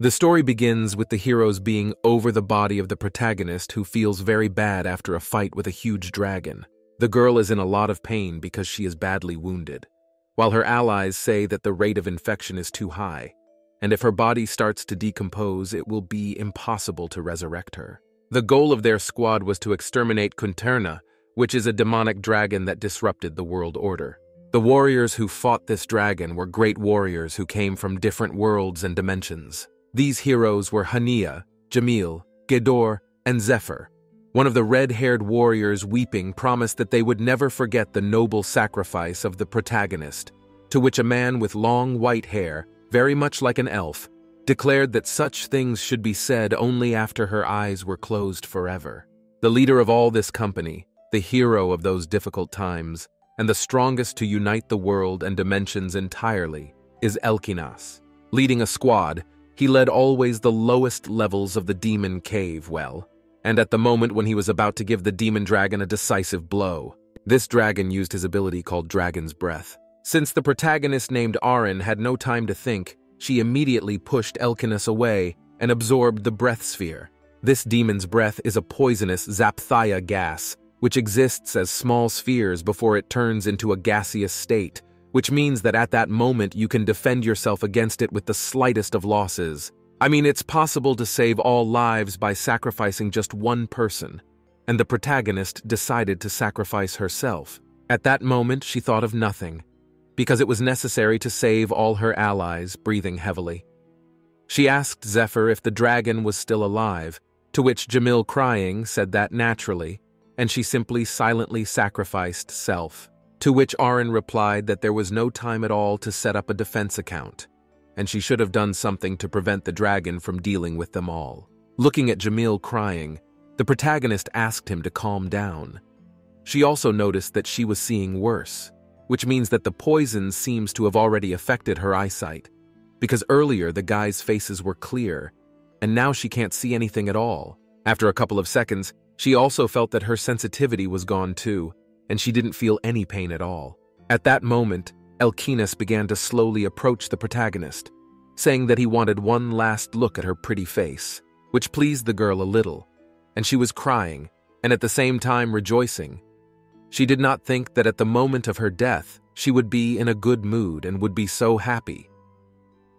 The story begins with the heroes being over the body of the protagonist who feels very bad after a fight with a huge dragon. The girl is in a lot of pain because she is badly wounded, while her allies say that the rate of infection is too high, and if her body starts to decompose, it will be impossible to resurrect her. The goal of their squad was to exterminate Kunterna, which is a demonic dragon that disrupted the world order. The warriors who fought this dragon were great warriors who came from different worlds and dimensions. These heroes were Hania, Jamil, Gedor, and Zephyr. One of the red-haired warriors, weeping, promised that they would never forget the noble sacrifice of the protagonist, to which a man with long white hair, very much like an elf, declared that such things should be said only after her eyes were closed forever. The leader of all this company, the hero of those difficult times, and the strongest to unite the world and dimensions entirely, is Elkinas. Leading a squad, he led always the lowest levels of the demon cave well, and at the moment when he was about to give the demon dragon a decisive blow, this dragon used his ability called Dragon's Breath. Since the protagonist named Arin had no time to think, she immediately pushed Elkinas away and absorbed the breath sphere. This demon's breath is a poisonous Zapthia gas, which exists as small spheres before it turns into a gaseous state, which means that at that moment you can defend yourself against it with the slightest of losses. I mean, it's possible to save all lives by sacrificing just one person, and the protagonist decided to sacrifice herself. At that moment, she thought of nothing, because it was necessary to save all her allies, breathing heavily. She asked Zephyr if the dragon was still alive, to which Jamil, crying, said that naturally, and she simply silently sacrificed self. To which Arin replied that there was no time at all to set up a defense account, and she should have done something to prevent the dragon from dealing with them all. Looking at Jamil crying, the protagonist asked him to calm down. She also noticed that she was seeing worse, which means that the poison seems to have already affected her eyesight, because earlier the guys' faces were clear, and now she can't see anything at all. After a couple of seconds, she also felt that her sensitivity was gone too, and she didn't feel any pain at all. At that moment, Elkinas began to slowly approach the protagonist, saying that he wanted one last look at her pretty face, which pleased the girl a little, and she was crying, and at the same time rejoicing. She did not think that at the moment of her death, she would be in a good mood and would be so happy.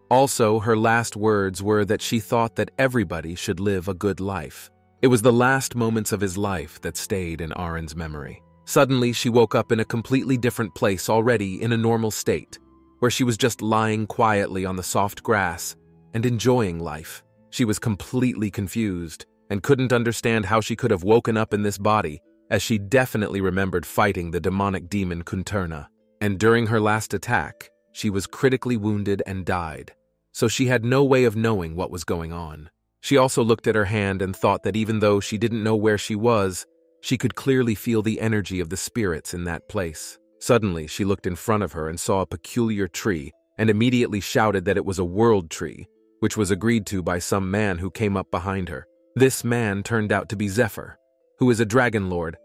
Also, her last words were that she thought that everybody should live a good life. It was the last moments of his life that stayed in Arin's memory. Suddenly, she woke up in a completely different place already in a normal state, where she was just lying quietly on the soft grass and enjoying life. She was completely confused and couldn't understand how she could have woken up in this body, as she definitely remembered fighting the demonic demon Kunterna. And during her last attack, she was critically wounded and died, so she had no way of knowing what was going on. She also looked at her hand and thought that even though she didn't know where she was, she could clearly feel the energy of the spirits in that place. Suddenly, she looked in front of her and saw a peculiar tree and immediately shouted that it was a world tree, which was agreed to by some man who came up behind her. This man turned out to be Zephyr, who is a dragon lord.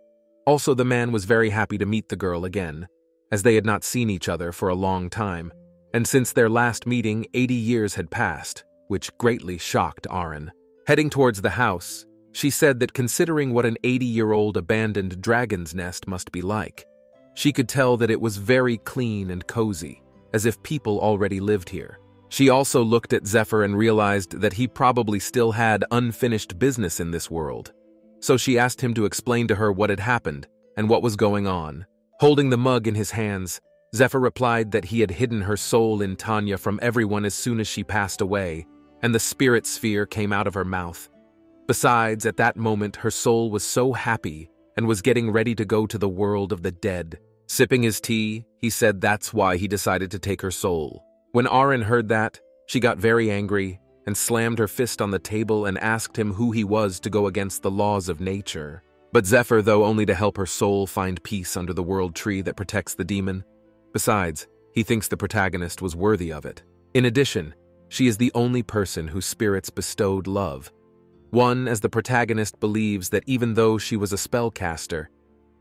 Also, the man was very happy to meet the girl again, as they had not seen each other for a long time, and since their last meeting, 80 years had passed, which greatly shocked Arin. Heading towards the house, she said that considering what an 80-year-old abandoned dragon's nest must be like, she could tell that it was very clean and cozy, as if people already lived here. She also looked at Zephyr and realized that he probably still had unfinished business in this world. So she asked him to explain to her what had happened and what was going on. Holding the mug in his hands, Zephyr replied that he had hidden her soul in Tanya from everyone as soon as she passed away, and the spirit sphere came out of her mouth. Besides, at that moment, her soul was so happy and was getting ready to go to the world of the dead. Sipping his tea, he said that's why he decided to take her soul. When Arin heard that, she got very angry and slammed her fist on the table and asked him who he was to go against the laws of nature. But Zephyr, though, only to help her soul find peace under the world tree that protects the demon. Besides, he thinks the protagonist was worthy of it. In addition, she is the only person whose spirits bestowed love. One, as the protagonist believes that even though she was a spellcaster,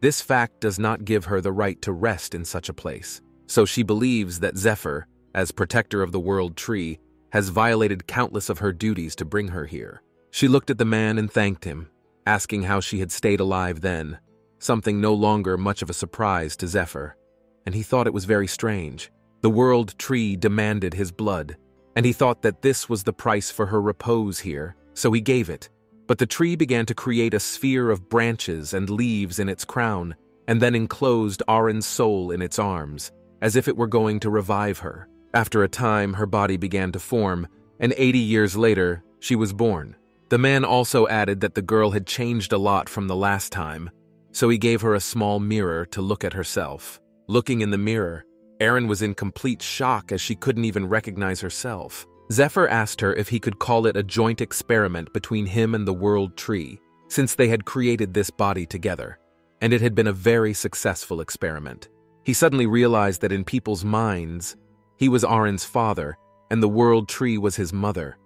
this fact does not give her the right to rest in such a place. So she believes that Zephyr, as protector of the world tree, has violated countless of her duties to bring her here. She looked at the man and thanked him, asking how she had stayed alive then, something no longer much of a surprise to Zephyr, and he thought it was very strange. The world tree demanded his blood, and he thought that this was the price for her repose here, so he gave it. But the tree began to create a sphere of branches and leaves in its crown, and then enclosed Arin's soul in its arms, as if it were going to revive her. After a time, her body began to form, and 80 years later, she was born. The man also added that the girl had changed a lot from the last time, so he gave her a small mirror to look at herself. Looking in the mirror, Arin was in complete shock as she couldn't even recognize herself. Zephyr asked her if he could call it a joint experiment between him and the world tree, since they had created this body together, and it had been a very successful experiment. He suddenly realized that in people's minds, he was Arin's father, and the world tree was his mother.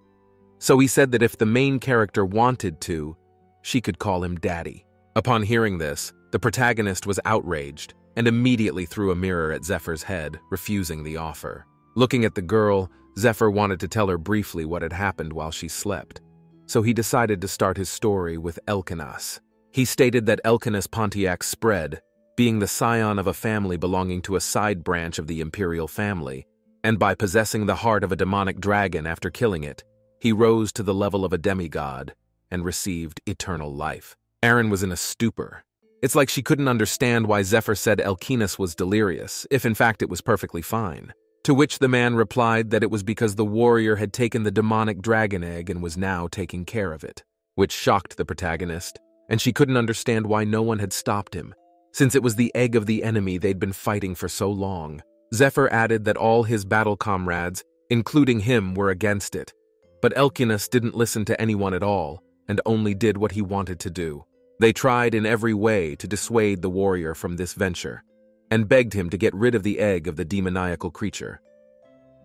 So he said that if the main character wanted to, she could call him Daddy. Upon hearing this, the protagonist was outraged and immediately threw a mirror at Zephyr's head, refusing the offer. Looking at the girl, Zephyr wanted to tell her briefly what had happened while she slept, so he decided to start his story with Elkinas. He stated that Elkinas Pontiac spread, being the scion of a family belonging to a side branch of the imperial family, and by possessing the heart of a demonic dragon after killing it, he rose to the level of a demigod and received eternal life. Arin was in a stupor. It's like she couldn't understand why Zephyr said Elkinas was delirious, if in fact it was perfectly fine. To which the man replied that it was because the warrior had taken the demonic dragon egg and was now taking care of it, which shocked the protagonist, and she couldn't understand why no one had stopped him, since it was the egg of the enemy they'd been fighting for so long. Zephyr added that all his battle comrades, including him, were against it, but Elkinas didn't listen to anyone at all and only did what he wanted to do. They tried in every way to dissuade the warrior from this venture, and begged him to get rid of the egg of the demoniacal creature.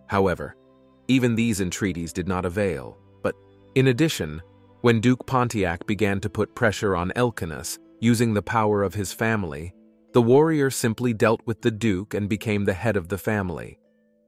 However, even these entreaties did not avail, but, in addition, when Duke Pontiac began to put pressure on Elkinas, using the power of his family, the warrior simply dealt with the Duke and became the head of the family.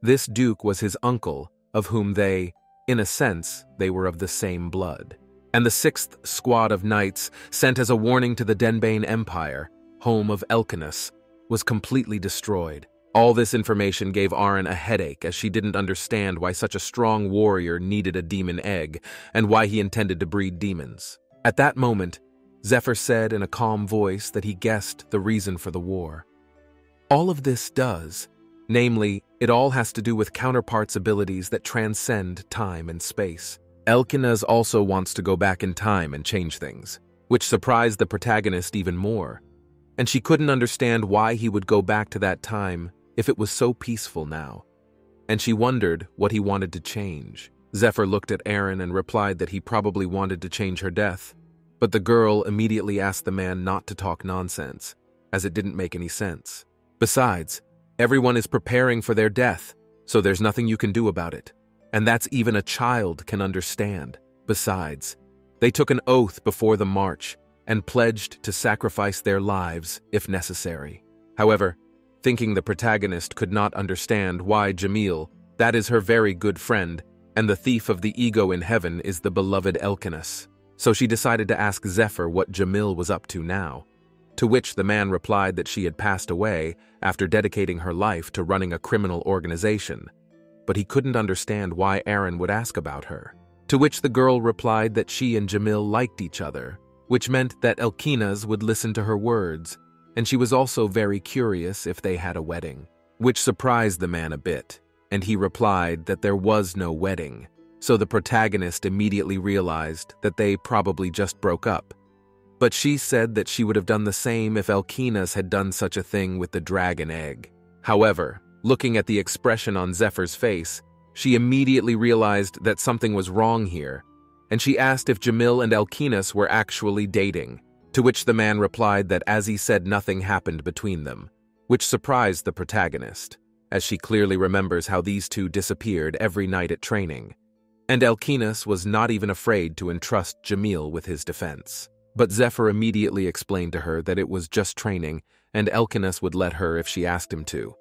This Duke was his uncle, of whom they, in a sense, they were of the same blood. And the 6th squad of knights, sent as a warning to the Denbane Empire, home of Elkinas, was completely destroyed. All this information gave Arin a headache as she didn't understand why such a strong warrior needed a demon egg and why he intended to breed demons. At that moment, Zephyr said in a calm voice that he guessed the reason for the war. All of this does, namely, it all has to do with counterparts' abilities that transcend time and space. Elkinas also wants to go back in time and change things, which surprised the protagonist even more, and she couldn't understand why he would go back to that time if it was so peaceful now, and she wondered what he wanted to change. Zephyr looked at Arin and replied that he probably wanted to change her death, but the girl immediately asked the man not to talk nonsense, as it didn't make any sense. Besides, everyone is preparing for their death, so there's nothing you can do about it, and that's even a child can understand. Besides, they took an oath before the march and pledged to sacrifice their lives if necessary. However, thinking the protagonist could not understand why Jamil, that is her very good friend, and the thief of the ego in heaven is the beloved Elkinas, so she decided to ask Zephyr what Jamil was up to now, to which the man replied that she had passed away after dedicating her life to running a criminal organization, but he couldn't understand why Arin would ask about her, to which the girl replied that she and Jamil liked each other, which meant that Elkinas would listen to her words, and she was also very curious if they had a wedding, which surprised the man a bit, and he replied that there was no wedding, so the protagonist immediately realized that they probably just broke up. But she said that she would have done the same if Elkinas had done such a thing with the dragon egg. However, looking at the expression on Zephyr's face, she immediately realized that something was wrong here, and she asked if Jamil and Elkinas were actually dating, to which the man replied that as he said nothing happened between them, which surprised the protagonist, as she clearly remembers how these two disappeared every night at training, and Elkinas was not even afraid to entrust Jamil with his defense. But Zephyr immediately explained to her that it was just training, and Elkinas would let her if she asked him to.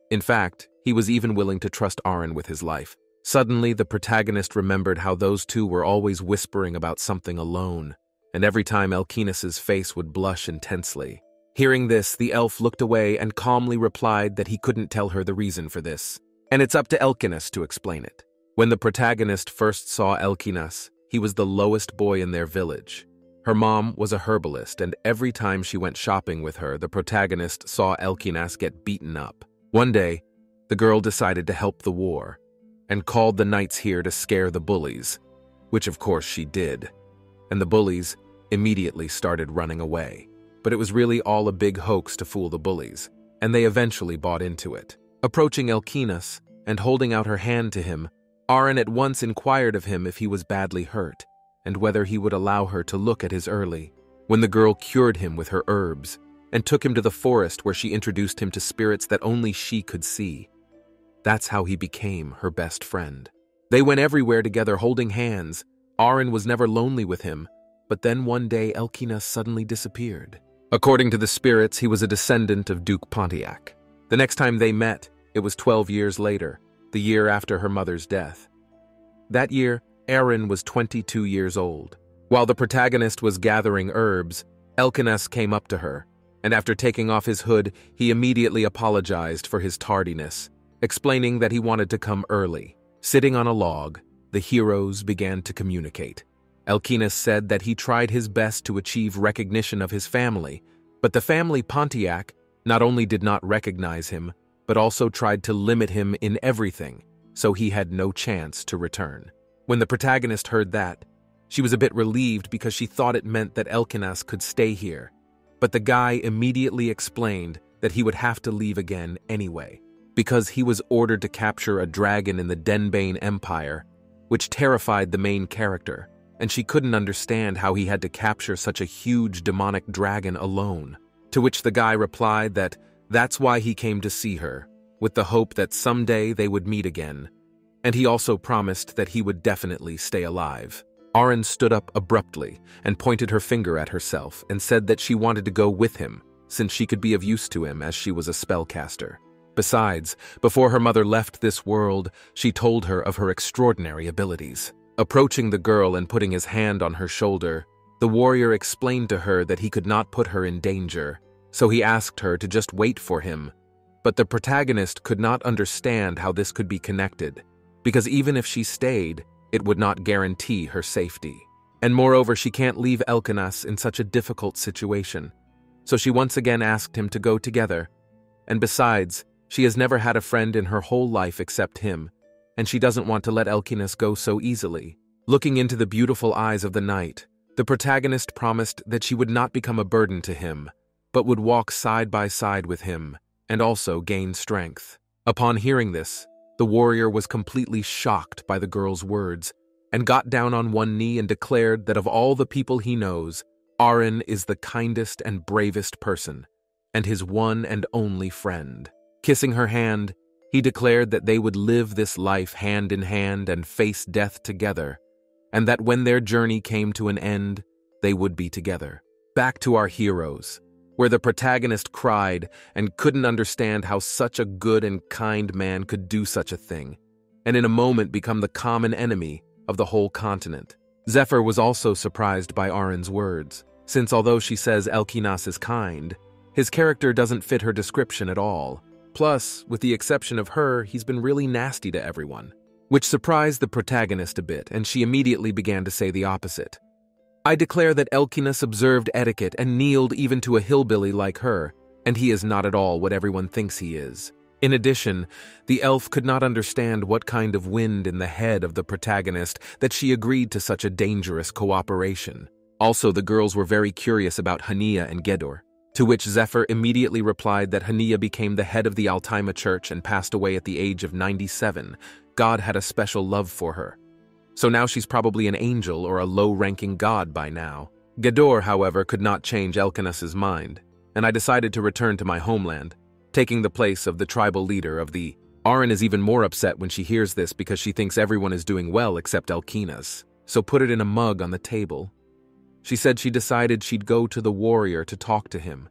In fact, he was even willing to trust Arin with his life. Suddenly, the protagonist remembered how those two were always whispering about something alone, and every time Elkinas's face would blush intensely. Hearing this, the elf looked away and calmly replied that he couldn't tell her the reason for this, and it's up to Elkinas to explain it. When the protagonist first saw Elkinas, he was the lowest boy in their village. Her mom was a herbalist, and every time she went shopping with her, the protagonist saw Elkinas get beaten up. One day, the girl decided to help the war, and called the knights here to scare the bullies, which of course she did, and the bullies immediately started running away. But it was really all a big hoax to fool the bullies, and they eventually bought into it. Approaching Elkinas and holding out her hand to him, Arin at once inquired of him if he was badly hurt, and whether he would allow her to look at his early, when the girl cured him with her herbs, and took him to the forest where she introduced him to spirits that only she could see. That's how he became her best friend. They went everywhere together holding hands. Arin was never lonely with him, but then one day Elkinas suddenly disappeared. According to the spirits, he was a descendant of Duke Pontiac. The next time they met, it was 12 years later, the year after her mother's death. That year, Arin was 22 years old. While the protagonist was gathering herbs, Elkinas came up to her, and after taking off his hood, he immediately apologized for his tardiness, explaining that he wanted to come early. Sitting on a log, the heroes began to communicate. Elkinas said that he tried his best to achieve recognition of his family, but the family Pontiac not only did not recognize him, but also tried to limit him in everything, so he had no chance to return. When the protagonist heard that, she was a bit relieved because she thought it meant that Elkinas could stay here, but the guy immediately explained that he would have to leave again anyway, because he was ordered to capture a dragon in the Denbane Empire, which terrified the main character, and she couldn't understand how he had to capture such a huge demonic dragon alone. To which the guy replied that that's why he came to see her, with the hope that someday they would meet again, and he also promised that he would definitely stay alive. Arin stood up abruptly and pointed her finger at herself and said that she wanted to go with him, since she could be of use to him as she was a spellcaster. Besides, before her mother left this world, she told her of her extraordinary abilities. Approaching the girl and putting his hand on her shoulder, the warrior explained to her that he could not put her in danger, so he asked her to just wait for him. But the protagonist could not understand how this could be connected, because even if she stayed, it would not guarantee her safety. And moreover, she can't leave Elkinas in such a difficult situation. So she once again asked him to go together. And besides, she has never had a friend in her whole life except him, and she doesn't want to let Elkinas go so easily. Looking into the beautiful eyes of the knight, the protagonist promised that she would not become a burden to him, but would walk side by side with him, and also gain strength. Upon hearing this, the warrior was completely shocked by the girl's words, and got down on one knee and declared that of all the people he knows, Arin is the kindest and bravest person, and his one and only friend. Kissing her hand, he declared that they would live this life hand in hand and face death together, and that when their journey came to an end, they would be together. Back to our heroes, where the protagonist cried and couldn't understand how such a good and kind man could do such a thing, and in a moment become the common enemy of the whole continent. Zephyr was also surprised by Arin's words, since although she says Elkinas is kind, his character doesn't fit her description at all. Plus, with the exception of her, he's been really nasty to everyone, which surprised the protagonist a bit, and she immediately began to say the opposite. I declare that Elkinas observed etiquette and kneeled even to a hillbilly like her, and he is not at all what everyone thinks he is. In addition, the elf could not understand what kind of wind in the head of the protagonist that she agreed to such a dangerous cooperation. Also, the girls were very curious about Hania and Gedor, to which Zephyr immediately replied that Hania became the head of the Altima Church and passed away at the age of 97. God had a special love for her. So now she's probably an angel or a low-ranking god by now. Gedor, however, could not change Elkinas's mind, and I decided to return to my homeland, taking the place of the tribal leader of the... Arin is even more upset when she hears this because she thinks everyone is doing well except Elkinas, so put it in a mug on the table. She said she decided she'd go to the warrior to talk to him,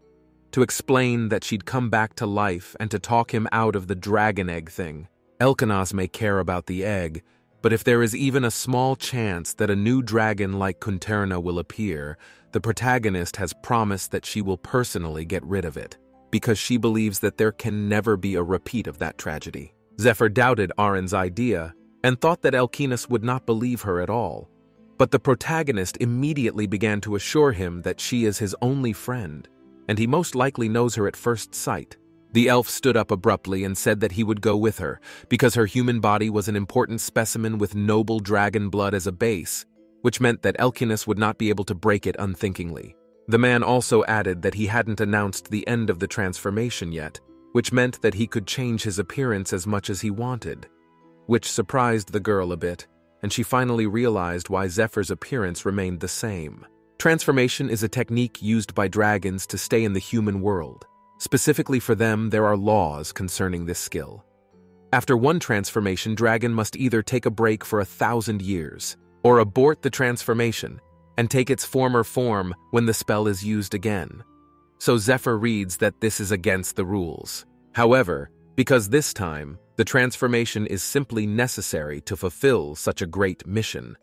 to explain that she'd come back to life and to talk him out of the dragon egg thing. Elkanos may care about the egg, but if there is even a small chance that a new dragon like Kunterna will appear, the protagonist has promised that she will personally get rid of it, because she believes that there can never be a repeat of that tragedy. Zephyr doubted Arin's idea and thought that Elkanos would not believe her at all. But the protagonist immediately began to assure him that she is his only friend, and he most likely knows her at first sight. The elf stood up abruptly and said that he would go with her, because her human body was an important specimen with noble dragon blood as a base, which meant that Elkanos would not be able to break it unthinkingly. The man also added that he hadn't announced the end of the transformation yet, which meant that he could change his appearance as much as he wanted, which surprised the girl a bit, and she finally realized why Zephyr's appearance remained the same. Transformation is a technique used by dragons to stay in the human world. Specifically for them, there are laws concerning this skill. After one transformation, dragon must either take a break for 1,000 years, or abort the transformation and take its former form when the spell is used again. So Zephyr reads that this is against the rules. However, because this time, the transformation is simply necessary to fulfill such a great mission.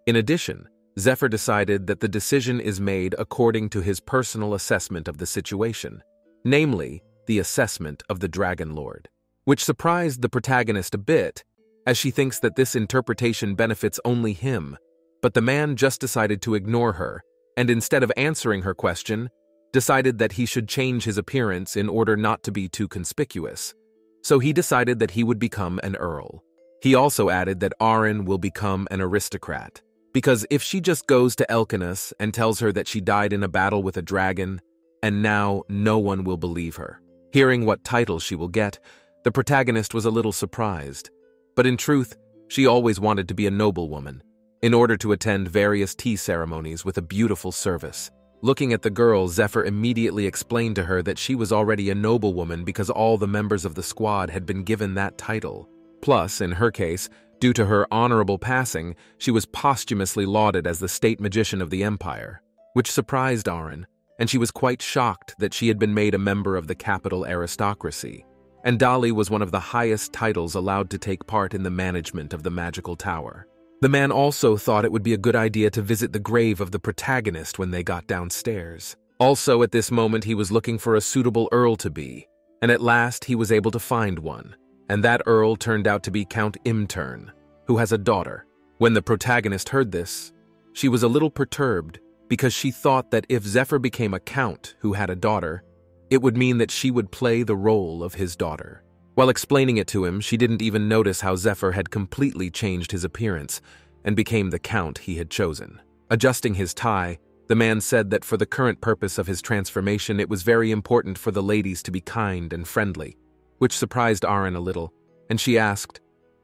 In addition, Zephyr decided that the decision is made according to his personal assessment of the situation, namely, the assessment of the Dragon Lord, which surprised the protagonist a bit, as she thinks that this interpretation benefits only him, but the man just decided to ignore her, and instead of answering her question, decided that he should change his appearance in order not to be too conspicuous. So he decided that he would become an earl. He also added that Arin will become an aristocrat, because if she just goes to Elkanos and tells her that she died in a battle with a dragon, and now no one will believe her. Hearing what title she will get, the protagonist was a little surprised, but in truth, she always wanted to be a noblewoman, in order to attend various tea ceremonies with a beautiful service. Looking at the girl, Zephyr immediately explained to her that she was already a noblewoman because all the members of the squad had been given that title. Plus, in her case, due to her honorable passing, she was posthumously lauded as the state magician of the empire, which surprised Arin, and she was quite shocked that she had been made a member of the capital aristocracy. And Dali was one of the highest titles allowed to take part in the management of the magical tower. The man also thought it would be a good idea to visit the grave of the protagonist when they got downstairs. Also, at this moment, he was looking for a suitable earl to be, and at last he was able to find one, and that earl turned out to be Count Imtern, who has a daughter. When the protagonist heard this, she was a little perturbed, because she thought that if Zephyr became a count who had a daughter, it would mean that she would play the role of his daughter. While explaining it to him, she didn't even notice how Zephyr had completely changed his appearance and became the count he had chosen. Adjusting his tie, the man said that for the current purpose of his transformation, it was very important for the ladies to be kind and friendly, which surprised Arin a little, and she asked,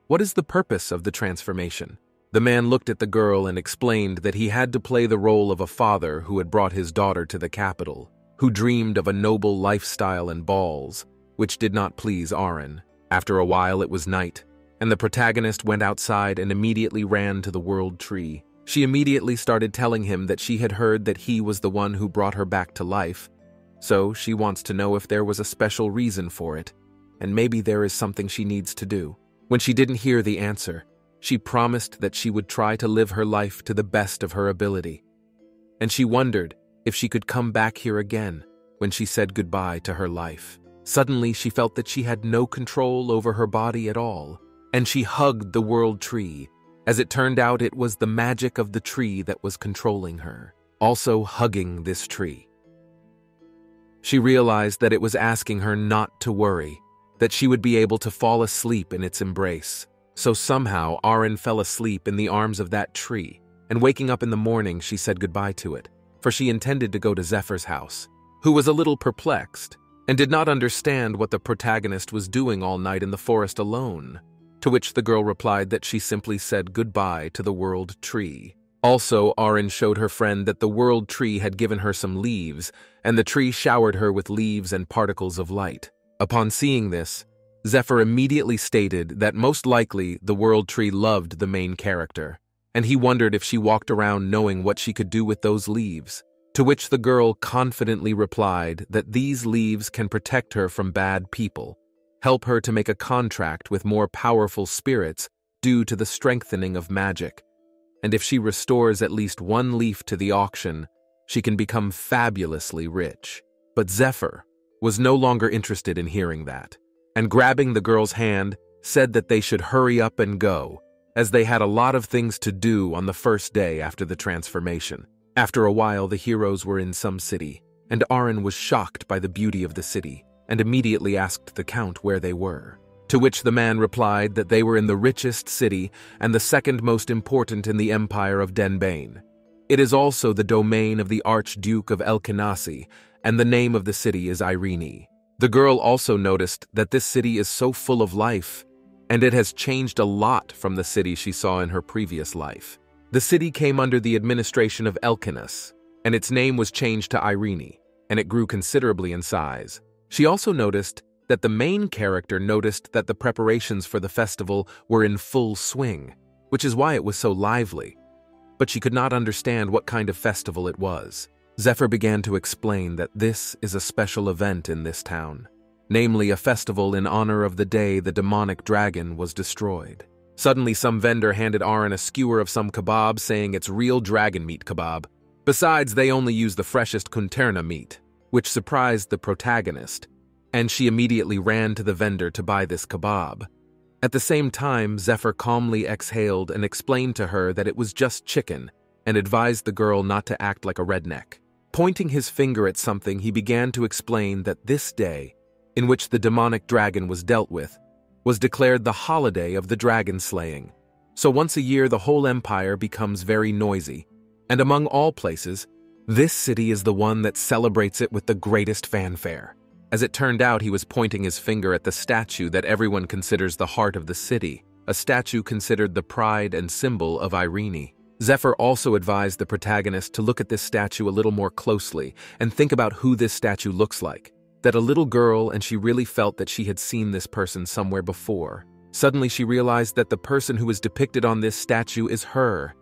"What is the purpose of the transformation?" The man looked at the girl and explained that he had to play the role of a father who had brought his daughter to the capital, who dreamed of a noble lifestyle and balls, which did not please Arin. After a while, it was night, and the protagonist went outside and immediately ran to the world tree. She immediately started telling him that she had heard that he was the one who brought her back to life, so she wants to know if there was a special reason for it, and maybe there is something she needs to do. When she didn't hear the answer, she promised that she would try to live her life to the best of her ability, and she wondered if she could come back here again when she said goodbye to her life. Suddenly, she felt that she had no control over her body at all, and she hugged the world tree. As it turned out, it was the magic of the tree that was controlling her, also hugging this tree. She realized that it was asking her not to worry, that she would be able to fall asleep in its embrace. So somehow, Arin fell asleep in the arms of that tree, and waking up in the morning, she said goodbye to it, for she intended to go to Zephyr's house, who was a little perplexed and did not understand what the protagonist was doing all night in the forest alone, to which the girl replied that she simply said goodbye to the world tree. Also, Arin showed her friend that the world tree had given her some leaves, and the tree showered her with leaves and particles of light. Upon seeing this, Zephyr immediately stated that most likely the world tree loved the main character, and he wondered if she walked around knowing what she could do with those leaves. To which the girl confidently replied that these leaves can protect her from bad people, help her to make a contract with more powerful spirits due to the strengthening of magic. And if she restores at least one leaf to the auction, she can become fabulously rich. But Zephyr was no longer interested in hearing that, and grabbing the girl's hand, said that they should hurry up and go, as they had a lot of things to do on the first day after the transformation. After a while, the heroes were in some city, and Aaron was shocked by the beauty of the city, and immediately asked the count where they were. To which the man replied that they were in the richest city and the second most important in the empire of Denbane. It is also the domain of the Archduke of Elkenasi, and the name of the city is Irene. The girl also noticed that this city is so full of life, and it has changed a lot from the city she saw in her previous life. The city came under the administration of Elkenas, and its name was changed to Irene, and it grew considerably in size. She also noticed that the main character noticed that the preparations for the festival were in full swing, which is why it was so lively. But she could not understand what kind of festival it was. Zephyr began to explain that this is a special event in this town, namely a festival in honor of the day the demonic dragon was destroyed. Suddenly, some vendor handed Aaron a skewer of some kebab, saying it's real dragon meat kebab. Besides, they only use the freshest kunterna meat, which surprised the protagonist, and she immediately ran to the vendor to buy this kebab. At the same time, Zephyr calmly exhaled and explained to her that it was just chicken, and advised the girl not to act like a redneck. Pointing his finger at something, he began to explain that this day, in which the demonic dragon was dealt with, was declared the holiday of the dragon slaying. So once a year the whole empire becomes very noisy, and among all places, this city is the one that celebrates it with the greatest fanfare. As it turned out, he was pointing his finger at the statue that everyone considers the heart of the city, a statue considered the pride and symbol of Irene. Zephyr also advised the protagonist to look at this statue a little more closely and think about who this statue looks like. That a little girl, and she really felt that she had seen this person somewhere before. Suddenly she realized that the person who was depicted on this statue is her.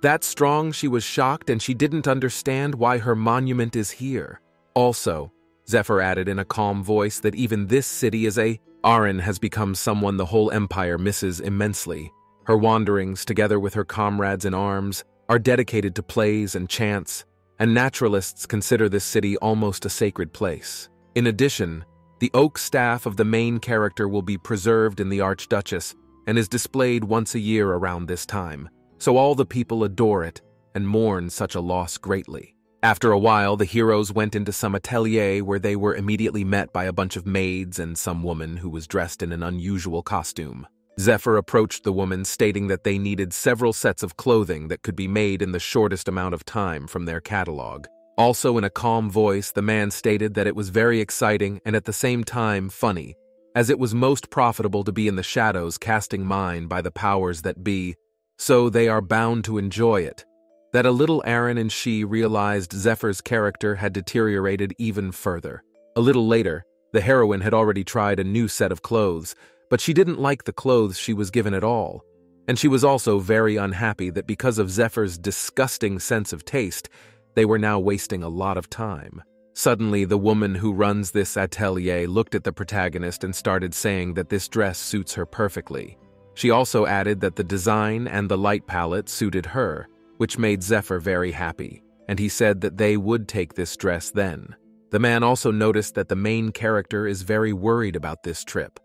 That strong, she was shocked, and she didn't understand why her monument is here. Also, Zephyr added in a calm voice that even this city is Aaron has become someone the whole empire misses immensely. Her wanderings, together with her comrades in arms, are dedicated to plays and chants, and naturalists consider this city almost a sacred place. In addition, the oak staff of the main character will be preserved in the Archduchess and is displayed once a year around this time, so all the people adore it and mourn such a loss greatly. After a while, the heroes went into some atelier where they were immediately met by a bunch of maids and some woman who was dressed in an unusual costume. Zephyr approached the woman, stating that they needed several sets of clothing that could be made in the shortest amount of time from their catalog. Also, in a calm voice, the man stated that it was very exciting and at the same time funny, as it was most profitable to be in the shadows casting mine by the powers that be, so they are bound to enjoy it. That a little Aaron and she realized Zephyr's character had deteriorated even further. A little later, the heroine had already tried a new set of clothes, but she didn't like the clothes she was given at all, and she was also very unhappy that because of Zephyr's disgusting sense of taste, they were now wasting a lot of time. Suddenly, the woman who runs this atelier looked at the protagonist and started saying that this dress suits her perfectly. She also added that the design and the light palette suited her, which made Zephyr very happy, and he said that they would take this dress then. The man also noticed that the main character is very worried about this trip.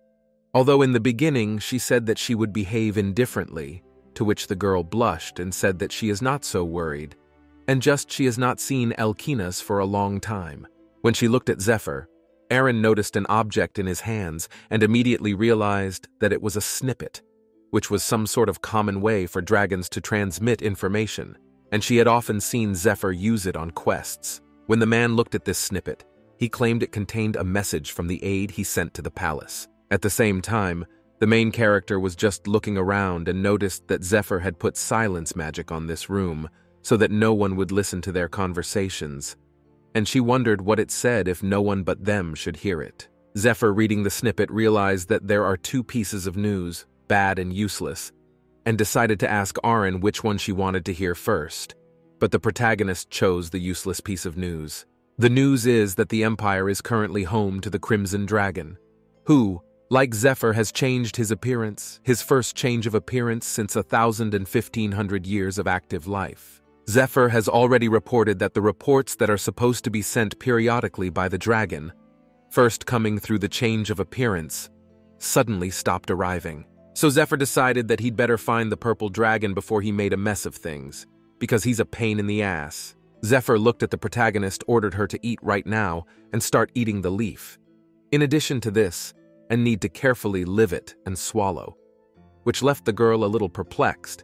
Although in the beginning she said that she would behave indifferently, to which the girl blushed and said that she is not so worried, and just she has not seen Elkinas for a long time. When she looked at Zephyr, Aaron noticed an object in his hands and immediately realized that it was a snippet, which was some sort of common way for dragons to transmit information, and she had often seen Zephyr use it on quests. When the man looked at this snippet, he claimed it contained a message from the aide he sent to the palace. At the same time, the main character was just looking around and noticed that Zephyr had put silence magic on this room so that no one would listen to their conversations, and she wondered what it said if no one but them should hear it. Zephyr, reading the snippet, realized that there are two pieces of news, bad and useless, and decided to ask Aaron which one she wanted to hear first. But the protagonist chose the useless piece of news. The news is that the Empire is currently home to the Crimson Dragon, who, Like Zephyr has changed his appearance, his first change of appearance since 1,000 and 1,500 years of active life. Zephyr has already reported that the reports that are supposed to be sent periodically by the dragon, first coming through the change of appearance, suddenly stopped arriving. So Zephyr decided that he'd better find the purple dragon before he made a mess of things, because he's a pain in the ass. Zephyr looked at the protagonist, ordered her to eat right now, and start eating the leaf. In addition to this, and need to carefully live it and swallow, which left the girl a little perplexed,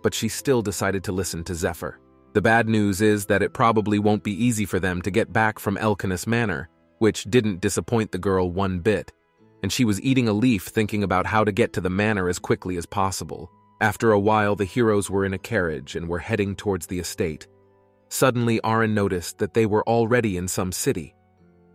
but she still decided to listen to Zephyr. The bad news is that it probably won't be easy for them to get back from Elkinus Manor, which didn't disappoint the girl one bit, and she was eating a leaf thinking about how to get to the manor as quickly as possible. After a while, the heroes were in a carriage and were heading towards the estate. Suddenly, Aaron noticed that they were already in some city.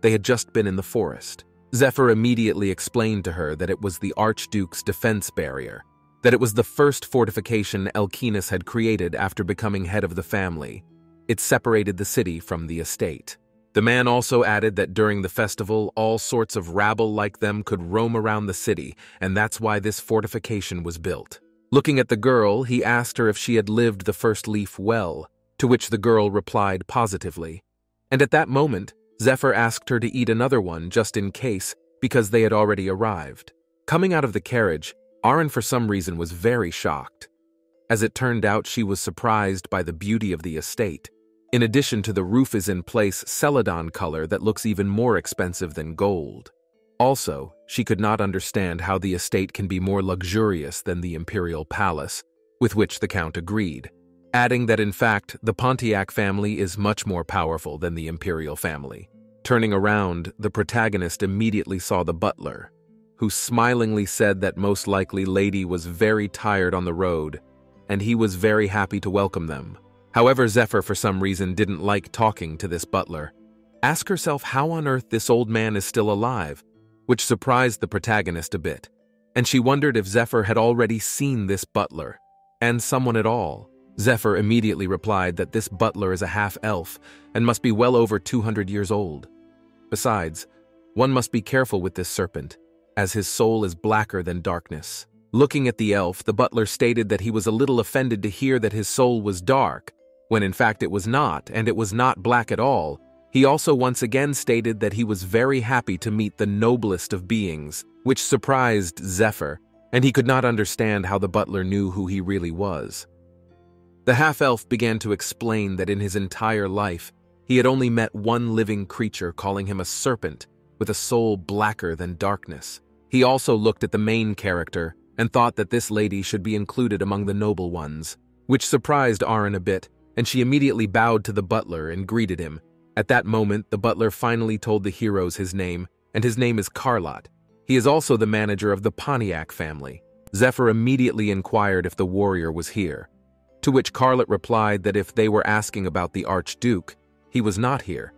They had just been in the forest. Zephyr immediately explained to her that it was the Archduke's defense barrier, that it was the first fortification Elkinus had created after becoming head of the family. It separated the city from the estate. The man also added that during the festival, all sorts of rabble like them could roam around the city, and that's why this fortification was built. Looking at the girl, he asked her if she had lived the first leaf well, to which the girl replied positively. And at that moment, Zephyr asked her to eat another one just in case, because they had already arrived. Coming out of the carriage, Aaron for some reason was very shocked. As it turned out, she was surprised by the beauty of the estate. In addition to the roof is in place celadon color that looks even more expensive than gold. Also, she could not understand how the estate can be more luxurious than the imperial palace, with which the count agreed, adding that in fact the Pontiac family is much more powerful than the imperial family. Turning around, the protagonist immediately saw the butler, who smilingly said that most likely Lady was very tired on the road, and he was very happy to welcome them. However, Zephyr for some reason didn't like talking to this butler. Ask herself how on earth this old man is still alive, which surprised the protagonist a bit, and she wondered if Zephyr had already seen this butler, and someone at all. Zephyr immediately replied that this butler is a half-elf and must be well over 200 years old. Besides, one must be careful with this serpent, as his soul is blacker than darkness. Looking at the elf, the butler stated that he was a little offended to hear that his soul was dark, when in fact it was not, and it was not black at all. He also once again stated that he was very happy to meet the noblest of beings, which surprised Zephyr, and he could not understand how the butler knew who he really was. The half-elf began to explain that in his entire life, he had only met one living creature, calling him a serpent with a soul blacker than darkness. He also looked at the main character and thought that this lady should be included among the noble ones, which surprised Aaron a bit, and she immediately bowed to the butler and greeted him. At that moment, the butler finally told the heroes his name, and his name is Carlot. He is also the manager of the Pontiac family. Zephyr immediately inquired if the warrior was here, to which Carlot replied that if they were asking about the Archduke, he was not here.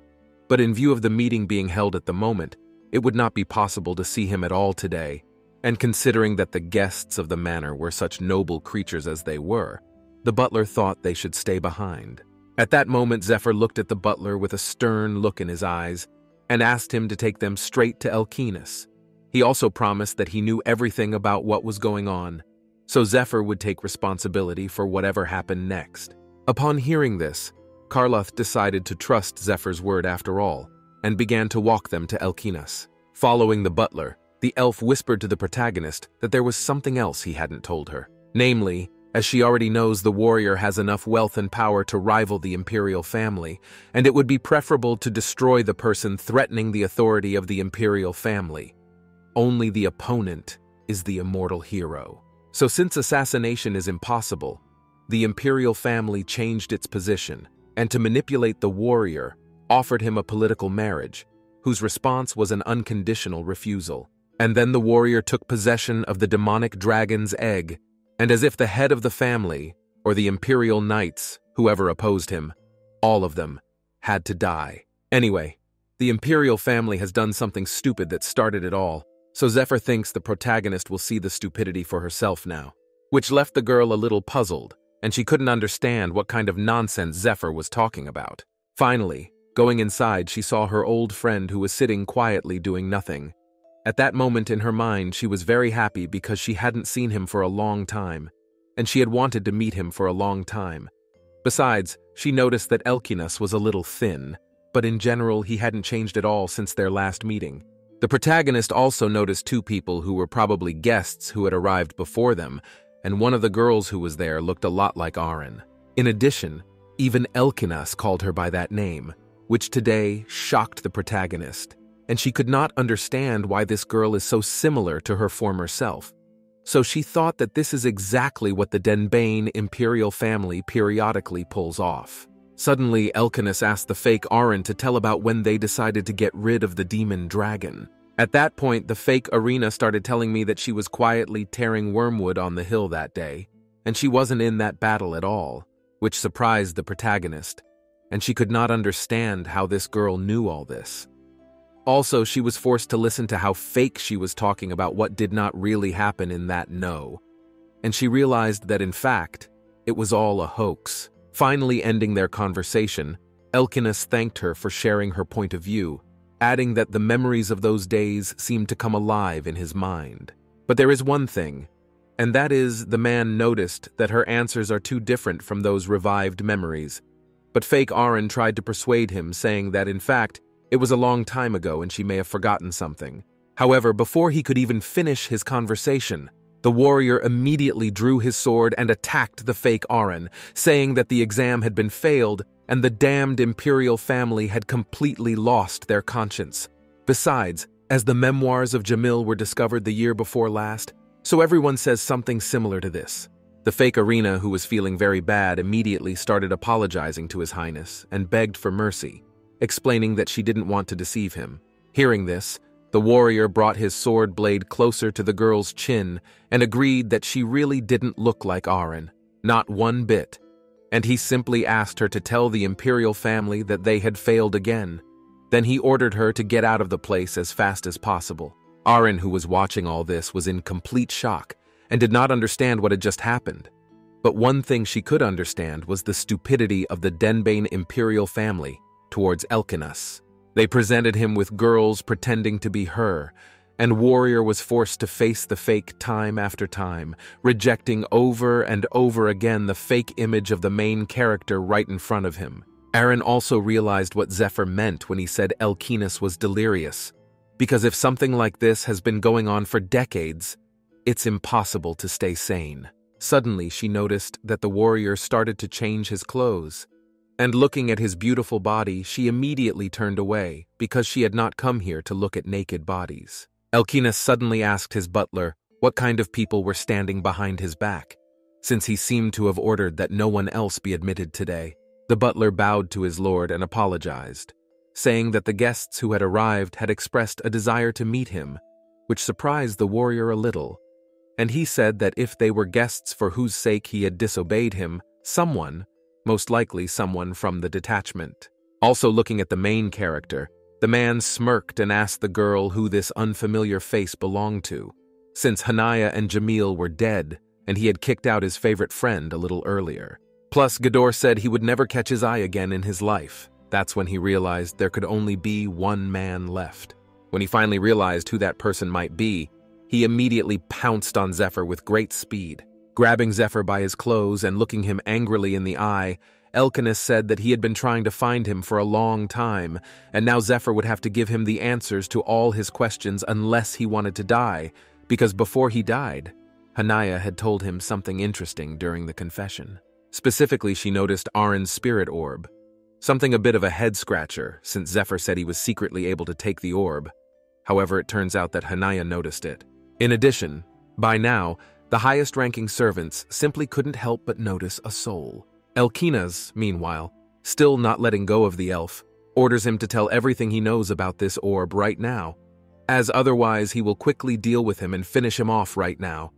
But in view of the meeting being held at the moment, it would not be possible to see him at all today, and considering that the guests of the manor were such noble creatures as they were, the butler thought they should stay behind. At that moment, Zephyr looked at the butler with a stern look in his eyes and asked him to take them straight to Elkinus. He also promised that he knew everything about what was going on, so Zephyr would take responsibility for whatever happened next. Upon hearing this, Carloth decided to trust Zephyr's word after all, and began to walk them to Elkinus. Following the butler, the elf whispered to the protagonist that there was something else he hadn't told her. Namely, as she already knows, the warrior has enough wealth and power to rival the imperial family, and it would be preferable to destroy the person threatening the authority of the imperial family. Only the opponent is the immortal hero. So since assassination is impossible, the imperial family changed its position, and to manipulate the warrior, offered him a political marriage, whose response was an unconditional refusal. And then the warrior took possession of the demonic dragon's egg, and as if the head of the family, or the imperial knights, whoever opposed him, all of them, had to die. Anyway, the imperial family has done something stupid that started it all, so Zephyr thinks the protagonist will see the stupidity for herself now, which left the girl a little puzzled, and she couldn't understand what kind of nonsense Zephyr was talking about. Finally, going inside, she saw her old friend who was sitting quietly doing nothing, At that moment in her mind, she was very happy because she hadn't seen him for a long time, and she had wanted to meet him for a long time. Besides, she noticed that Elkinas was a little thin, but in general he hadn't changed at all since their last meeting. The protagonist also noticed two people who were probably guests who had arrived before them, and one of the girls who was there looked a lot like Aren. In addition, even Elkinas called her by that name, which today shocked the protagonist, and she could not understand why this girl is so similar to her former self. So she thought that this is exactly what the Denbane imperial family periodically pulls off. Suddenly, Elkinas asked the fake Aren to tell about when they decided to get rid of the demon dragon. At that point, the fake Arena started telling me that she was quietly tearing wormwood on the hill that day, and she wasn't in that battle at all, which surprised the protagonist, and she could not understand how this girl knew all this. Also, she was forced to listen to how fake she was talking about what did not really happen in that no, and she realized that in fact, it was all a hoax. Finally ending their conversation, Elkinas thanked her for sharing her point of view, adding that the memories of those days seemed to come alive in his mind. But there is one thing, and that is the man noticed that her answers are too different from those revived memories. But fake Aren tried to persuade him, saying that in fact, it was a long time ago and she may have forgotten something. However, before he could even finish his conversation, the warrior immediately drew his sword and attacked the fake Aren, saying that the exam had been failed and the damned imperial family had completely lost their conscience. Besides, as the memoirs of Jamil were discovered the year before last, so everyone says something similar to this. The fake Arena, who was feeling very bad, immediately started apologizing to His Highness and begged for mercy, explaining that she didn't want to deceive him. Hearing this, the warrior brought his sword blade closer to the girl's chin and agreed that she really didn't look like Aren, not one bit, and he simply asked her to tell the imperial family that they had failed again. Then he ordered her to get out of the place as fast as possible. Aren, who was watching all this, was in complete shock and did not understand what had just happened. But one thing she could understand was the stupidity of the Denbane imperial family towards Elkinas. They presented him with girls pretending to be her, and Warrior was forced to face the fake time after time, rejecting over and over again the fake image of the main character right in front of him. Aren also realized what Zephyr meant when he said Elkinas was delirious, because if something like this has been going on for decades, it's impossible to stay sane. Suddenly, she noticed that the warrior started to change his clothes, and looking at his beautiful body, she immediately turned away because she had not come here to look at naked bodies. Elkinas suddenly asked his butler what kind of people were standing behind his back, since he seemed to have ordered that no one else be admitted today. The butler bowed to his lord and apologized, saying that the guests who had arrived had expressed a desire to meet him, which surprised the warrior a little, and he said that if they were guests for whose sake he had disobeyed him, someone, most likely someone from the detachment. Also looking at the main character, the man smirked and asked the girl who this unfamiliar face belonged to, since Hanaya and Jamil were dead and he had kicked out his favorite friend a little earlier. Plus, Gador said he would never catch his eye again in his life. That's when he realized there could only be one man left. When he finally realized who that person might be, he immediately pounced on Zephyr with great speed. Grabbing Zephyr by his clothes and looking him angrily in the eye, Elkinas said that he had been trying to find him for a long time, and now Zephyr would have to give him the answers to all his questions unless he wanted to die, because before he died, Hanaya had told him something interesting during the confession. Specifically, she noticed Aren's spirit orb, something a bit of a head-scratcher since Zephyr said he was secretly able to take the orb. However, it turns out that Hanaya noticed it. In addition, by now, the highest-ranking servants simply couldn't help but notice a soul. Elkinas, meanwhile, still not letting go of the elf, orders him to tell everything he knows about this orb right now, as otherwise he will quickly deal with him and finish him off right now,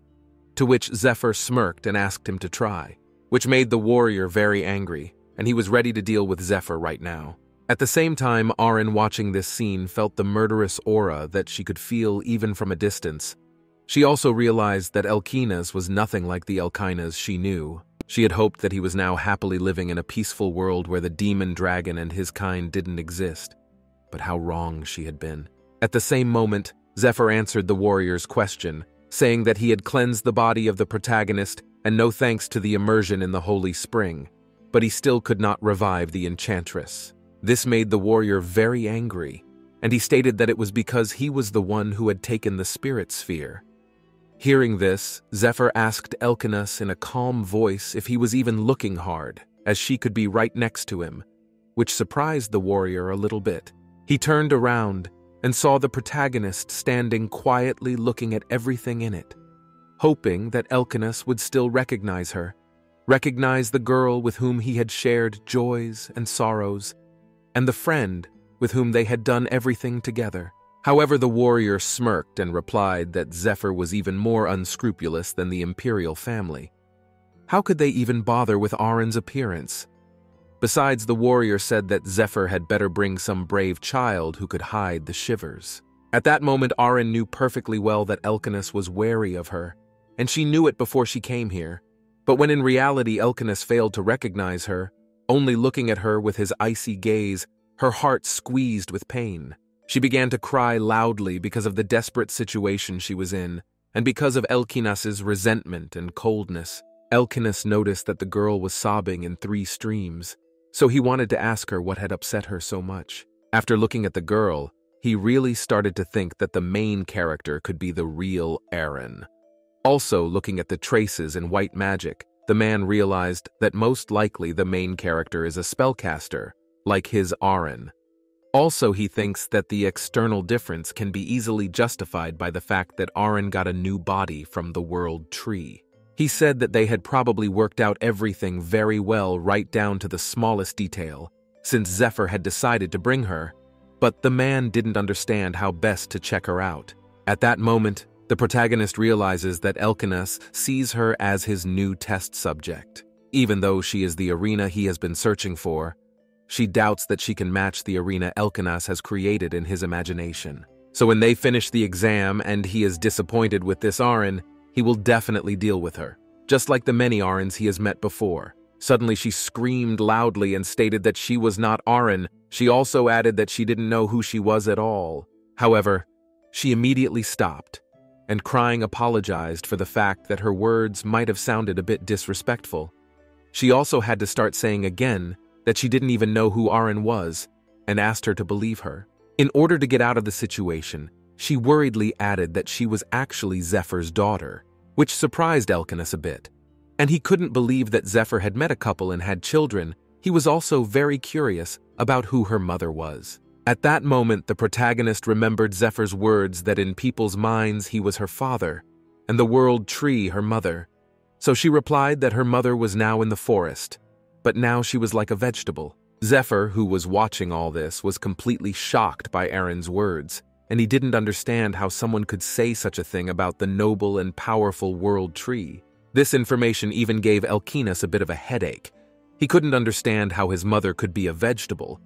to which Zephyr smirked and asked him to try, which made the warrior very angry, and he was ready to deal with Zephyr right now. At the same time, Aren, watching this scene, felt the murderous aura that she could feel even from a distance. She also realized that Elkinas was nothing like the Elkinas she knew. She had hoped that he was now happily living in a peaceful world where the demon dragon and his kind didn't exist. But how wrong she had been. At the same moment, Zephyr answered the warrior's question, saying that he had cleansed the body of the protagonist and no thanks to the immersion in the holy spring, but he still could not revive the enchantress. This made the warrior very angry, and he stated that it was because he was the one who had taken the spirit sphere. Hearing this, Zephyr asked Elkinas in a calm voice if he was even looking hard, as she could be right next to him, which surprised the warrior a little bit. He turned around and saw the protagonist standing quietly looking at everything in it, hoping that Elkinas would still recognize her, recognize the girl with whom he had shared joys and sorrows, and the friend with whom they had done everything together. However, the warrior smirked and replied that Zephyr was even more unscrupulous than the imperial family. How could they even bother with Arin's appearance? Besides, the warrior said that Zephyr had better bring some brave child who could hide the shivers. At that moment, Arin knew perfectly well that Elkinas was wary of her, and she knew it before she came here. But when in reality Elkinas failed to recognize her, only looking at her with his icy gaze, her heart squeezed with pain. She began to cry loudly because of the desperate situation she was in, and because of Elkinas's resentment and coldness. Elkinas noticed that the girl was sobbing in 3 streams, so he wanted to ask her what had upset her so much. After looking at the girl, he really started to think that the main character could be the real Arin. Also, looking at the traces in white magic, the man realized that most likely the main character is a spellcaster, like his Arin. Also, he thinks that the external difference can be easily justified by the fact that Arin got a new body from the world tree. He said that they had probably worked out everything very well right down to the smallest detail, since Zephyr had decided to bring her, but the man didn't understand how best to check her out. At that moment, the protagonist realizes that Elkinas sees her as his new test subject. Even though she is the arena he has been searching for, she doubts that she can match the arena Elkinas has created in his imagination. So when they finish the exam and he is disappointed with this Arin, he will definitely deal with her, just like the many Arins he has met before. Suddenly she screamed loudly and stated that she was not Arin. She also added that she didn't know who she was at all. However, she immediately stopped, and crying apologized for the fact that her words might have sounded a bit disrespectful. She also had to start saying again that she didn't even know who Arin was, and asked her to believe her. In order to get out of the situation, she worriedly added that she was actually Zephyr's daughter, which surprised Elkinas a bit. And he couldn't believe that Zephyr had met a couple and had children. He was also very curious about who her mother was. At that moment, the protagonist remembered Zephyr's words that in people's minds he was her father, and the world tree her mother. So she replied that her mother was now in the forest, but now she was like a vegetable. Zephyr, who was watching all this, was completely shocked by Arin's words, and he didn't understand how someone could say such a thing about the noble and powerful world tree. This information even gave Elkinas a bit of a headache. He couldn't understand how his mother could be a vegetable.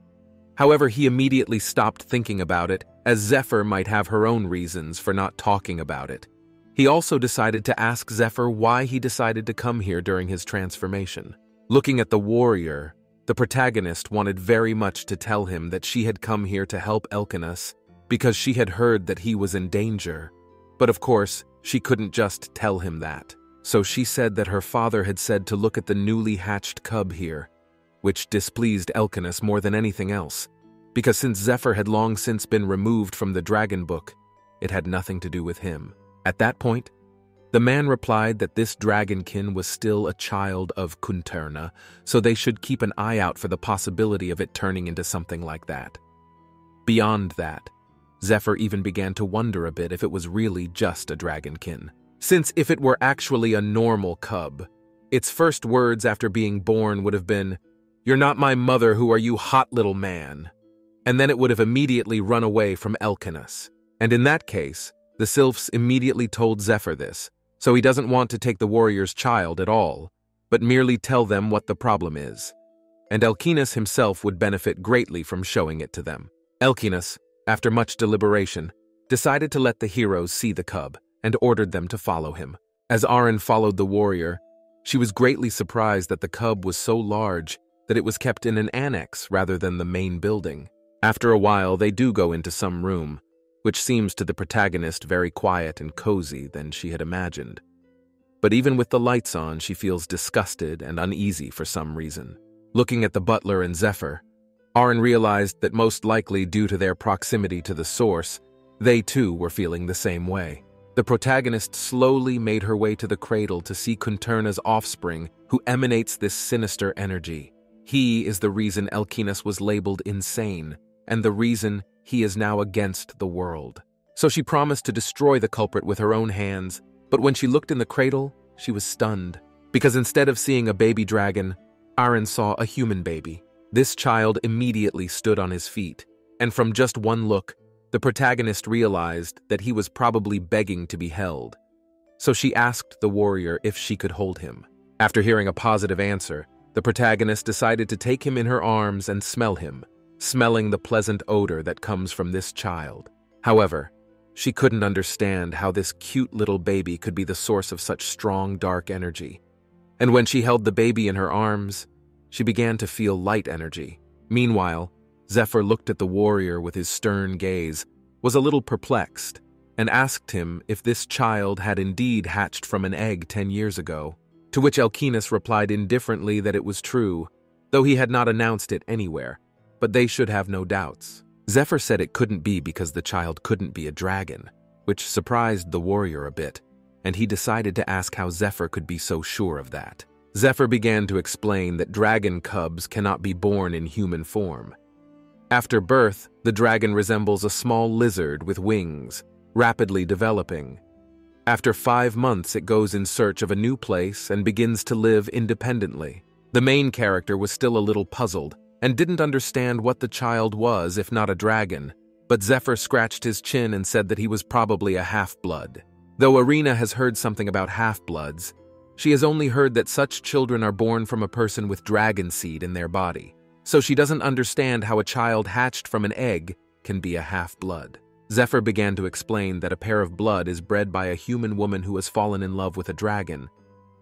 However, he immediately stopped thinking about it, as Zephyr might have her own reasons for not talking about it. He also decided to ask Zephyr why he decided to come here during his transformation. Looking at the warrior, the protagonist wanted very much to tell him that she had come here to help Elkinas because she had heard that he was in danger. But of course, she couldn't just tell him that. So she said that her father had said to look at the newly hatched cub here, which displeased Elkinas more than anything else, because since Zephyr had long since been removed from the dragon book, it had nothing to do with him. At that point, the man replied that this dragonkin was still a child of Kunterna, so they should keep an eye out for the possibility of it turning into something like that. Beyond that, Zephyr even began to wonder a bit if it was really just a dragonkin. Since if it were actually a normal cub, its first words after being born would have been, "You're not my mother, who are you, hot little man?" And then it would have immediately run away from Elkinas. And in that case, the sylphs immediately told Zephyr this, so he doesn't want to take the warrior's child at all, but merely tell them what the problem is. And Elkinas himself would benefit greatly from showing it to them. Elkinas, after much deliberation, decided to let the heroes see the cub, and ordered them to follow him. As Arin followed the warrior, she was greatly surprised that the cub was so large that it was kept in an annex rather than the main building. After a while, they do go into some room, which seems to the protagonist very quiet and cozy than she had imagined. But even with the lights on, she feels disgusted and uneasy for some reason. Looking at the butler and Zephyr, Aaron realized that most likely due to their proximity to the source, they too were feeling the same way. The protagonist slowly made her way to the cradle to see Kunturna's offspring, who emanates this sinister energy. He is the reason Elkinas was labeled insane, and the reason he is now against the world. So she promised to destroy the culprit with her own hands, but when she looked in the cradle, she was stunned, because instead of seeing a baby dragon, Aaron saw a human baby. This child immediately stood on his feet, and from just one look, the protagonist realized that he was probably begging to be held. So she asked the warrior if she could hold him. After hearing a positive answer, the protagonist decided to take him in her arms and smell him, smelling the pleasant odor that comes from this child. However, she couldn't understand how this cute little baby could be the source of such strong, dark energy. And when she held the baby in her arms, she began to feel light energy. Meanwhile, Zephyr looked at the warrior with his stern gaze, was a little perplexed, and asked him if this child had indeed hatched from an egg 10 years ago, to which Elkinas replied indifferently that it was true, though he had not announced it anywhere, but they should have no doubts. Zephyr said it couldn't be because the child couldn't be a dragon, which surprised the warrior a bit, and he decided to ask how Zephyr could be so sure of that. Zephyr began to explain that dragon cubs cannot be born in human form. After birth, the dragon resembles a small lizard with wings, rapidly developing. After 5 months, it goes in search of a new place and begins to live independently. The main character was still a little puzzled and didn't understand what the child was if not a dragon, but Zephyr scratched his chin and said that he was probably a half-blood. Though Arena has heard something about half-bloods, she has only heard that such children are born from a person with dragon seed in their body, so she doesn't understand how a child hatched from an egg can be a half-blood. Zephyr began to explain that a pair of blood is bred by a human woman who has fallen in love with a dragon.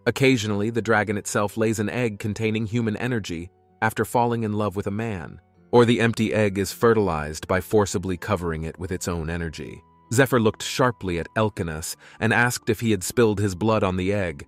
Occasionally, the dragon itself lays an egg containing human energy after falling in love with a man, or the empty egg is fertilized by forcibly covering it with its own energy. Zephyr looked sharply at Elkinas and asked if he had spilled his blood on the egg,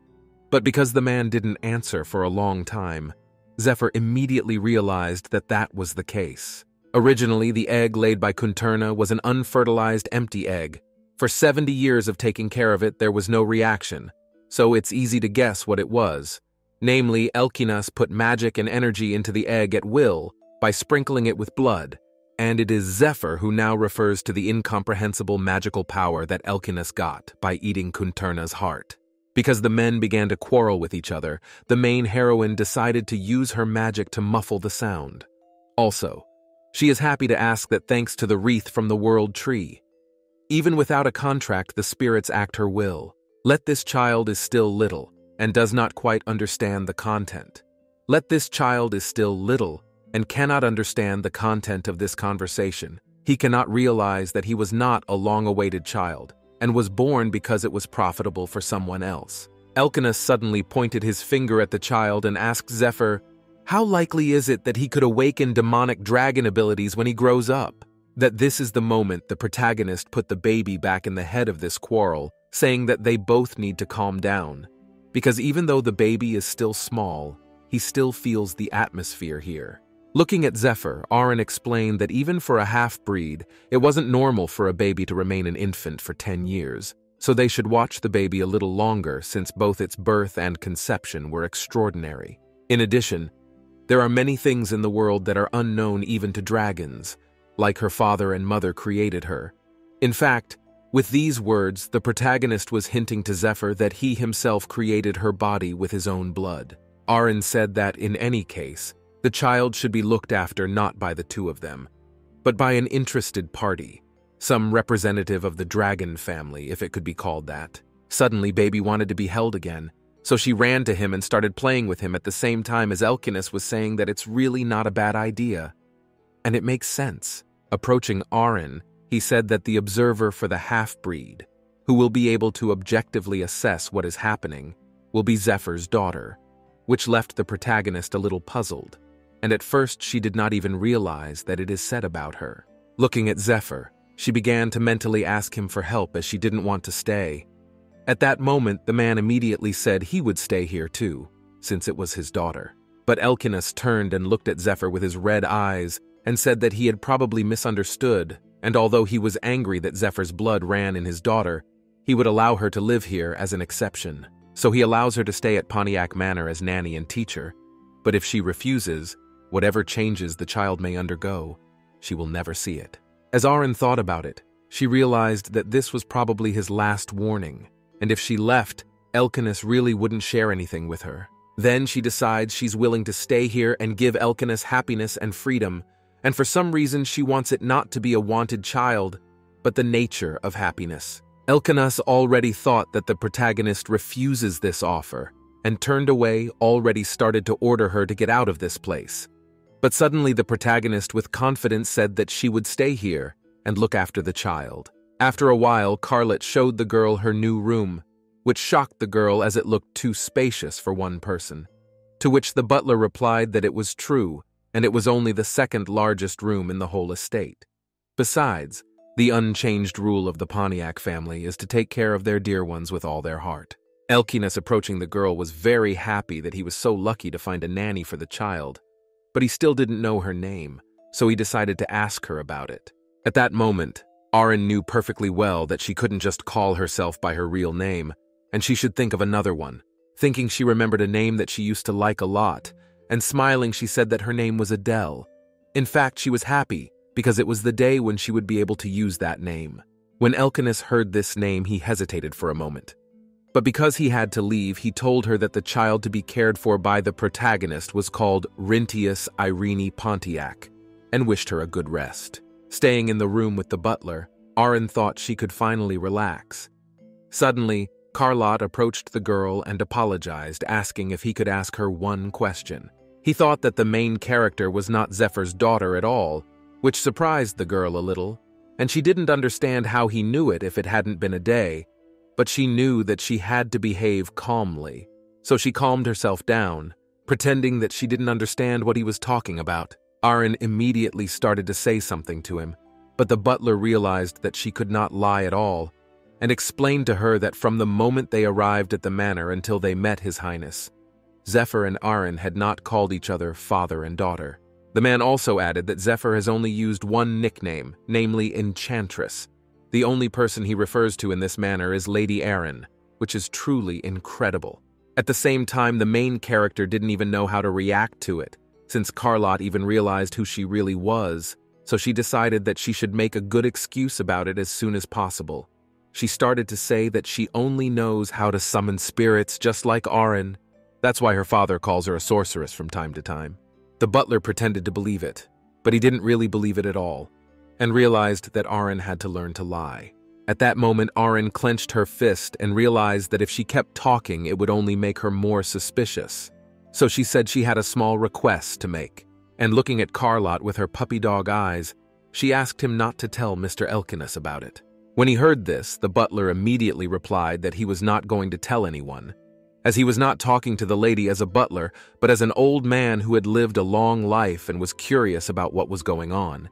but because the man didn't answer for a long time, Zephyr immediately realized that that was the case. Originally, the egg laid by Kunturna was an unfertilized empty egg. For 70 years of taking care of it, there was no reaction, so it's easy to guess what it was. Namely, Elkinas put magic and energy into the egg at will by sprinkling it with blood, and it is Zephyr who now refers to the incomprehensible magical power that Elkinas got by eating Kunturna's heart. Because the men began to quarrel with each other, the main heroine decided to use her magic to muffle the sound. Also, she is happy to ask that thanks to the wreath from the world tree. Even without a contract, the spirits act her will. Let this child is still little and does not quite understand the content. Let this child is still little and cannot understand the content of this conversation. He cannot realize that he was not a long-awaited child and was born because it was profitable for someone else. Elkinas suddenly pointed his finger at the child and asked Zephyr, how likely is it that he could awaken demonic dragon abilities when he grows up? That this is the moment the protagonist put the baby back in the head of this quarrel, saying that they both need to calm down. Because even though the baby is still small, he still feels the atmosphere here. Looking at Zephyr, Aaron explained that even for a half-breed, it wasn't normal for a baby to remain an infant for 10 years, so they should watch the baby a little longer since both its birth and conception were extraordinary. In addition, there are many things in the world that are unknown even to dragons, like her father and mother created her. In fact, with these words, the protagonist was hinting to Zephyr that he himself created her body with his own blood. Aaron said that, in any case, the child should be looked after not by the two of them, but by an interested party, some representative of the dragon family, if it could be called that. Suddenly, baby wanted to be held again, so she ran to him and started playing with him at the same time as Elkinas was saying that it's really not a bad idea. And it makes sense. Approaching Aaron, he said that the observer for the half-breed, who will be able to objectively assess what is happening, will be Zephyr's daughter, which left the protagonist a little puzzled, and at first she did not even realize that it is said about her. Looking at Zephyr, She began to mentally ask him for help as she didn't want to stay. At that moment, the man immediately said he would stay here too, since it was his daughter. But Elkinus turned and looked at Zephyr with his red eyes and said that he had probably misunderstood, and although he was angry that Zephyr's blood ran in his daughter, he would allow her to live here as an exception. So he allows her to stay at Pontiac Manor as nanny and teacher. But if she refuses, whatever changes the child may undergo, she will never see it. As Arin thought about it, she realized that this was probably his last warning, and if she left, Elkinus really wouldn't share anything with her. Then she decides she's willing to stay here and give Elkinus happiness and freedom, and for some reason she wants it not to be a wanted child, but the nature of happiness. Elkinus already thought that the protagonist refuses this offer, and turned away, already started to order her to get out of this place. But suddenly the protagonist with confidence said that she would stay here and look after the child. After a while, Carlot showed the girl her new room, which shocked the girl as it looked too spacious for one person. To which the butler replied that it was true, and it was only the second largest room in the whole estate. Besides, the unchanged rule of the Pontiac family is to take care of their dear ones with all their heart. Elkinus, approaching the girl, was very happy that he was so lucky to find a nanny for the child, but he still didn't know her name, so he decided to ask her about it. At that moment, Arin knew perfectly well that she couldn't just call herself by her real name, and she should think of another one. Thinking she remembered a name that she used to like a lot, and smiling she said that her name was Adele. In fact, she was happy, because it was the day when she would be able to use that name. When Elkinus heard this name, he hesitated for a moment. But because he had to leave, he told her that the child to be cared for by the protagonist was called Rintius Irene Pontiac, and wished her a good rest. Staying in the room with the butler, Arin thought she could finally relax. Suddenly, Carlot approached the girl and apologized, asking if he could ask her one question. He thought that the main character was not Zephyr's daughter at all, which surprised the girl a little, and she didn't understand how he knew it if it hadn't been a day, but she knew that she had to behave calmly, so she calmed herself down, pretending that she didn't understand what he was talking about. Arin immediately started to say something to him, but the butler realized that she could not lie at all, and explained to her that from the moment they arrived at the manor until they met His Highness, Zephyr and Arin had not called each other father and daughter. The man also added that Zephyr has only used one nickname, namely Enchantress. The only person he refers to in this manner is Lady Arin, which is truly incredible. At the same time, the main character didn't even know how to react to it, since Carlot even realized who she really was, so she decided that she should make a good excuse about it as soon as possible. She started to say that she only knows how to summon spirits just like Arin. That's why her father calls her a sorceress from time to time. The butler pretended to believe it, but he didn't really believe it at all, and realized that Arin had to learn to lie. At that moment, Arin clenched her fist and realized that if she kept talking, it would only make her more suspicious. So she said she had a small request to make, and looking at Carlot with her puppy dog eyes, she asked him not to tell Mr. Elkinus about it. When he heard this, the butler immediately replied that he was not going to tell anyone, as he was not talking to the lady as a butler, but as an old man who had lived a long life and was curious about what was going on.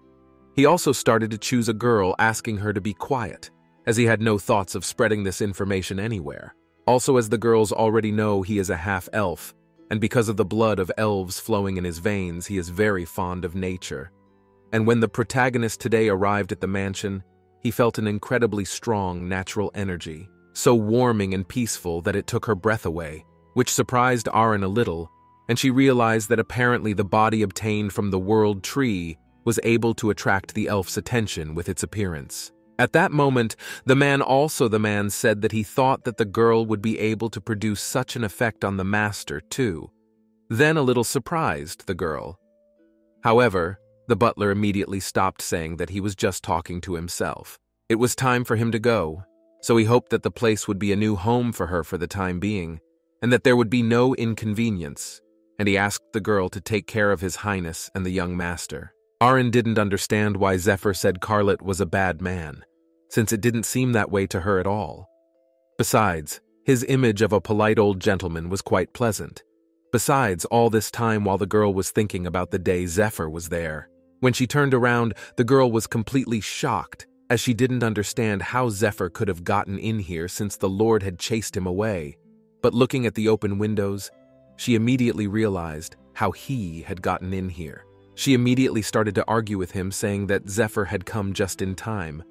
He also started to choose a girl, asking her to be quiet, as he had no thoughts of spreading this information anywhere. Also, as the girls already know, he is a half-elf, and because of the blood of elves flowing in his veins, he is very fond of nature. And when the protagonist today arrived at the mansion, he felt an incredibly strong natural energy, so warming and peaceful that it took her breath away, which surprised Arin a little, and she realized that apparently the body obtained from the world tree was able to attract the elf's attention with its appearance. At that moment, the man said that he thought that the girl would be able to produce such an effect on the master, too. Then a little surprised the girl. However, the butler immediately stopped, saying that he was just talking to himself. It was time for him to go, so he hoped that the place would be a new home for her for the time being, and that there would be no inconvenience, and he asked the girl to take care of His Highness and the young master. Arin didn't understand why Zephyr said Carlot was a bad man, since it didn't seem that way to her at all. Besides, his image of a polite old gentleman was quite pleasant. Besides, all this time while the girl was thinking about the day Zephyr was there. When she turned around, the girl was completely shocked, as she didn't understand how Zephyr could have gotten in here since the Lord had chased him away. But looking at the open windows, she immediately realized how he had gotten in here. She immediately started to argue with him, saying that Zephyr had come just in time,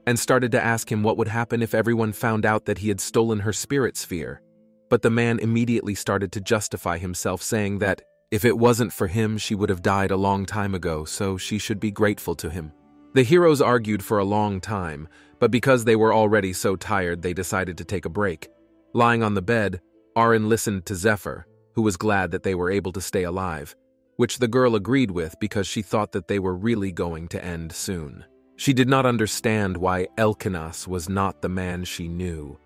and started to ask him what would happen if everyone found out that he had stolen her spirit sphere. But the man immediately started to justify himself, saying that if it wasn't for him, she would have died a long time ago, so she should be grateful to him. The heroes argued for a long time, but because they were already so tired, they decided to take a break. Lying on the bed, Aaron listened to Zephyr, who was glad that they were able to stay alive, which the girl agreed with because she thought that they were really going to end soon. She did not understand why Elkinas was not the man she knew.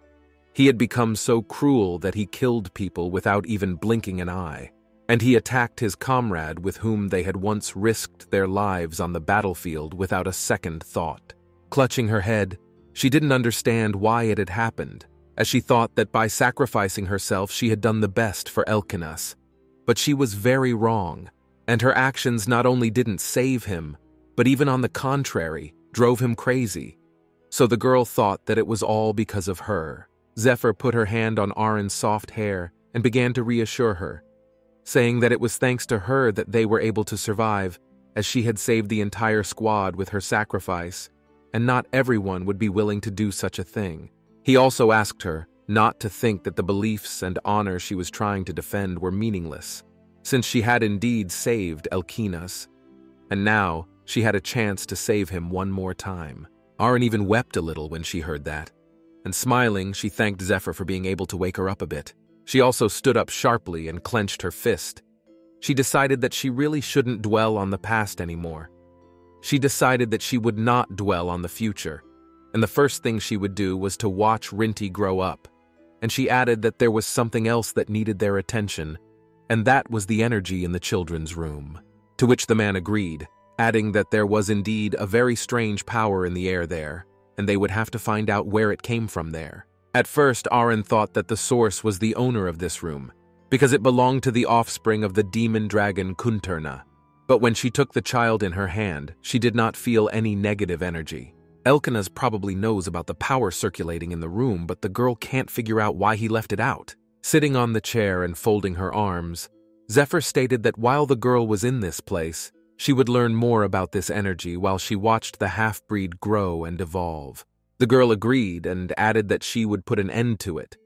He had become so cruel that he killed people without even blinking an eye, and he attacked his comrade with whom they had once risked their lives on the battlefield without a second thought. Clutching her head, she didn't understand why it had happened, as she thought that by sacrificing herself she had done the best for Elkinas. But she was very wrong, and her actions not only didn't save him, but even on the contrary, drove him crazy. So the girl thought that it was all because of her. Zephyr put her hand on Aaron's soft hair and began to reassure her, saying that it was thanks to her that they were able to survive, as she had saved the entire squad with her sacrifice, and not everyone would be willing to do such a thing. He also asked her not to think that the beliefs and honor she was trying to defend were meaningless, since she had indeed saved Elkinas, and now she had a chance to save him one more time. Aaron even wept a little when she heard that, and smiling, she thanked Zephyr for being able to wake her up a bit. She also stood up sharply and clenched her fist. She decided that she really shouldn't dwell on the past anymore. She decided that she would not dwell on the future, and the first thing she would do was to watch Rinty grow up. And she added that there was something else that needed their attention, and that was the energy in the children's room. To which the man agreed, adding that there was indeed a very strange power in the air there, and they would have to find out where it came from there. At first, Aaron thought that the source was the owner of this room, because it belonged to the offspring of the demon dragon Kunturna. But when she took the child in her hand, she did not feel any negative energy. Elkinas probably knows about the power circulating in the room, but the girl can't figure out why he left it out. Sitting on the chair and folding her arms, Zephyr stated that while the girl was in this place, she would learn more about this energy while she watched the half-breed grow and evolve. The girl agreed and added that she would put an end to it.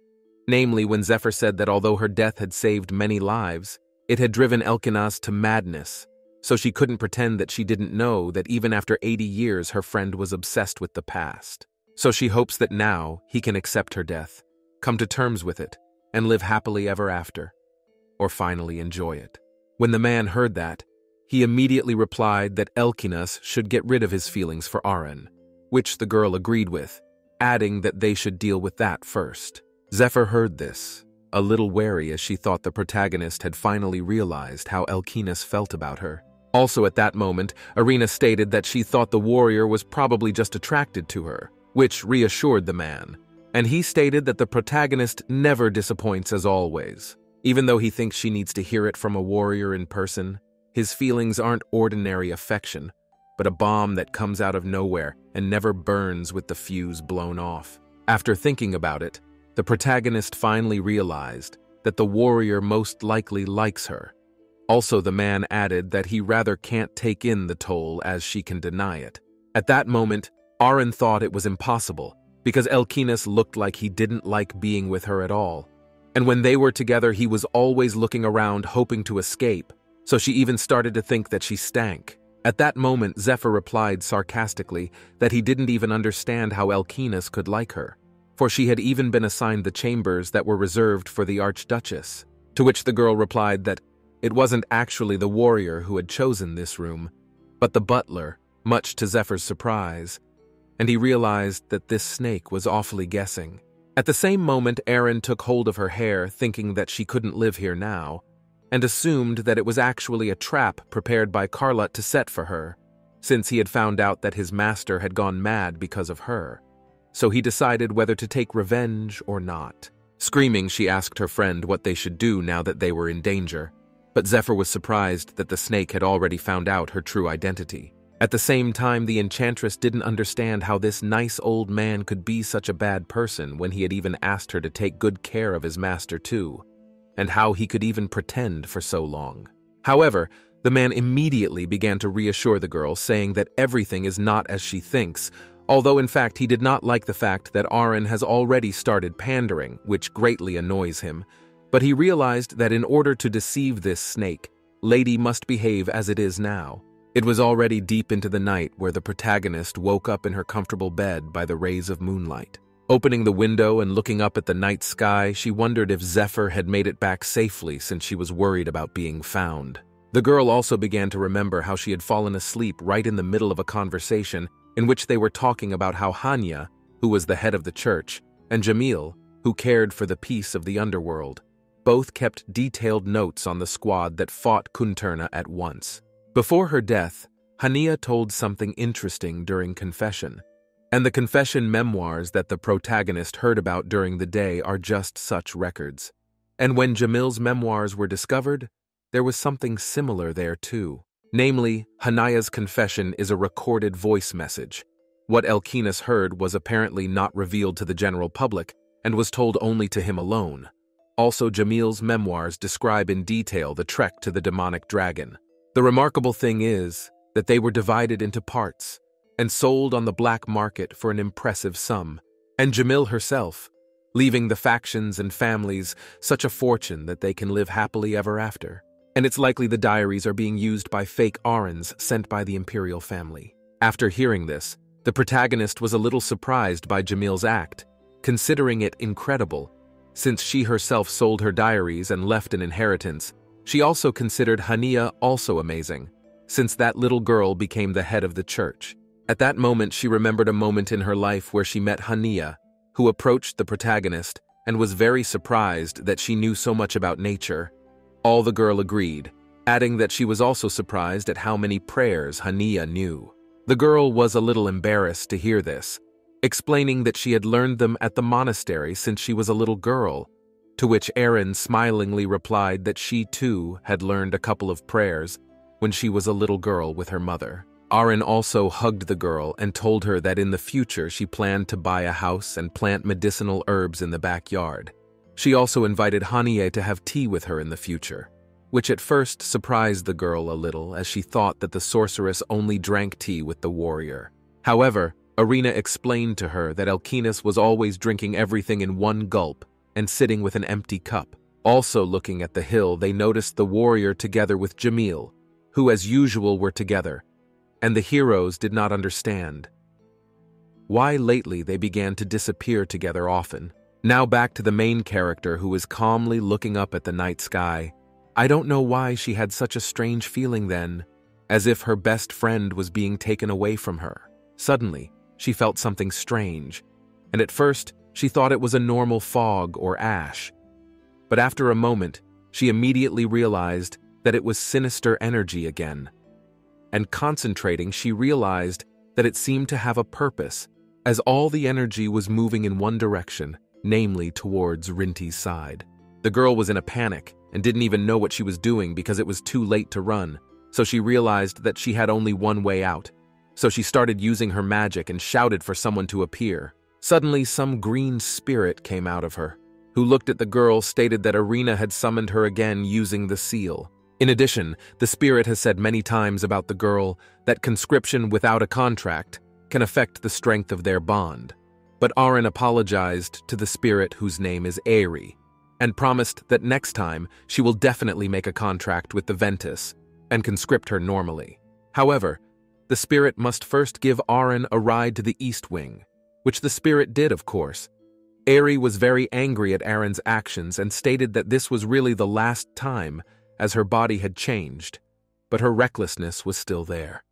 Namely, when Zephyr said that although her death had saved many lives, it had driven Elkinas to madness, so she couldn't pretend that she didn't know that even after 80 years her friend was obsessed with the past. So she hopes that now he can accept her death, come to terms with it, and live happily ever after, or finally enjoy it. When the man heard that, he immediately replied that Elkinas should get rid of his feelings for Aaron, which the girl agreed with, adding that they should deal with that first. Zephyr heard this, a little wary as she thought the protagonist had finally realized how Elkinas felt about her. Also at that moment, Irina stated that she thought the warrior was probably just attracted to her, which reassured the man. And he stated that the protagonist never disappoints as always. Even though he thinks she needs to hear it from a warrior in person, his feelings aren't ordinary affection, but a bomb that comes out of nowhere and never burns with the fuse blown off. After thinking about it, the protagonist finally realized that the warrior most likely likes her. Also, the man added that he rather can't take in the toll as she can deny it. At that moment, Aaron thought it was impossible, because Elkinas looked like he didn't like being with her at all. And when they were together, he was always looking around hoping to escape, so she even started to think that she stank. At that moment, Zephyr replied sarcastically that he didn't even understand how Elkinas could like her, for she had even been assigned the chambers that were reserved for the Archduchess. To which the girl replied that it wasn't actually the warrior who had chosen this room, but the butler, much to Zephyr's surprise, and he realized that this snake was awfully guessing. At the same moment, Aaron took hold of her hair, thinking that she couldn't live here now, and assumed that it was actually a trap prepared by Carlot to set for her, since he had found out that his master had gone mad because of her. So he decided whether to take revenge or not. Screaming, she asked her friend what they should do now that they were in danger, but Zephyr was surprised that the snake had already found out her true identity. At the same time, the enchantress didn't understand how this nice old man could be such a bad person when he had even asked her to take good care of his master too, and how he could even pretend for so long. However, the man immediately began to reassure the girl, saying that everything is not as she thinks, although in fact he did not like the fact that Aaron has already started pandering, which greatly annoys him. But he realized that in order to deceive this snake, Lady must behave as it is now. It was already deep into the night where the protagonist woke up in her comfortable bed by the rays of moonlight. Opening the window and looking up at the night sky, she wondered if Zephyr had made it back safely since she was worried about being found. The girl also began to remember how she had fallen asleep right in the middle of a conversation in which they were talking about how Hanya, who was the head of the church, and Jamil, who cared for the peace of the underworld, both kept detailed notes on the squad that fought Kunturna at once. Before her death, Hania told something interesting during confession, and the confession memoirs that the protagonist heard about during the day are just such records. And when Jamil's memoirs were discovered, there was something similar there too. Namely, Hanaya's confession is a recorded voice message. What Elkinas heard was apparently not revealed to the general public and was told only to him alone. Also, Jamil's memoirs describe in detail the trek to the demonic dragon. The remarkable thing is that they were divided into parts and sold on the black market for an impressive sum, and Jamil herself, leaving the factions and families such a fortune that they can live happily ever after. And it's likely the diaries are being used by fake Arons sent by the imperial family. After hearing this, the protagonist was a little surprised by Jamil's act, considering it incredible. Since she herself sold her diaries and left an inheritance, she also considered Hania also amazing, since that little girl became the head of the church. At that moment, she remembered a moment in her life where she met Hania, who approached the protagonist and was very surprised that she knew so much about nature. All the girl agreed, adding that she was also surprised at how many prayers Hania knew. The girl was a little embarrassed to hear this, explaining that she had learned them at the monastery since she was a little girl, to which Aaron smilingly replied that she too had learned a couple of prayers when she was a little girl with her mother. Aaron also hugged the girl and told her that in the future she planned to buy a house and plant medicinal herbs in the backyard. She also invited Hania to have tea with her in the future, which at first surprised the girl a little as she thought that the sorceress only drank tea with the warrior. However, Arena explained to her that Elkinas was always drinking everything in one gulp and sitting with an empty cup. Also looking at the hill, they noticed the warrior together with Jamil, who as usual were together, and the heroes did not understand why lately they began to disappear together often. Now back to the main character, who is calmly looking up at the night sky. I don't know why she had such a strange feeling then, as if her best friend was being taken away from her. Suddenly, she felt something strange, and at first she thought it was a normal fog or ash. But after a moment, she immediately realized that it was sinister energy again. And concentrating, she realized that it seemed to have a purpose, as all the energy was moving in one direction, namely towards Rinty's side. The girl was in a panic and didn't even know what she was doing because it was too late to run, so she realized that she had only one way out. So she started using her magic and shouted for someone to appear. Suddenly, some green spirit came out of her, who looked at the girl, stated that Arena had summoned her again using the seal. In addition, the spirit has said many times about the girl that conscription without a contract can affect the strength of their bond. But Aaron apologized to the spirit, whose name is Aerie, and promised that next time she will definitely make a contract with the Ventus and conscript her normally. However, the spirit must first give Aaron a ride to the East Wing, which the spirit did, of course. Aerie was very angry at Aaron's actions and stated that this was really the last time, as her body had changed, but her recklessness was still there.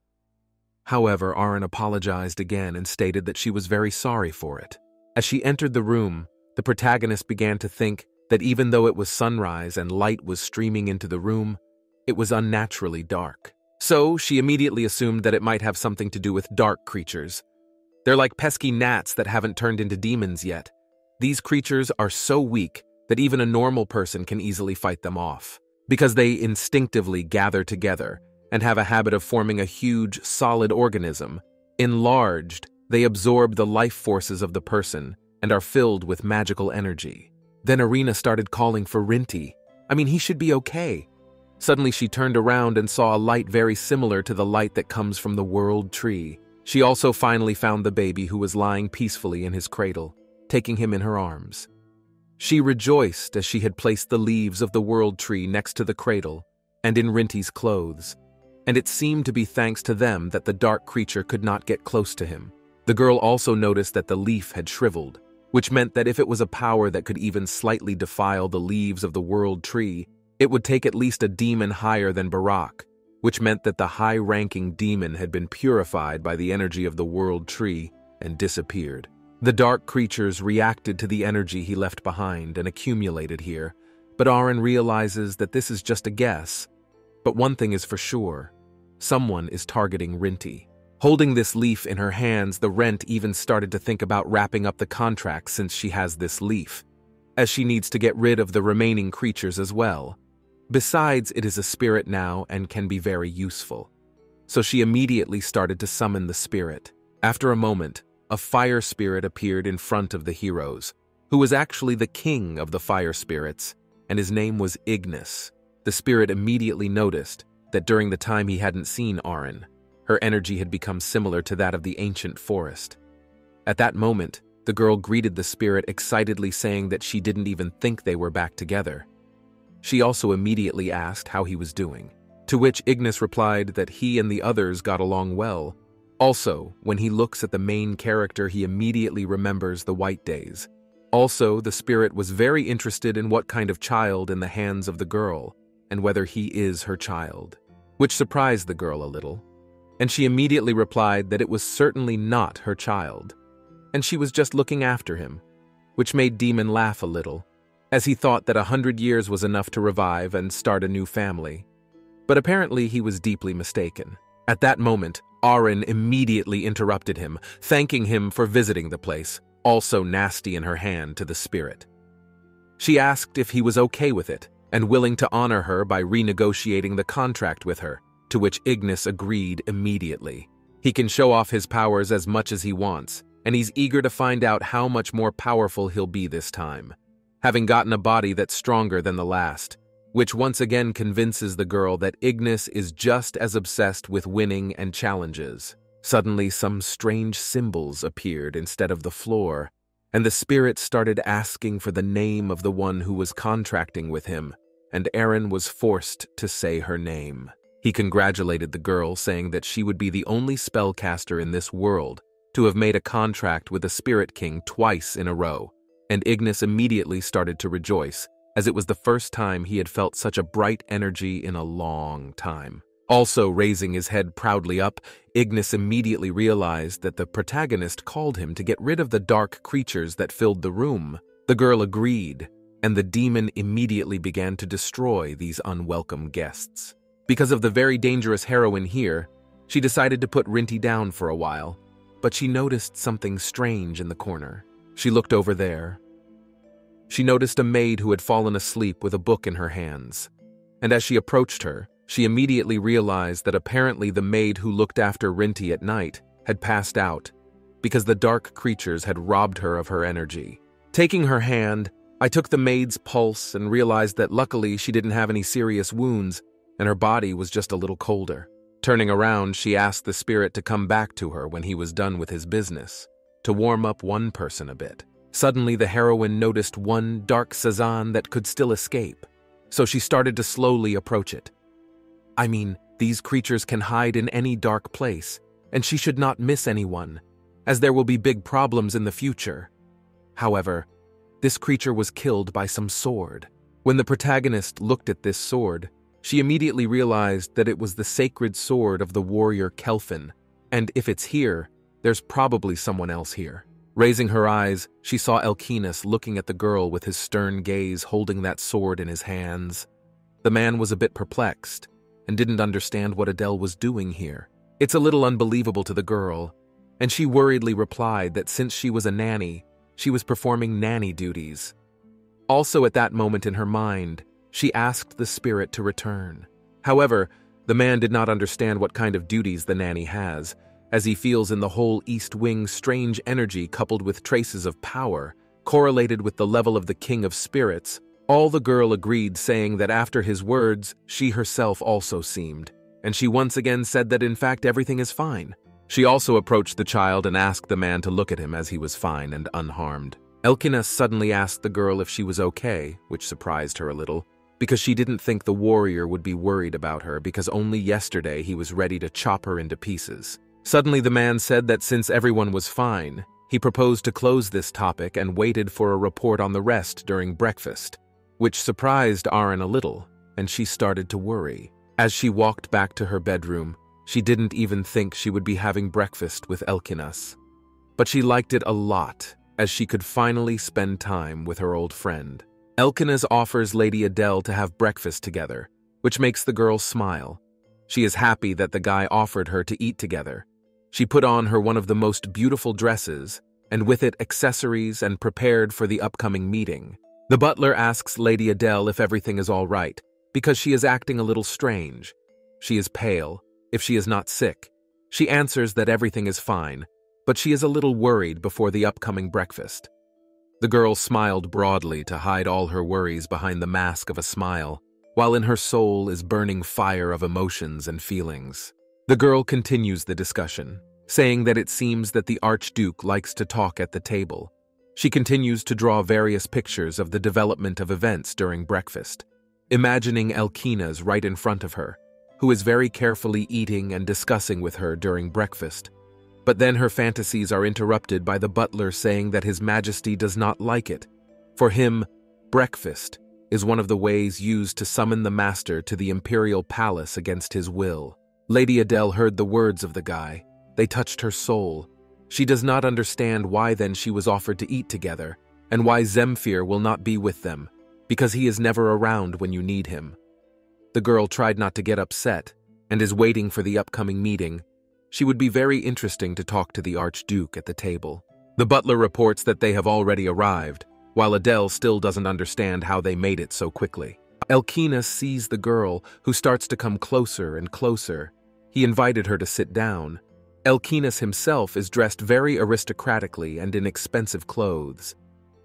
However, Aaron apologized again and stated that she was very sorry for it. As she entered the room, the protagonist began to think that even though it was sunrise and light was streaming into the room, it was unnaturally dark. So she immediately assumed that it might have something to do with dark creatures. They're like pesky gnats that haven't turned into demons yet. These creatures are so weak that even a normal person can easily fight them off, because they instinctively gather together and have a habit of forming a huge, solid organism. Enlarged, they absorb the life forces of the person and are filled with magical energy. Then Irina started calling for Rinty. He should be okay. Suddenly she turned around and saw a light very similar to the light that comes from the world tree. She also finally found the baby who was lying peacefully in his cradle, taking him in her arms. She rejoiced as she had placed the leaves of the world tree next to the cradle and in Rinty's clothes, and it seemed to be thanks to them that the dark creature could not get close to him. The girl also noticed that the leaf had shriveled, which meant that if it was a power that could even slightly defile the leaves of the world tree, it would take at least a demon higher than Barak, which meant that the high-ranking demon had been purified by the energy of the world tree and disappeared. The dark creatures reacted to the energy he left behind and accumulated here, but Aaron realizes that this is just a guess. But one thing is for sure, someone is targeting Rinty. Holding this leaf in her hands, the Rent even started to think about wrapping up the contract since she has this leaf, as she needs to get rid of the remaining creatures as well. Besides, it is a spirit now and can be very useful. So she immediately started to summon the spirit. After a moment, a fire spirit appeared in front of the heroes, who was actually the king of the fire spirits, and his name was Ignis. The spirit immediately noticed that during the time he hadn't seen Aaron, her energy had become similar to that of the ancient forest. At that moment, the girl greeted the spirit excitedly, saying that she didn't even think they were back together. She also immediately asked how he was doing, to which Ignis replied that he and the others got along well. Also, when he looks at the main character, he immediately remembers the White Days. Also, the spirit was very interested in what kind of child in the hands of the girl, and whether he is her child, which surprised the girl a little. And she immediately replied that it was certainly not her child, and she was just looking after him, which made Demon laugh a little, as he thought that 100 years was enough to revive and start a new family. But apparently he was deeply mistaken. At that moment, Aaron immediately interrupted him, thanking him for visiting the place, also nasty in her hand to the spirit. She asked if he was okay with it, and willing to honor her by renegotiating the contract with her, to which Ignis agreed immediately. He can show off his powers as much as he wants, and he's eager to find out how much more powerful he'll be this time, having gotten a body that's stronger than the last, which once again convinces the girl that Ignis is just as obsessed with winning and challenges. Suddenly, some strange symbols appeared instead of the floor, and the spirit started asking for the name of the one who was contracting with him, and Aaron was forced to say her name. He congratulated the girl, saying that she would be the only spellcaster in this world to have made a contract with the Spirit King twice in a row, and Ignis immediately started to rejoice, as it was the first time he had felt such a bright energy in a long time. Also raising his head proudly up, Ignis immediately realized that the protagonist called him to get rid of the dark creatures that filled the room. The girl agreed, and the demon immediately began to destroy these unwelcome guests. Because of the very dangerous heroine here, she decided to put Rinty down for a while, but she noticed something strange in the corner. She looked over there. She noticed a maid who had fallen asleep with a book in her hands, and as she approached her, she immediately realized that apparently the maid who looked after Rinty at night had passed out because the dark creatures had robbed her of her energy. Taking her hand, I took the maid's pulse and realized that luckily she didn't have any serious wounds and her body was just a little colder. Turning around, she asked the spirit to come back to her when he was done with his business, to warm up one person a bit. Suddenly, the heroine noticed one dark Sazan that could still escape, so she started to slowly approach it. These creatures can hide in any dark place, and she should not miss anyone, as there will be big problems in the future. However, this creature was killed by some sword. When the protagonist looked at this sword, she immediately realized that it was the sacred sword of the warrior Kelfin, and if it's here, there's probably someone else here. Raising her eyes, she saw Elkinas looking at the girl with his stern gaze, holding that sword in his hands. The man was a bit perplexed and didn't understand what Adele was doing here. It's a little unbelievable to the girl, and she worriedly replied that since she was a nanny, she was performing nanny duties. Also at that moment in her mind, she asked the spirit to return. However, The man did not understand what kind of duties the nanny has, as he feels in the whole East Wing strange energy coupled with traces of power, correlated with the level of the king of spirits. All the girl agreed, saying that after his words, she herself also seemed, and she once again said that in fact everything is fine. She also approached the child and asked the man to look at him as he was fine and unharmed. Elkina suddenly asked the girl if she was okay, which surprised her a little, because she didn't think the warrior would be worried about her because only yesterday he was ready to chop her into pieces. Suddenly the man said that since everyone was fine, he proposed to close this topic and waited for a report on the rest during breakfast, which surprised Aaron a little, and she started to worry. As she walked back to her bedroom, she didn't even think she would be having breakfast with Elkinas. But she liked it a lot, as she could finally spend time with her old friend. Elkinas offers Lady Adele to have breakfast together, which makes the girl smile. She is happy that the guy offered her to eat together. She put on her one of the most beautiful dresses, and with it accessories, and prepared for the upcoming meeting. The butler asks Lady Adele if everything is all right, because she is acting a little strange. She is pale, if she is not sick. She answers that everything is fine, but she is a little worried before the upcoming breakfast. The girl smiled broadly to hide all her worries behind the mask of a smile, while in her soul is burning fire of emotions and feelings. The girl continues the discussion, saying that it seems that the Archduke likes to talk at the table. She continues to draw various pictures of the development of events during breakfast, imagining Elkinas right in front of her, who is very carefully eating and discussing with her during breakfast. But then her fantasies are interrupted by the butler saying that His Majesty does not like it. For him, breakfast is one of the ways used to summon the master to the imperial palace against his will. Lady Adele heard the words of the guy. They touched her soul. She does not understand why then she was offered to eat together, and why Zemfir will not be with them, because he is never around when you need him. The girl tried not to get upset, and is waiting for the upcoming meeting. She would be very interesting to talk to the Archduke at the table. The butler reports that they have already arrived, while Adele still doesn't understand how they made it so quickly. Elkinas sees the girl, who starts to come closer and closer. He invited her to sit down. Elkinas himself is dressed very aristocratically and in expensive clothes.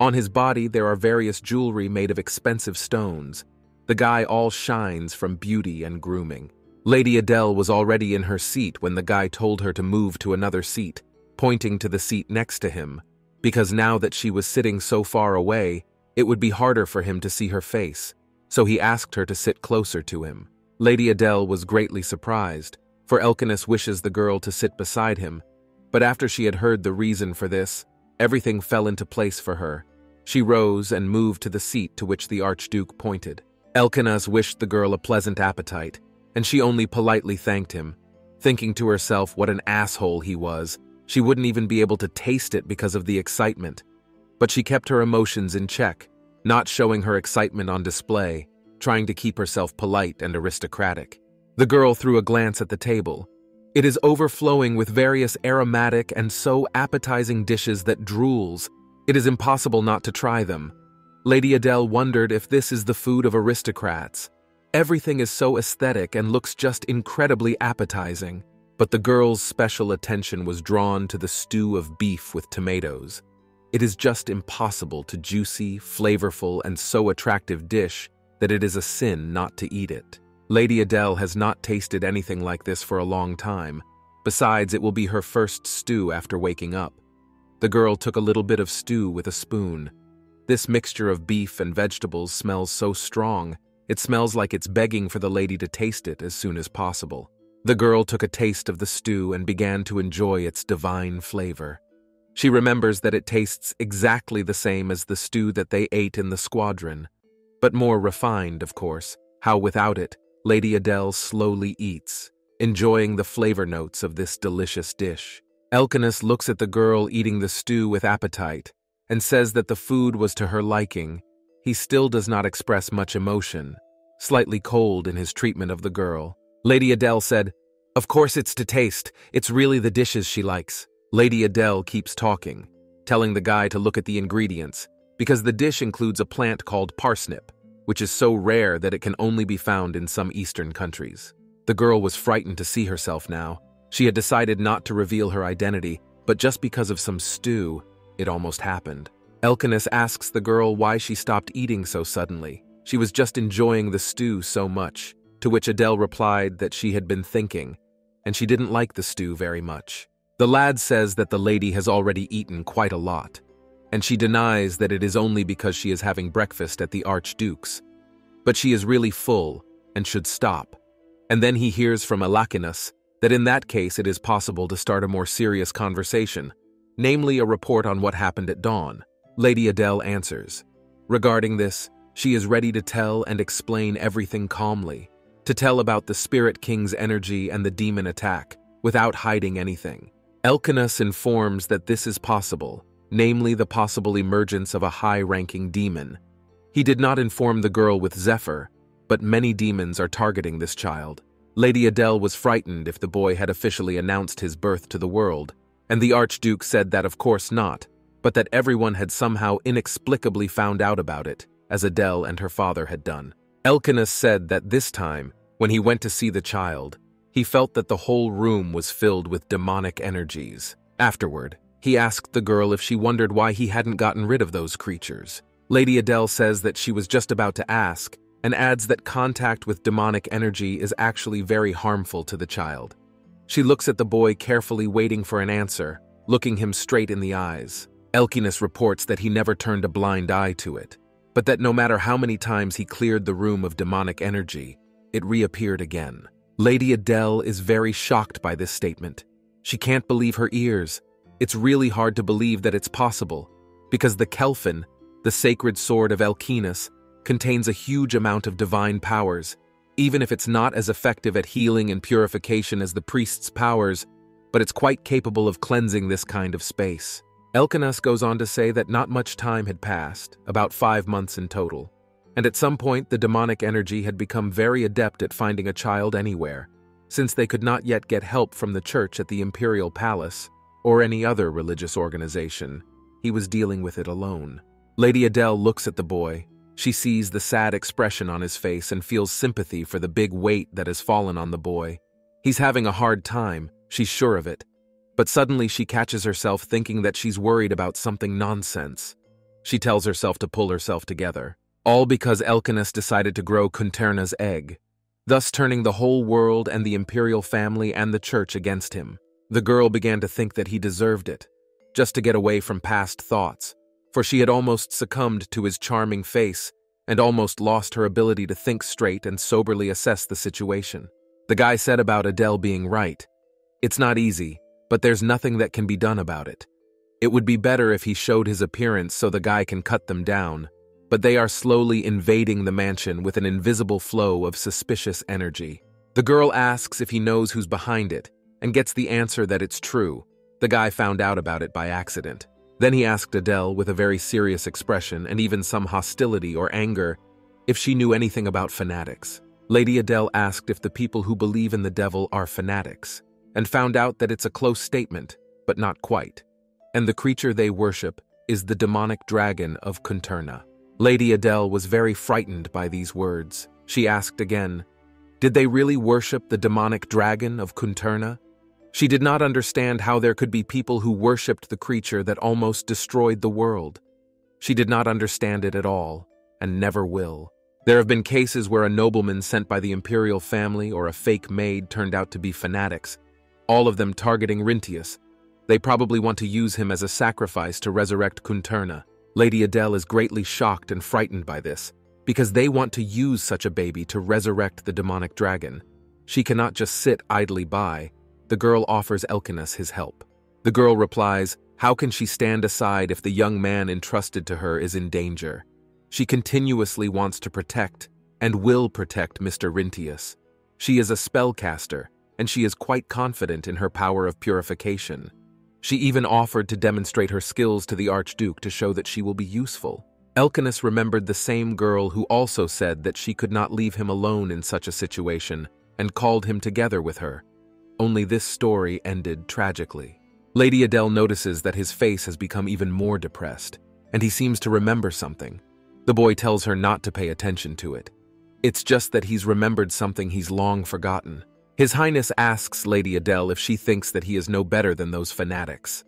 On his body there are various jewelry made of expensive stones. The guy all shines from beauty and grooming. Lady Adele was already in her seat when the guy told her to move to another seat, pointing to the seat next to him, because now that she was sitting so far away, it would be harder for him to see her face, so he asked her to sit closer to him. Lady Adele was greatly surprised, for Elkinas wishes the girl to sit beside him, but after she had heard the reason for this, everything fell into place for her. She rose and moved to the seat to which the Archduke pointed. Elkinas wished the girl a pleasant appetite, and she only politely thanked him, thinking to herself what an asshole he was. She wouldn't even be able to taste it because of the excitement. But she kept her emotions in check, not showing her excitement on display, trying to keep herself polite and aristocratic. The girl threw a glance at the table. It is overflowing with various aromatic and so appetizing dishes that drools. It is impossible not to try them. Lady Adele wondered if this is the food of aristocrats. Everything is so aesthetic and looks just incredibly appetizing. But the girl's special attention was drawn to the stew of beef with tomatoes. It is just impossible to juicy, flavorful, and so attractive dish that it is a sin not to eat it. Lady Adele has not tasted anything like this for a long time. Besides, it will be her first stew after waking up. The girl took a little bit of stew with a spoon. This mixture of beef and vegetables smells so strong, it smells like it's begging for the lady to taste it as soon as possible. The girl took a taste of the stew and began to enjoy its divine flavor. She remembers that it tastes exactly the same as the stew that they ate in the squadron, but more refined, of course, how without it, Lady Adele slowly eats, enjoying the flavor notes of this delicious dish. Elkinas looks at the girl eating the stew with appetite and says that the food was to her liking. He still does not express much emotion, slightly cold in his treatment of the girl. Lady Adele said, "Of course it's to taste. It's really the dishes she likes." Lady Adele keeps talking, telling the guy to look at the ingredients, because the dish includes a plant called parsnip, which is so rare that it can only be found in some Eastern countries. The girl was frightened to see herself now. She had decided not to reveal her identity, but just because of some stew, it almost happened. Elkinus asks the girl why she stopped eating so suddenly. She was just enjoying the stew so much, to which Adele replied that she had been thinking, and she didn't like the stew very much. The lad says that the lady has already eaten quite a lot, and she denies that it is only because she is having breakfast at the Archduke's. But she is really full and should stop. And then he hears from Elkinus that in that case it is possible to start a more serious conversation, namely a report on what happened at dawn. Lady Adele answers. Regarding this, she is ready to tell and explain everything calmly, to tell about the Spirit King's energy and the demon attack, without hiding anything. Elkinus informs that this is possible, namely the possible emergence of a high-ranking demon. He did not inform the girl with Zephyr, but many demons are targeting this child. Lady Adele was frightened if the boy had officially announced his birth to the world, and the Archduke said that of course not, but that everyone had somehow inexplicably found out about it, as Adele and her father had done. Elkinus said that this time, when he went to see the child, he felt that the whole room was filled with demonic energies. Afterward, he asked the girl if she wondered why he hadn't gotten rid of those creatures. Lady Adele says that she was just about to ask, and adds that contact with demonic energy is actually very harmful to the child. She looks at the boy carefully, waiting for an answer, looking him straight in the eyes. Elkinus reports that he never turned a blind eye to it, but that no matter how many times he cleared the room of demonic energy, it reappeared again. Lady Adele is very shocked by this statement. She can't believe her ears. It's really hard to believe that it's possible, because the Kelphin, the sacred sword of Elkinus, contains a huge amount of divine powers, even if it's not as effective at healing and purification as the priest's powers, but it's quite capable of cleansing this kind of space. Elkinus goes on to say that not much time had passed, about 5 months in total, and at some point the demonic energy had become very adept at finding a child anywhere, since they could not yet get help from the church at the Imperial Palace or any other religious organization. He was dealing with it alone. Lady Adele looks at the boy. She sees the sad expression on his face and feels sympathy for the big weight that has fallen on the boy. He's having a hard time, she's sure of it. But suddenly she catches herself thinking that she's worried about something nonsense. She tells herself to pull herself together. All because Elkinus decided to grow Kunterna's egg, thus turning the whole world and the imperial family and the church against him. The girl began to think that he deserved it, just to get away from past thoughts, for she had almost succumbed to his charming face and almost lost her ability to think straight and soberly assess the situation. The guy said about Adele being right. It's not easy, but there's nothing that can be done about it. It would be better if he showed his appearance so the guy can cut them down, but they are slowly invading the mansion with an invisible flow of suspicious energy. The girl asks if he knows who's behind it, and gets the answer that it's true. The guy found out about it by accident. Then he asked Adele with a very serious expression and even some hostility or anger if she knew anything about fanatics. Lady Adele asked if the people who believe in the devil are fanatics, and found out that it's a close statement, but not quite. And the creature they worship is the demonic dragon of Kunterna. Lady Adele was very frightened by these words. She asked again, did they really worship the demonic dragon of Kunterna? She did not understand how there could be people who worshipped the creature that almost destroyed the world. She did not understand it at all, and never will. There have been cases where a nobleman sent by the imperial family or a fake maid turned out to be fanatics, all of them targeting Rintius. They probably want to use him as a sacrifice to resurrect Kunterna. Lady Adele is greatly shocked and frightened by this, because they want to use such a baby to resurrect the demonic dragon. She cannot just sit idly by. The girl offers Elkinus his help. The girl replies, how can she stand aside if the young man entrusted to her is in danger? She continuously wants to protect, and will protect Mr. Rintius. She is a spellcaster, and she is quite confident in her power of purification. She even offered to demonstrate her skills to the Archduke to show that she will be useful. Elkinus remembered the same girl who also said that she could not leave him alone in such a situation, and called him together with her. Only this story ended tragically. Lady Adele notices that his face has become even more depressed, and he seems to remember something. The boy tells her not to pay attention to it. It's just that he's remembered something he's long forgotten. His Highness asks Lady Adele if she thinks that he is no better than those fanatics.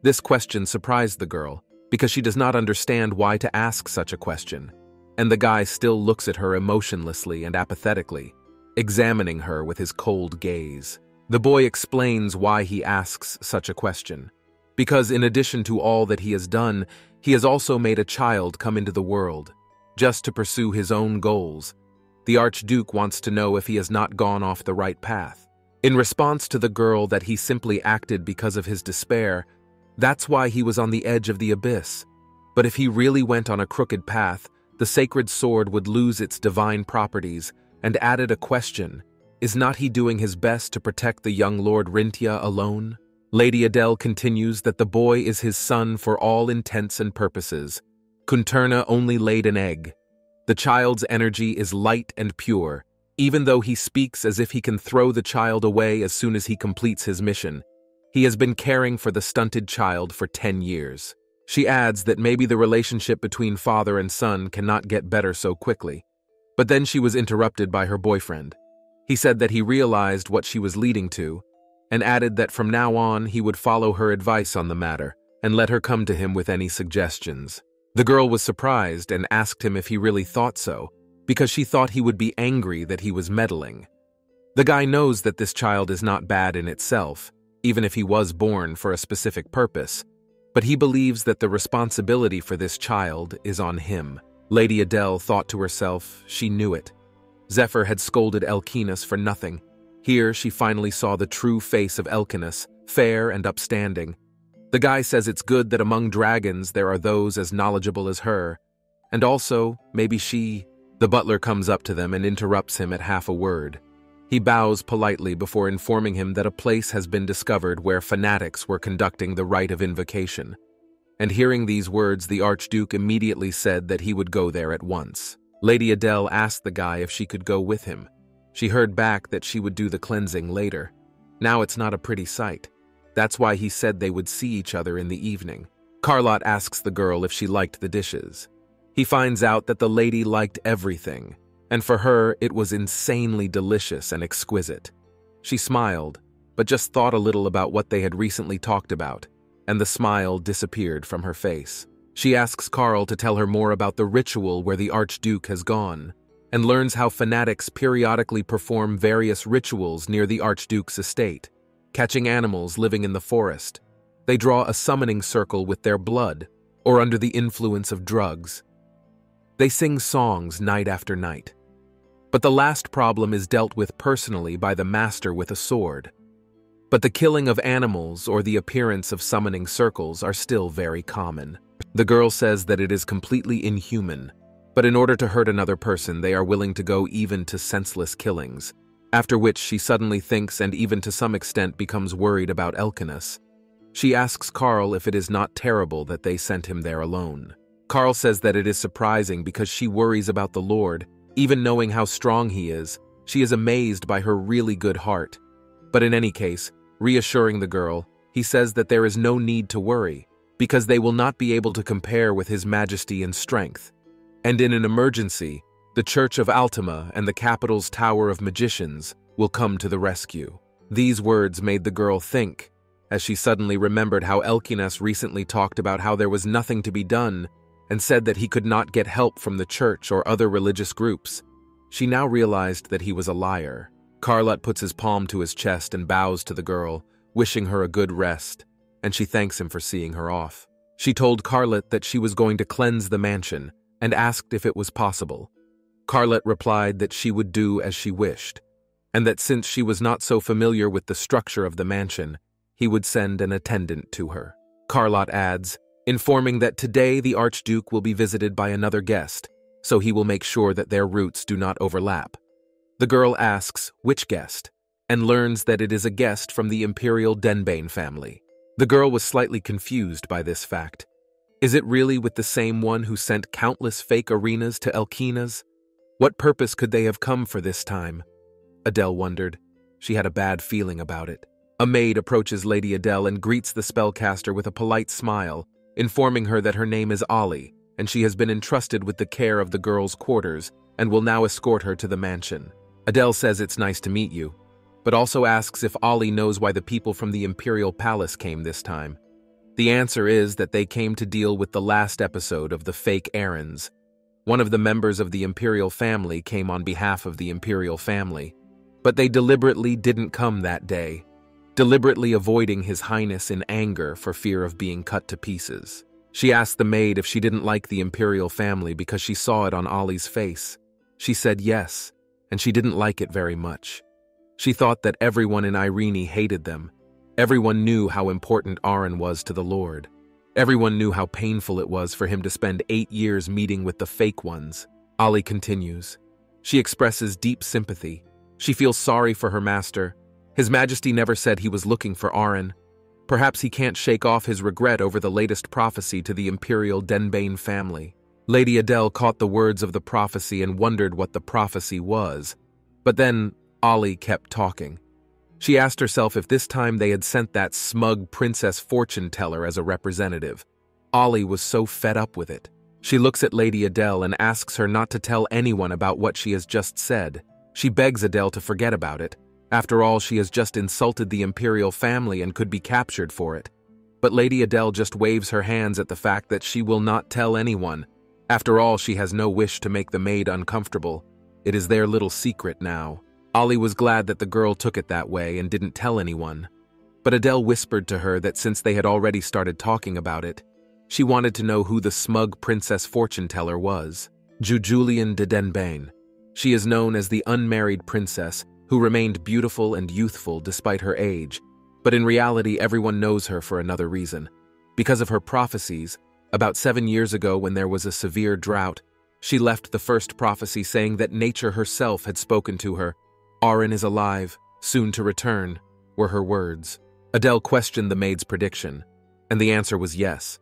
This question surprised the girl, because she does not understand why to ask such a question, and the guy still looks at her emotionlessly and apathetically, examining her with his cold gaze. The boy explains why he asks such a question. Because in addition to all that he has done, he has also made a child come into the world, just to pursue his own goals. The Archduke wants to know if he has not gone off the right path. In response to the girl that he simply acted because of his despair, that's why he was on the edge of the abyss. But if he really went on a crooked path, the sacred sword would lose its divine properties, and added a question: is not he doing his best to protect the young Lord Rintia alone? Lady Adele continues that the boy is his son for all intents and purposes. Kunturna only laid an egg. The child's energy is light and pure, even though he speaks as if he can throw the child away as soon as he completes his mission. He has been caring for the stunted child for 10 years. She adds that maybe the relationship between father and son cannot get better so quickly. But then she was interrupted by her boyfriend. He said that he realized what she was leading to, and added that from now on he would follow her advice on the matter and let her come to him with any suggestions. The girl was surprised and asked him if he really thought so, because she thought he would be angry that he was meddling. The guy knows that this child is not bad in itself, even if he was born for a specific purpose, but he believes that the responsibility for this child is on him. Lady Adele thought to herself she knew it. Zephyr had scolded Elkinas for nothing. Here she finally saw the true face of Elkinas, fair and upstanding. The guy says it's good that among dragons there are those as knowledgeable as her. And also, maybe she... The butler comes up to them and interrupts him at half a word. He bows politely before informing him that a place has been discovered where fanatics were conducting the rite of invocation. And hearing these words, the Archduke immediately said that he would go there at once. Lady Adele asked the guy if she could go with him. She heard back that she would do the cleansing later. Now it's not a pretty sight. That's why he said they would see each other in the evening. Carlotte asks the girl if she liked the dishes. He finds out that the lady liked everything, and for her it was insanely delicious and exquisite. She smiled, but just thought a little about what they had recently talked about, and the smile disappeared from her face. She asks Carl to tell her more about the ritual where the Archduke has gone, and learns how fanatics periodically perform various rituals near the Archduke's estate, catching animals living in the forest. They draw a summoning circle with their blood, or under the influence of drugs. They sing songs night after night. But the last problem is dealt with personally by the master with a sword. But the killing of animals or the appearance of summoning circles are still very common. The girl says that it is completely inhuman, but in order to hurt another person they are willing to go even to senseless killings, after which she suddenly thinks and even to some extent becomes worried about Elkinas. She asks Carl if it is not terrible that they sent him there alone. Carl says that it is surprising because she worries about the Lord. Even knowing how strong he is, she is amazed by her really good heart. But in any case, reassuring the girl, he says that there is no need to worry, because they will not be able to compare with his majesty in strength. And in an emergency, the Church of Altima and the capital's Tower of Magicians will come to the rescue. These words made the girl think, as she suddenly remembered how Elkinas recently talked about how there was nothing to be done and said that he could not get help from the church or other religious groups. She now realized that he was a liar. Carlotte puts his palm to his chest and bows to the girl, wishing her a good rest, and she thanks him for seeing her off. She told Carlotte that she was going to cleanse the mansion and asked if it was possible. Carlotte replied that she would do as she wished, and that since she was not so familiar with the structure of the mansion, he would send an attendant to her. Carlotte adds, informing that today the Archduke will be visited by another guest, so he will make sure that their routes do not overlap. The girl asks which guest, and learns that it is a guest from the Imperial Denbane family. The girl was slightly confused by this fact. Is it really with the same one who sent countless fake arenas to Elkinas? What purpose could they have come for this time? Adele wondered. She had a bad feeling about it. A maid approaches Lady Adele and greets the spellcaster with a polite smile, informing her that her name is Ollie, and she has been entrusted with the care of the girl's quarters and will now escort her to the mansion. Adele says it's nice to meet you. but also asks if Ollie knows why the people from the Imperial Palace came this time. The answer is that they came to deal with the last episode of the fake errands. One of the members of the Imperial family came on behalf of the Imperial family, but they deliberately didn't come that day, deliberately avoiding His Highness in anger for fear of being cut to pieces. She asked the maid if she didn't like the Imperial family because she saw it on Ollie's face. She said yes, and she didn't like it very much. She thought that everyone in Irene hated them. Everyone knew how important Aaron was to the Lord. Everyone knew how painful it was for him to spend 8 years meeting with the fake ones. Ollie continues. She expresses deep sympathy. She feels sorry for her master. His Majesty never said he was looking for Aaron. Perhaps he can't shake off his regret over the latest prophecy to the Imperial Denbane family. Lady Adele caught the words of the prophecy and wondered what the prophecy was. But then Ollie kept talking. She asked herself if this time they had sent that smug princess fortune teller as a representative. Ollie was so fed up with it. She looks at Lady Adele and asks her not to tell anyone about what she has just said. She begs Adele to forget about it. After all, she has just insulted the Imperial family and could be captured for it. But Lady Adele just waves her hands at the fact that she will not tell anyone. After all, she has no wish to make the maid uncomfortable. It is their little secret now. Ollie was glad that the girl took it that way and didn't tell anyone. But Adele whispered to her that since they had already started talking about it, she wanted to know who the smug princess fortune teller was. Jujulian de Denbane. She is known as the unmarried princess who remained beautiful and youthful despite her age, but in reality everyone knows her for another reason. Because of her prophecies, about 7 years ago when there was a severe drought, she left the first prophecy saying that nature herself had spoken to her. Aaron is alive, soon to return, were her words. Adele questioned the maid's prediction, and the answer was yes.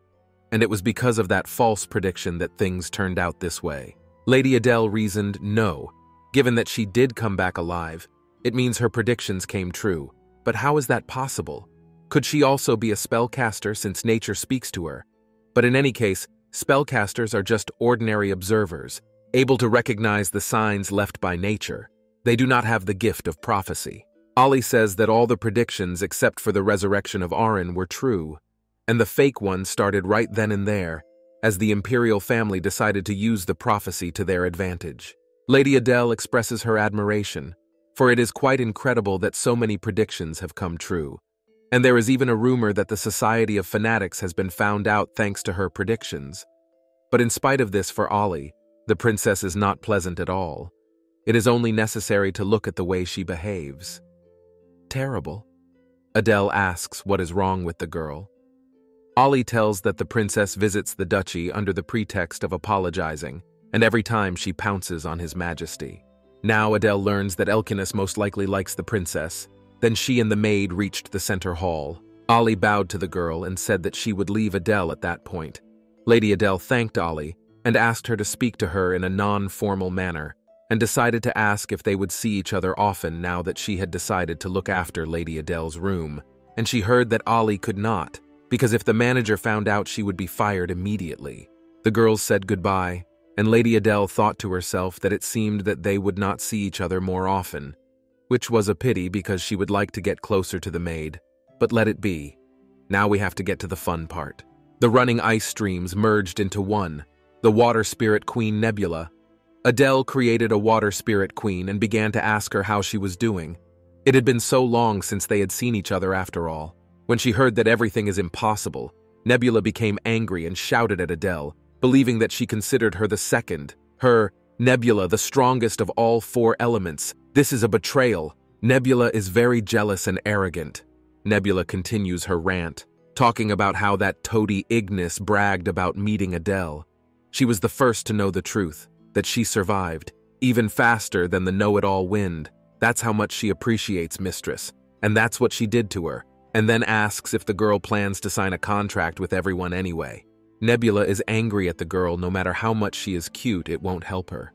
And it was because of that false prediction that things turned out this way. Lady Adele reasoned no. Given that she did come back alive, it means her predictions came true. But how is that possible? Could she also be a spellcaster since nature speaks to her? But in any case, spellcasters are just ordinary observers, able to recognize the signs left by nature. They do not have the gift of prophecy. Ollie says that all the predictions except for the resurrection of Aaron were true, and the fake ones started right then and there, as the Imperial family decided to use the prophecy to their advantage. Lady Adele expresses her admiration, for it is quite incredible that so many predictions have come true. And there is even a rumor that the Society of Fanatics has been found out thanks to her predictions. But in spite of this, for Ollie, the princess is not pleasant at all. It is only necessary to look at the way she behaves. Terrible. Adele asks what is wrong with the girl. Ollie tells that the princess visits the duchy under the pretext of apologizing, and every time she pounces on His Majesty. Now Adele learns that Elkinus most likely likes the princess. Then she and the maid reached the center hall. Ollie bowed to the girl and said that she would leave Adele at that point. Lady Adele thanked Ollie and asked her to speak to her in a non-formal manner, and decided to ask if they would see each other often now that she had decided to look after Lady Adele's room. And she heard that Ollie could not, because if the manager found out she would be fired immediately. The girls said goodbye, and Lady Adele thought to herself that it seemed that they would not see each other more often, which was a pity because she would like to get closer to the maid. But let it be. Now we have to get to the fun part. The running ice streams merged into one, the water spirit queen Nebula. Adele created a water spirit queen and began to ask her how she was doing. It had been so long since they had seen each other after all. When she heard that everything is impossible, Nebula became angry and shouted at Adele, believing that she considered her the second. Her, Nebula, the strongest of all 4 elements. This is a betrayal. Nebula is very jealous and arrogant. Nebula continues her rant, talking about how that toady Ignis bragged about meeting Adele. She was the first to know the truth, that she survived, even faster than the know-it-all wind. That's how much she appreciates Mistress, and that's what she did to her, and then asks if the girl plans to sign a contract with everyone anyway. Nebula is angry at the girl. No matter how much she is cute, it won't help her.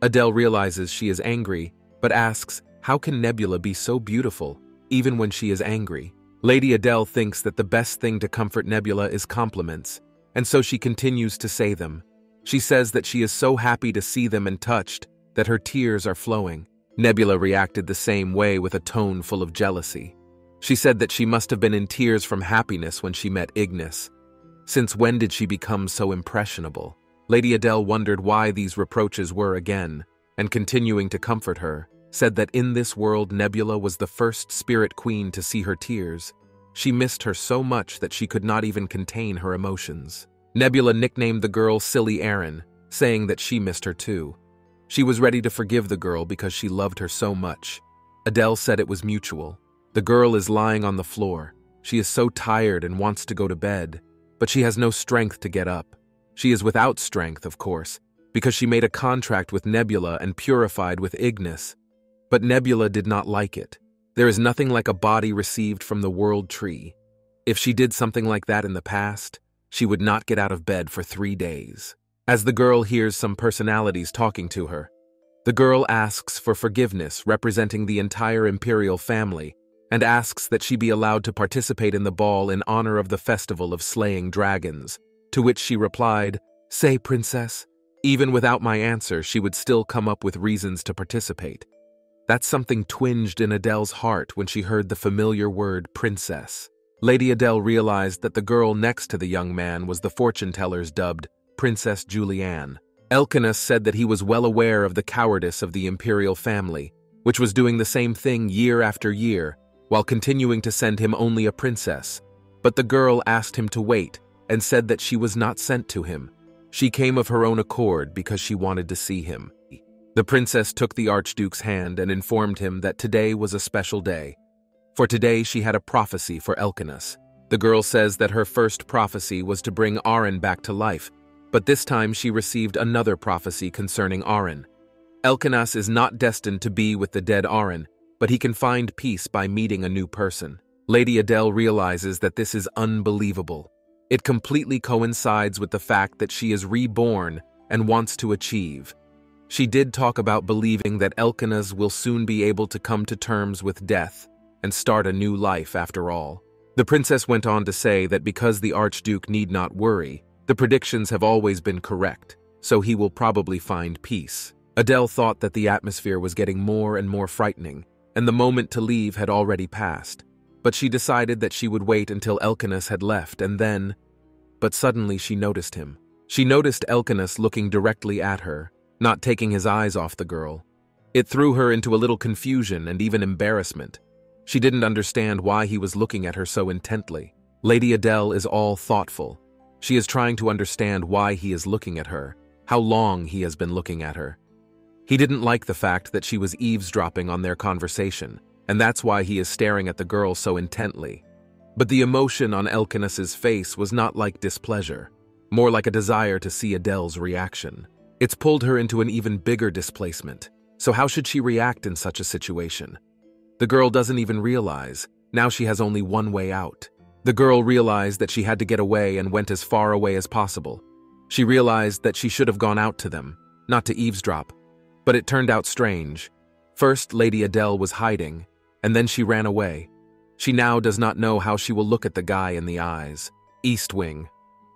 Adele realizes she is angry, but asks, how can Nebula be so beautiful, even when she is angry? Lady Adele thinks that the best thing to comfort Nebula is compliments, and so she continues to say them. She says that she is so happy to see them and touched, that her tears are flowing. Nebula reacted the same way with a tone full of jealousy. She said that she must have been in tears from happiness when she met Ignis. Since when did she become so impressionable? Lady Adele wondered why these reproaches were again, and continuing to comfort her, said that in this world Nebula was the first spirit queen to see her tears. She missed her so much that she could not even contain her emotions. Nebula nicknamed the girl Silly Aaron, saying that she missed her too. She was ready to forgive the girl because she loved her so much. Adele said it was mutual. The girl is lying on the floor. She is so tired and wants to go to bed, but she has no strength to get up. She is without strength, of course, because she made a contract with Nebula and purified with Ignis. But Nebula did not like it. There is nothing like a body received from the world tree. If she did something like that in the past, she would not get out of bed for 3 days. As the girl hears some personalities talking to her, the girl asks for forgiveness representing the entire imperial family and asks that she be allowed to participate in the ball in honor of the festival of slaying dragons, to which she replied, "Say, princess." Even without my answer, she would still come up with reasons to participate. That something twinged in Adele's heart when she heard the familiar word princess. Lady Adele realized that the girl next to the young man was the fortune tellers dubbed Princess Julianne. Elkanus said that he was well aware of the cowardice of the imperial family, which was doing the same thing year after year, while continuing to send him only a princess. But the girl asked him to wait and said that she was not sent to him. She came of her own accord because she wanted to see him. The princess took the Archduke's hand and informed him that today was a special day. For today she had a prophecy for Elkanus. The girl says that her first prophecy was to bring Aaron back to life, but this time she received another prophecy concerning Aaron. Elkanus is not destined to be with the dead Aaron, but he can find peace by meeting a new person. Lady Adele realizes that this is unbelievable. It completely coincides with the fact that she is reborn and wants to achieve. She did talk about believing that Elkanus will soon be able to come to terms with death and start a new life after all. The princess went on to say that because the Archduke need not worry, the predictions have always been correct, so he will probably find peace. Adele thought that the atmosphere was getting more and more frightening, and the moment to leave had already passed. But she decided that she would wait until Elkanus had left and then... But suddenly she noticed him. She noticed Elkanus looking directly at her, not taking his eyes off the girl. It threw her into a little confusion and even embarrassment. She didn't understand why he was looking at her so intently. Lady Adele is all thoughtful. She is trying to understand why he is looking at her, how long he has been looking at her. He didn't like the fact that she was eavesdropping on their conversation, and that's why he is staring at the girl so intently. But the emotion on Elkanus's face was not like displeasure, more like a desire to see Adele's reaction. It's pulled her into an even bigger displacement. So how should she react in such a situation? The girl doesn't even realize. Now she has only one way out. The girl realized that she had to get away and went as far away as possible. She realized that she should have gone out to them, not to eavesdrop. But it turned out strange. First, Lady Adele was hiding, and then she ran away. She now does not know how she will look at the guy in the eyes. East Wing.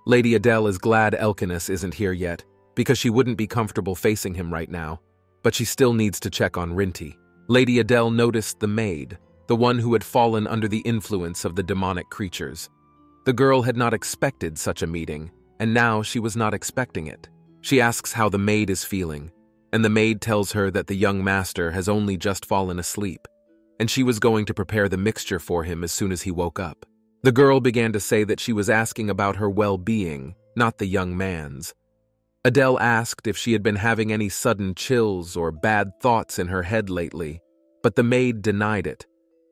Lady Adele is glad Elkanus isn't here yet, because she wouldn't be comfortable facing him right now, but she still needs to check on Rinty. Lady Adele noticed the maid, the one who had fallen under the influence of the demonic creatures. The girl had not expected such a meeting, and now she was not expecting it. She asks how the maid is feeling, and the maid tells her that the young master has only just fallen asleep, and she was going to prepare the mixture for him as soon as he woke up. The girl began to say that she was asking about her well-being, not the young man's. Adele asked if she had been having any sudden chills or bad thoughts in her head lately, but the maid denied it,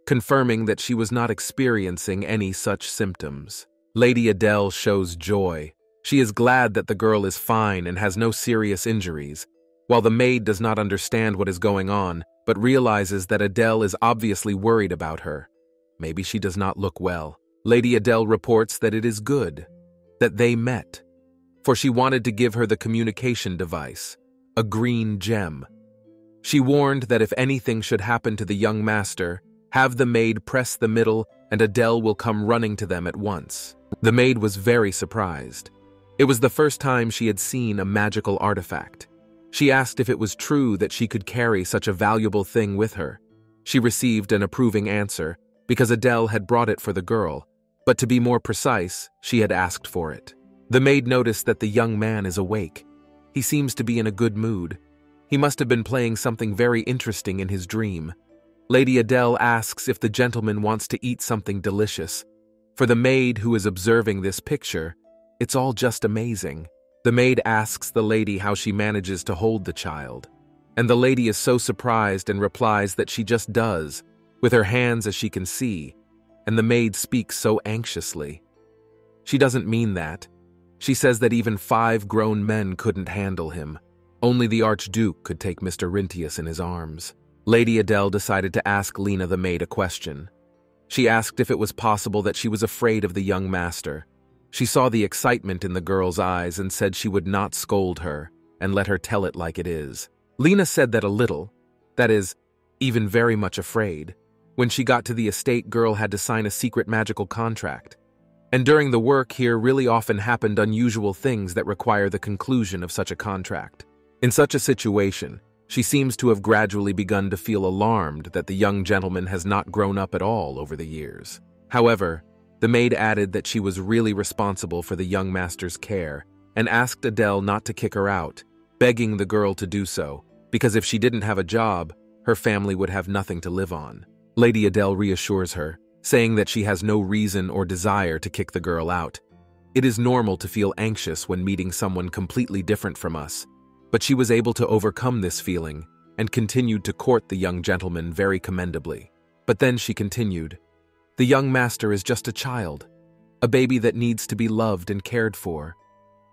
confirming that she was not experiencing any such symptoms. Lady Adele shows joy. She is glad that the girl is fine and has no serious injuries, while the maid does not understand what is going on, but realizes that Adele is obviously worried about her. Maybe she does not look well. Lady Adele reports that it is good, that they met, for she wanted to give her the communication device, a green gem. She warned that if anything should happen to the young master, have the maid press the middle and Adele will come running to them at once. The maid was very surprised. It was the first time she had seen a magical artifact. She asked if it was true that she could carry such a valuable thing with her. She received an approving answer, because Adele had brought it for the girl, but to be more precise, she had asked for it. The maid noticed that the young man is awake. He seems to be in a good mood. He must have been playing something very interesting in his dream. Lady Adele asks if the gentleman wants to eat something delicious. For the maid who is observing this picture, it's all just amazing. The maid asks the lady how she manages to hold the child. And the lady is so surprised and replies that she just does, with her hands as she can see, and the maid speaks so anxiously. She doesn't mean that. She says that even 5 grown men couldn't handle him. Only the Archduke could take Mr. Rintius in his arms. Lady Adele decided to ask Lena the maid a question. She asked if it was possible that she was afraid of the young master. She saw the excitement in the girl's eyes and said she would not scold her and let her tell it like it is. Lena said that a little, that is, even very much afraid. When she got to the estate, girl had to sign a secret magical contract. And during the work here really often happened unusual things that require the conclusion of such a contract. In such a situation, she seems to have gradually begun to feel alarmed that the young gentleman has not grown up at all over the years. However, the maid added that she was really responsible for the young master's care and asked Adele not to kick her out, begging the girl to do so, because if she didn't have a job, her family would have nothing to live on. Lady Adele reassures her, saying that she has no reason or desire to kick the girl out. It is normal to feel anxious when meeting someone completely different from us, but she was able to overcome this feeling and continued to court the young gentleman very commendably. But then she continued, "The young master is just a child, a baby that needs to be loved and cared for.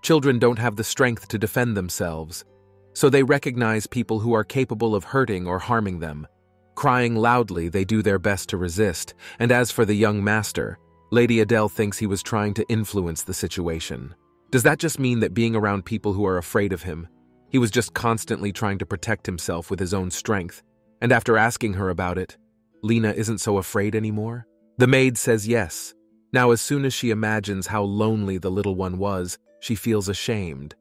Children don't have the strength to defend themselves, so they recognize people who are capable of hurting or harming them. Crying loudly, they do their best to resist, and as for the young master, Lady Adele thinks he was trying to influence the situation. Does that just mean that being around people who are afraid of him, he was just constantly trying to protect himself with his own strength, and after asking her about it, Lena isn't so afraid anymore?" The maid says yes. Now as soon as she imagines how lonely the little one was, she feels ashamed.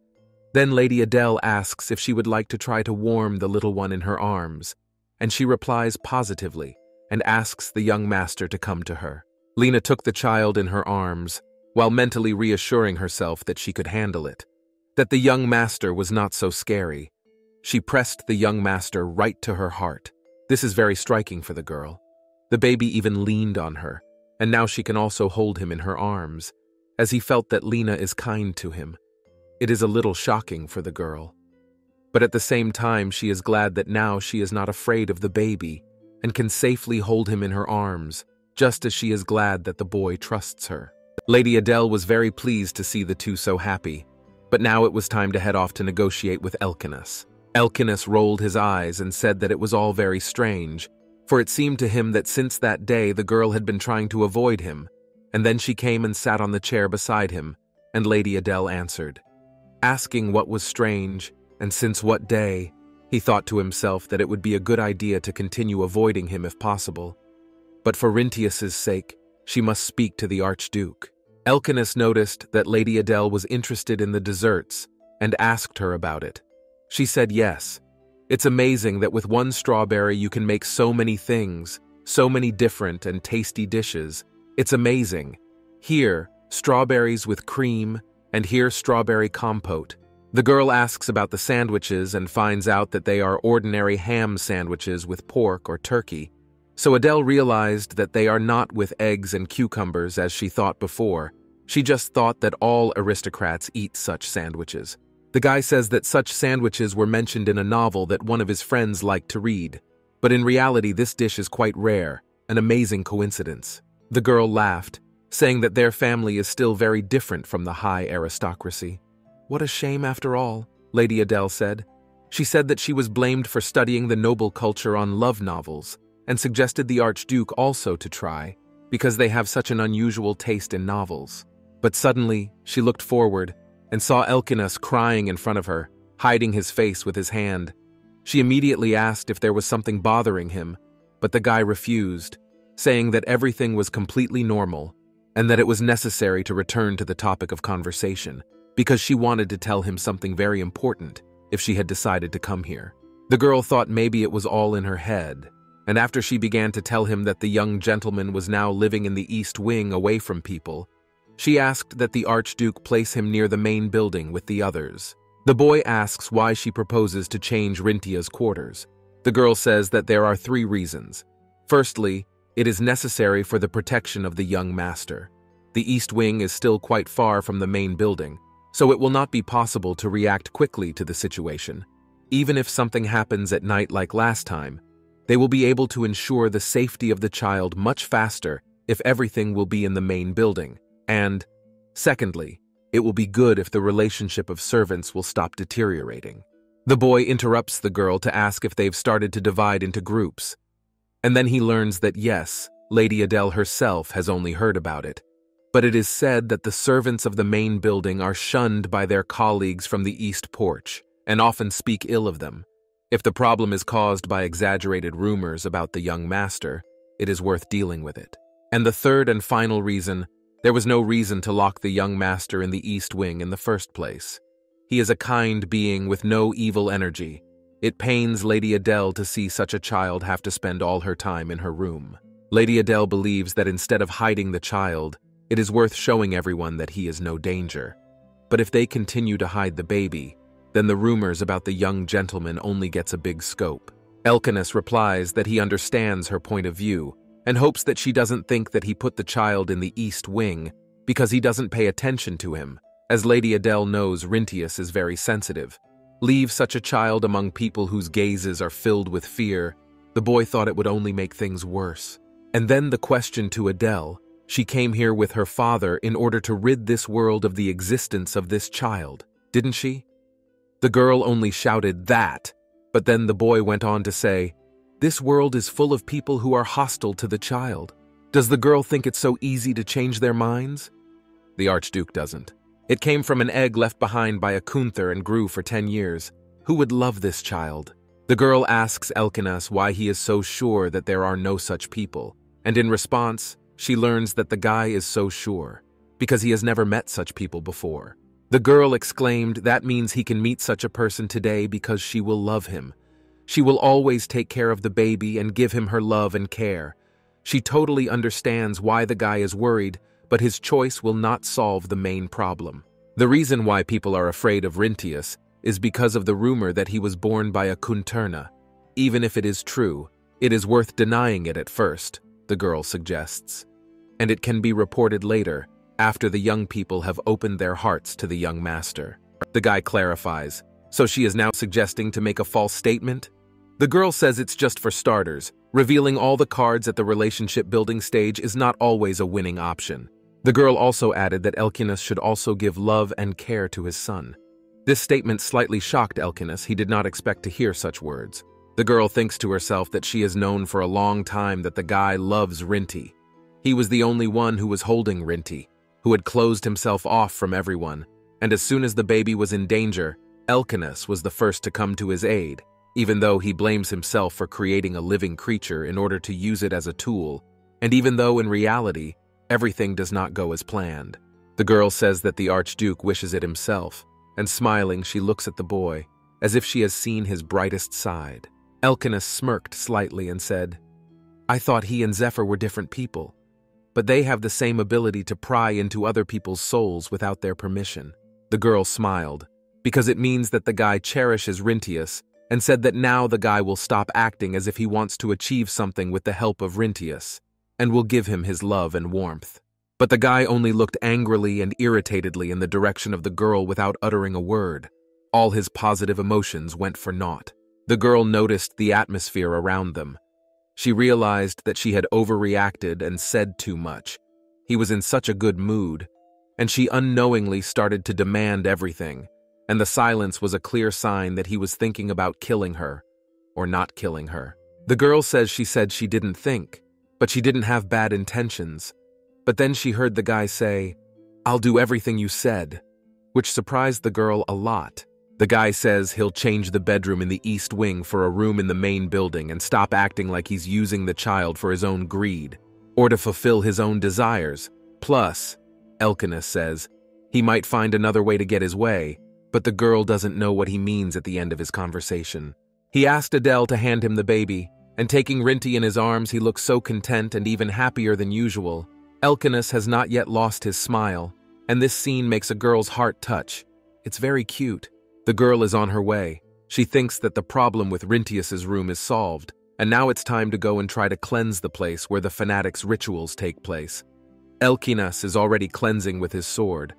Then Lady Adele asks if she would like to try to warm the little one in her arms, and she replies positively and asks the young master to come to her. Lena took the child in her arms, while mentally reassuring herself that she could handle it, that the young master was not so scary. She pressed the young master right to her heart. This is very striking for the girl. The baby even leaned on her, and now she can also hold him in her arms, as he felt that Lena is kind to him. It is a little shocking for the girl. But at the same time, she is glad that now she is not afraid of the baby and can safely hold him in her arms, just as she is glad that the boy trusts her. Lady Adele was very pleased to see the two so happy, but now it was time to head off to negotiate with Elkinus. Elkinus rolled his eyes and said that it was all very strange, for it seemed to him that since that day the girl had been trying to avoid him, and then she came and sat on the chair beside him, and Lady Adele answered. Asking what was strange, and since what day, he thought to himself that it would be a good idea to continue avoiding him if possible. But for Rintius's sake, she must speak to the Archduke. Elkinus noticed that Lady Adele was interested in the desserts and asked her about it. She said yes. It's amazing that with one strawberry you can make so many things, so many different and tasty dishes. It's amazing. Here, strawberries with cream, and here strawberry compote. The girl asks about the sandwiches and finds out that they are ordinary ham sandwiches with pork or turkey. So Adele realized that they are not with eggs and cucumbers as she thought before. She just thought that all aristocrats eat such sandwiches. The guy says that such sandwiches were mentioned in a novel that one of his friends liked to read. But in reality, this dish is quite rare, an amazing coincidence. The girl laughed, saying that their family is still very different from the high aristocracy. What a shame after all, Lady Adele said. She said that she was blamed for studying the noble culture on love novels, and suggested the Archduke also to try, because they have such an unusual taste in novels. But suddenly, she looked forward and saw Elkinus crying in front of her, hiding his face with his hand. She immediately asked if there was something bothering him, but the guy refused, saying that everything was completely normal, and that it was necessary to return to the topic of conversation, because she wanted to tell him something very important, if she had decided to come here. The girl thought maybe it was all in her head, and after she began to tell him that the young gentleman was now living in the East Wing away from people, she asked that the Archduke place him near the main building with the others. The boy asks why she proposes to change Rintia's quarters. The girl says that there are 3 reasons. Firstly, it is necessary for the protection of the young master. The East Wing is still quite far from the main building, so it will not be possible to react quickly to the situation. Even if something happens at night like last time, they will be able to ensure the safety of the child much faster if everything will be in the main building. And, secondly, it will be good if the relationship of servants will stop deteriorating. The boy interrupts the girl to ask if they've started to divide into groups. And then he learns that yes, Lady Adele herself has only heard about it. But it is said that the servants of the main building are shunned by their colleagues from the East Porch, and often speak ill of them. If the problem is caused by exaggerated rumors about the young master, it is worth dealing with it. And the third and final reason, there was no reason to lock the young master in the East Wing in the first place. He is a kind being with no evil energy. It pains Lady Adele to see such a child have to spend all her time in her room. Lady Adele believes that instead of hiding the child, it is worth showing everyone that he is no danger. But if they continue to hide the baby, then the rumors about the young gentleman only gets a big scope. Elkinus replies that he understands her point of view and hopes that she doesn't think that he put the child in the East Wing because he doesn't pay attention to him, as Lady Adele knows Rintius is very sensitive. Leave such a child among people whose gazes are filled with fear. The boy thought it would only make things worse. And then the question to Adele, she came here with her father in order to rid this world of the existence of this child, didn't she? The girl only shouted that, but then the boy went on to say, this world is full of people who are hostile to the child. Does the girl think it's so easy to change their minds? The Archduke doesn't. It came from an egg left behind by a Kunther and grew for 10 years. Who would love this child? The girl asks Elkinas why he is so sure that there are no such people, and in response, she learns that the guy is so sure, because he has never met such people before. The girl exclaimed that means he can meet such a person today because she will love him. She will always take care of the baby and give him her love and care. She totally understands why the guy is worried, but his choice will not solve the main problem. The reason why people are afraid of Rintius is because of the rumor that he was born by a Kunterna. Even if it is true, it is worth denying it at first, the girl suggests. And it can be reported later, after the young people have opened their hearts to the young master. The guy clarifies, so she is now suggesting to make a false statement? The girl says it's just for starters. Revealing all the cards at the relationship building stage is not always a winning option. The girl also added that Elkinus should also give love and care to his son. This statement slightly shocked Elkinus. He did not expect to hear such words. The girl thinks to herself that she has known for a long time that the guy loves Rinti. He was the only one who was holding Rinti, who had closed himself off from everyone, and as soon as the baby was in danger, Elkinus was the first to come to his aid, even though he blames himself for creating a living creature in order to use it as a tool, and even though in reality, everything does not go as planned. The girl says that the Archduke wishes it himself, and smiling she looks at the boy, as if she has seen his brightest side. Elkinus smirked slightly and said, I thought he and Zephyr were different people, but they have the same ability to pry into other people's souls without their permission. The girl smiled, because it means that the guy cherishes Rintius, and said that now the guy will stop acting as if he wants to achieve something with the help of Rintius, and will give him his love and warmth. But the guy only looked angrily and irritatedly in the direction of the girl without uttering a word. All his positive emotions went for naught. The girl noticed the atmosphere around them. She realized that she had overreacted and said too much. He was in such a good mood, and she unknowingly started to demand everything, and the silence was a clear sign that he was thinking about killing her, or not killing her. The girl says she didn't think, but she didn't have bad intentions. But then she heard the guy say, I'll do everything you said, which surprised the girl a lot. The guy says he'll change the bedroom in the East Wing for a room in the main building and stop acting like he's using the child for his own greed, or to fulfill his own desires. Plus, Elkinus says, he might find another way to get his way, but the girl doesn't know what he means at the end of his conversation. He asked Adele to hand him the baby, and taking Rinty in his arms, he looks so content and even happier than usual. Elkinus has not yet lost his smile, and this scene makes a girl's heart touch. It's very cute. The girl is on her way. She thinks that the problem with Rintius's room is solved, and now it's time to go and try to cleanse the place where the fanatic's rituals take place. Elkinus is already cleansing with his sword,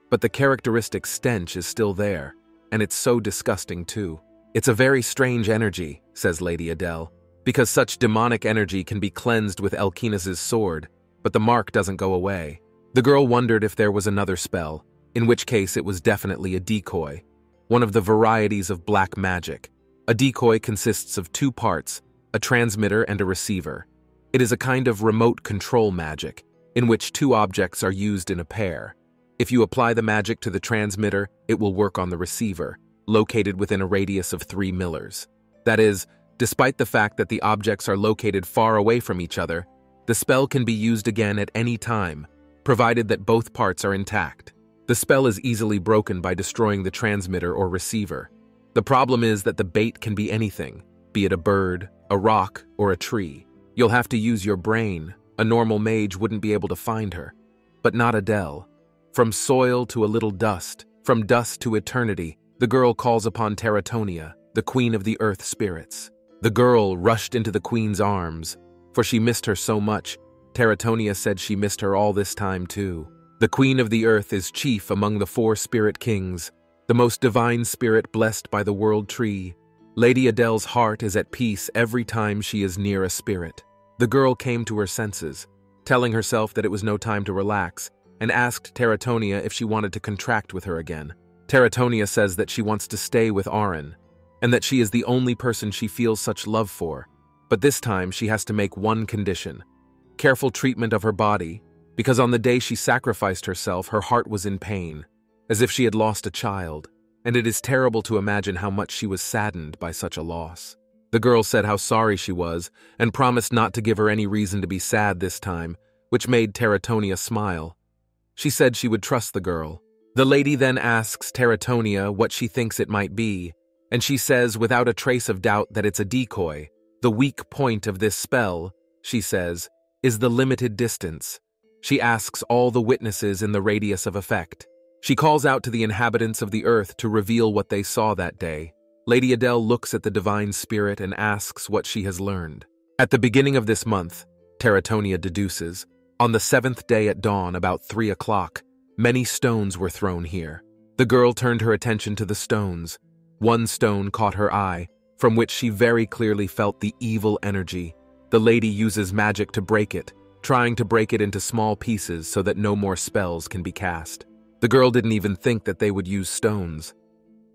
but the characteristic stench is still there, and it's so disgusting too. It's a very strange energy, says Lady Adele, because such demonic energy can be cleansed with Elkinus's sword, but the mark doesn't go away. The girl wondered if there was another spell, in which case it was definitely a decoy, one of the varieties of black magic. A decoy consists of two parts, a transmitter and a receiver. It is a kind of remote control magic, in which two objects are used in a pair. If you apply the magic to the transmitter, it will work on the receiver, located within a radius of 3 millers. That is, despite the fact that the objects are located far away from each other, the spell can be used again at any time, provided that both parts are intact. The spell is easily broken by destroying the transmitter or receiver. The problem is that the bait can be anything, be it a bird, a rock, or a tree. You'll have to use your brain. A normal mage wouldn't be able to find her. But not Adele. From soil to a little dust, from dust to eternity, the girl calls upon Teratonia, the queen of the earth spirits. The girl rushed into the queen's arms, for she missed her so much. Teratonia said she missed her all this time too. The queen of the earth is chief among the 4 spirit kings, the most divine spirit blessed by the world tree. Lady Adele's heart is at peace every time she is near a spirit. The girl came to her senses, telling herself that it was no time to relax, and asked Teratonia if she wanted to contract with her again. Teratonia says that she wants to stay with Auron, and that she is the only person she feels such love for. But this time she has to make one condition: careful treatment of her body, because on the day she sacrificed herself, her heart was in pain, as if she had lost a child, and it is terrible to imagine how much she was saddened by such a loss. The girl said how sorry she was, and promised not to give her any reason to be sad this time, which made Teratonia smile. She said she would trust the girl. The lady then asks Teratonia what she thinks it might be, and she says without a trace of doubt that it's a decoy. The weak point of this spell, she says, is the limited distance. She asks all the witnesses in the radius of effect. She calls out to the inhabitants of the earth to reveal what they saw that day. Lady Adele looks at the divine spirit and asks what she has learned. At the beginning of this month, Teratonia deduces, on the 7th day at dawn, about 3 o'clock, many stones were thrown here. The girl turned her attention to the stones. One stone caught her eye, from which she very clearly felt the evil energy. The lady uses magic to break it, trying to break it into small pieces so that no more spells can be cast. The girl didn't even think that they would use stones.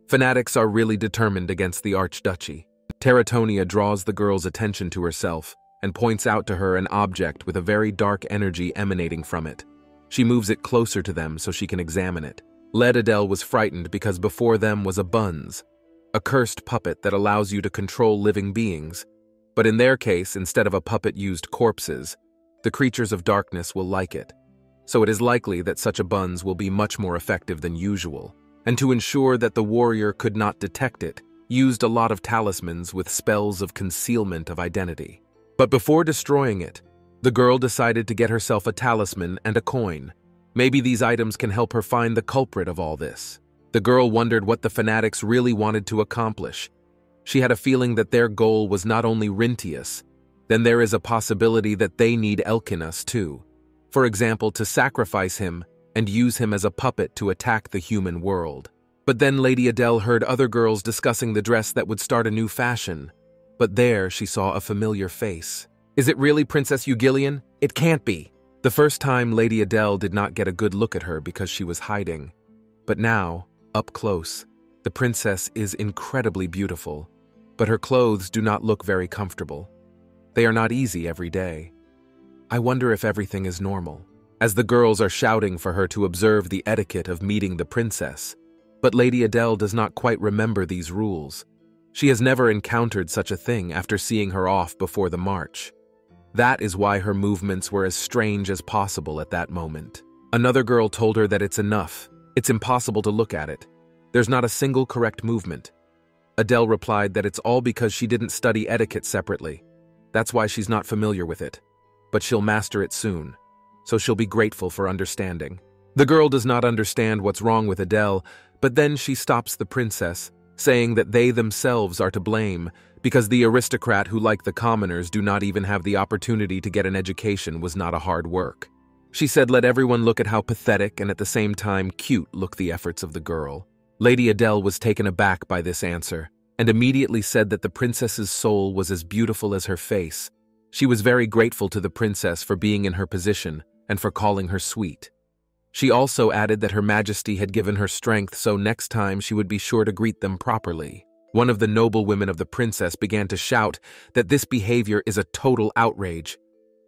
Fanatics are really determined against the Archduchy. Teratonia draws the girl's attention to herself and points out to her an object with a very dark energy emanating from it. She moves it closer to them so she can examine it. Lady Adele was frightened because before them was a buns, a cursed puppet that allows you to control living beings. But in their case, instead of a puppet used corpses, the creatures of darkness will like it. So it is likely that such a buns will be much more effective than usual. And to ensure that the warrior could not detect it, used a lot of talismans with spells of concealment of identity. But before destroying it, the girl decided to get herself a talisman and a coin. Maybe these items can help her find the culprit of all this. The girl wondered what the fanatics really wanted to accomplish. She had a feeling that their goal was not only Rintius, then there is a possibility that they need Elkinus too. For example, to sacrifice him and use him as a puppet to attack the human world. But then Lady Adele heard other girls discussing the dress that would start a new fashion. But there she saw a familiar face. Is it really Princess Eugillion? It can't be. The first time Lady Adele did not get a good look at her because she was hiding. But now, up close, the princess is incredibly beautiful, but her clothes do not look very comfortable. They are not easy every day. I wonder if everything is normal, as the girls are shouting for her to observe the etiquette of meeting the princess. But Lady Adele does not quite remember these rules. She has never encountered such a thing after seeing her off before the march. That is why her movements were as strange as possible at that moment. Another girl told her that it's enough. It's impossible to look at it. There's not a single correct movement. Adele replied that it's all because she didn't study etiquette separately. That's why she's not familiar with it. But she'll master it soon, so she'll be grateful for understanding. The girl does not understand what's wrong with Adele, but then she stops the princess, saying that they themselves are to blame because the aristocrat who, like the commoners, do not even have the opportunity to get an education was not a hard work. She said let everyone look at how pathetic and at the same time cute look the efforts of the girl. Lady Adele was taken aback by this answer and immediately said that the princess's soul was as beautiful as her face. She was very grateful to the princess for being in her position and for calling her sweet. She also added that Her Majesty had given her strength, so next time she would be sure to greet them properly. One of the noble women of the princess began to shout that this behavior is a total outrage.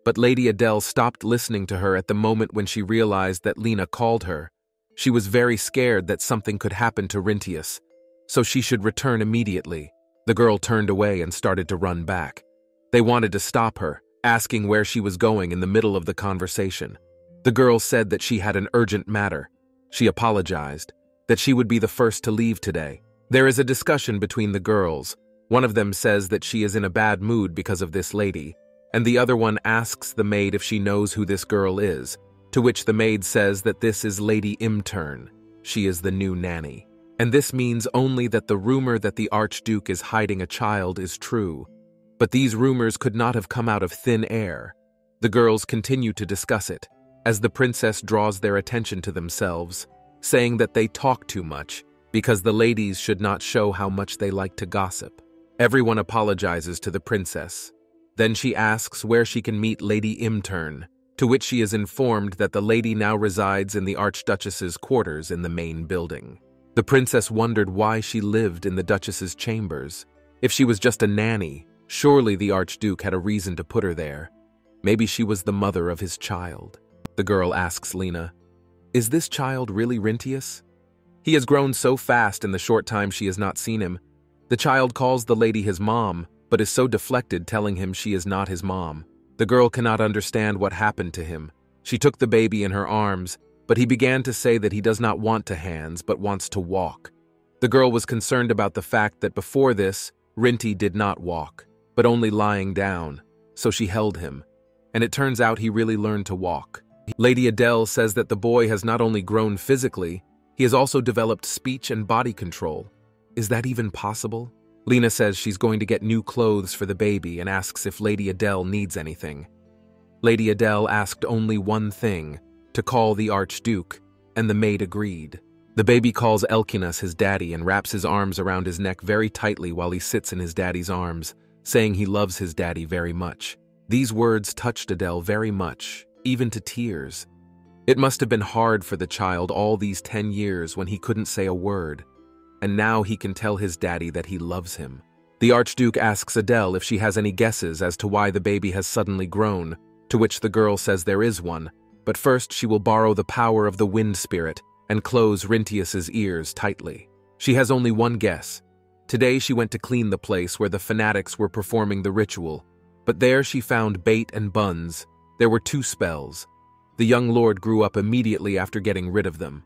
But Lady Adele stopped listening to her at the moment when she realized that Lena called her. She was very scared that something could happen to Rintius, so she should return immediately. The girl turned away and started to run back. They wanted to stop her, asking where she was going in the middle of the conversation. The girl said that she had an urgent matter. She apologized, that she would be the first to leave today. There is a discussion between the girls. One of them says that she is in a bad mood because of this lady, and the other one asks the maid if she knows who this girl is, to which the maid says that this is Lady Intern. She is the new nanny. And this means only that the rumor that the Archduke is hiding a child is true. But these rumors could not have come out of thin air. The girls continue to discuss it, as the princess draws their attention to themselves, saying that they talk too much, because the ladies should not show how much they like to gossip. Everyone apologizes to the princess. Then she asks where she can meet Lady Intern, to which she is informed that the lady now resides in the Archduchess's quarters in the main building. The princess wondered why she lived in the Duchess's chambers. If she was just a nanny, surely the Archduke had a reason to put her there. Maybe she was the mother of his child. The girl asks Lena, "Is this child really Rintius?" He has grown so fast in the short time she has not seen him. The child calls the lady his mom, but is so deflected, telling him she is not his mom. The girl cannot understand what happened to him. She took the baby in her arms, but he began to say that he does not want to hands, but wants to walk. The girl was concerned about the fact that before this, Rinti did not walk, but only lying down, so she held him, and it turns out he really learned to walk. Lady Adele says that the boy has not only grown physically, he has also developed speech and body control. Is that even possible? Lena says she's going to get new clothes for the baby and asks if Lady Adele needs anything. Lady Adele asked only one thing, to call the Archduke, and the maid agreed. The baby calls Elkinas his daddy and wraps his arms around his neck very tightly while he sits in his daddy's arms, saying he loves his daddy very much. These words touched Adele very much, even to tears. It must have been hard for the child all these 10 years when he couldn't say a word, and now he can tell his daddy that he loves him. The Archduke asks Adele if she has any guesses as to why the baby has suddenly grown, to which the girl says there is one, but first she will borrow the power of the wind spirit and close Rintius's ears tightly. She has only one guess. Today she went to clean the place where the fanatics were performing the ritual, but there she found bait and buns. There were 2 spells. The young lord grew up immediately after getting rid of them.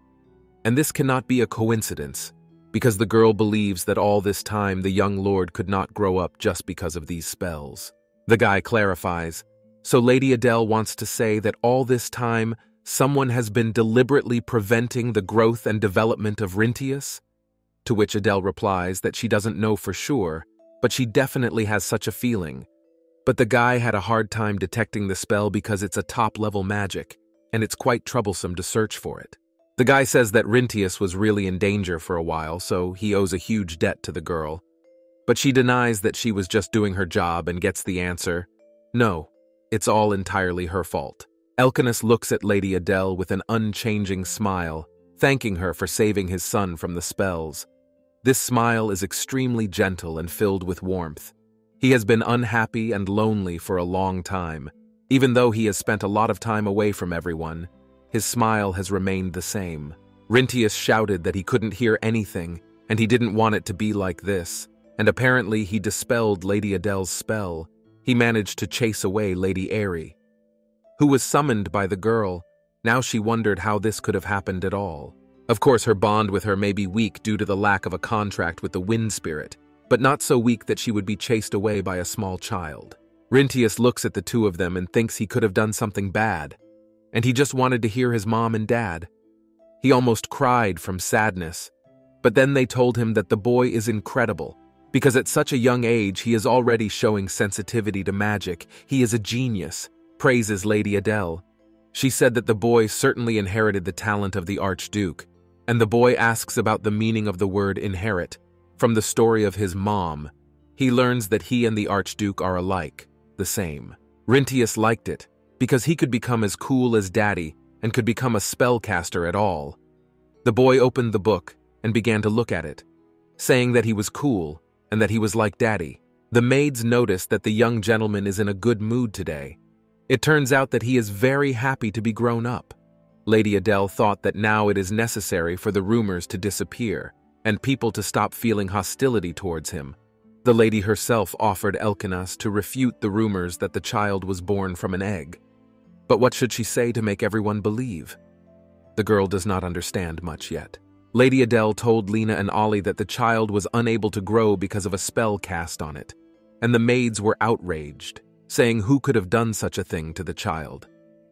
And this cannot be a coincidence, because the girl believes that all this time the young lord could not grow up just because of these spells. The guy clarifies, so Lady Adele wants to say that all this time someone has been deliberately preventing the growth and development of Rintius? To which Adele replies that she doesn't know for sure, but she definitely has such a feeling. But the guy had a hard time detecting the spell because it's a top-level magic, and it's quite troublesome to search for it. The guy says that Rintius was really in danger for a while, so he owes a huge debt to the girl. But she denies that she was just doing her job and gets the answer, no, it's all entirely her fault. Elkinas looks at Lady Adele with an unchanging smile, thanking her for saving his son from the spells. This smile is extremely gentle and filled with warmth. He has been unhappy and lonely for a long time. Even though he has spent a lot of time away from everyone, his smile has remained the same. Rintius shouted that he couldn't hear anything, and he didn't want it to be like this, and apparently he dispelled Lady Adele's spell. He managed to chase away Lady Airy, who was summoned by the girl. Now she wondered how this could have happened at all. Of course, her bond with her may be weak due to the lack of a contract with the wind spirit, but not so weak that she would be chased away by a small child. Rintius looks at the two of them and thinks he could have done something bad, and he just wanted to hear his mom and dad. He almost cried from sadness, but then they told him that the boy is incredible, because at such a young age he is already showing sensitivity to magic. He is a genius, praises Lady Adele. She said that the boy certainly inherited the talent of the Archduke, and the boy asks about the meaning of the word inherit. From the story of his mom, he learns that he and the Archduke are alike, the same. Rintius liked it, because he could become as cool as Daddy and could become a spellcaster at all. The boy opened the book and began to look at it, saying that he was cool and that he was like Daddy. The maids noticed that the young gentleman is in a good mood today. It turns out that he is very happy to be grown up. Lady Adele thought that now it is necessary for the rumors to disappear and people to stop feeling hostility towards him. The lady herself offered Elkinas to refute the rumors that the child was born from an egg. But what should she say to make everyone believe? The girl does not understand much yet. Lady Adele told Lena and Ollie that the child was unable to grow because of a spell cast on it, and the maids were outraged, saying who could have done such a thing to the child.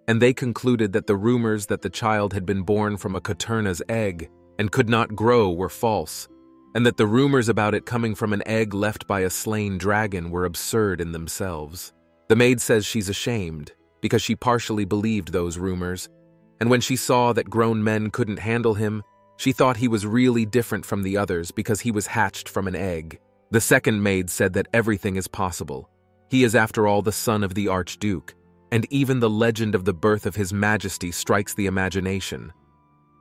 And they concluded that the rumors that the child had been born from a Caterna's egg and could not grow were false, and that the rumors about it coming from an egg left by a slain dragon were absurd in themselves. The maid says she's ashamed, because she partially believed those rumors, and when she saw that grown men couldn't handle him, she thought he was really different from the others because he was hatched from an egg. The second maid said that everything is possible. He is after all the son of the Archduke, and even the legend of the birth of His Majesty strikes the imagination.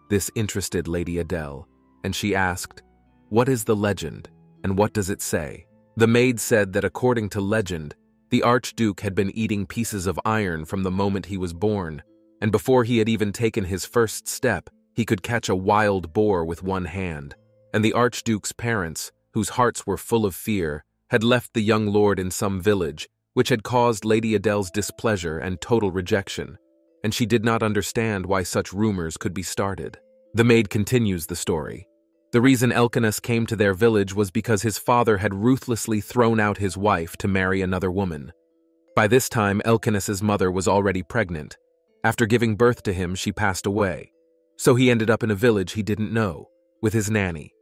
This interested Lady Adele, and she asked, "What is the legend, and what does it say?" The maid said that according to legend, the Archduke had been eating pieces of iron from the moment he was born, and before he had even taken his first step, he could catch a wild boar with one hand, and the Archduke's parents, whose hearts were full of fear, had left the young lord in some village, which had caused Lady Adele's displeasure and total rejection, and she did not understand why such rumors could be started. The maid continues the story. The reason Elkinas came to their village was because his father had ruthlessly thrown out his wife to marry another woman. By this time, Elkinas's mother was already pregnant. After giving birth to him, she passed away. So he ended up in a village he didn't know, with his nanny.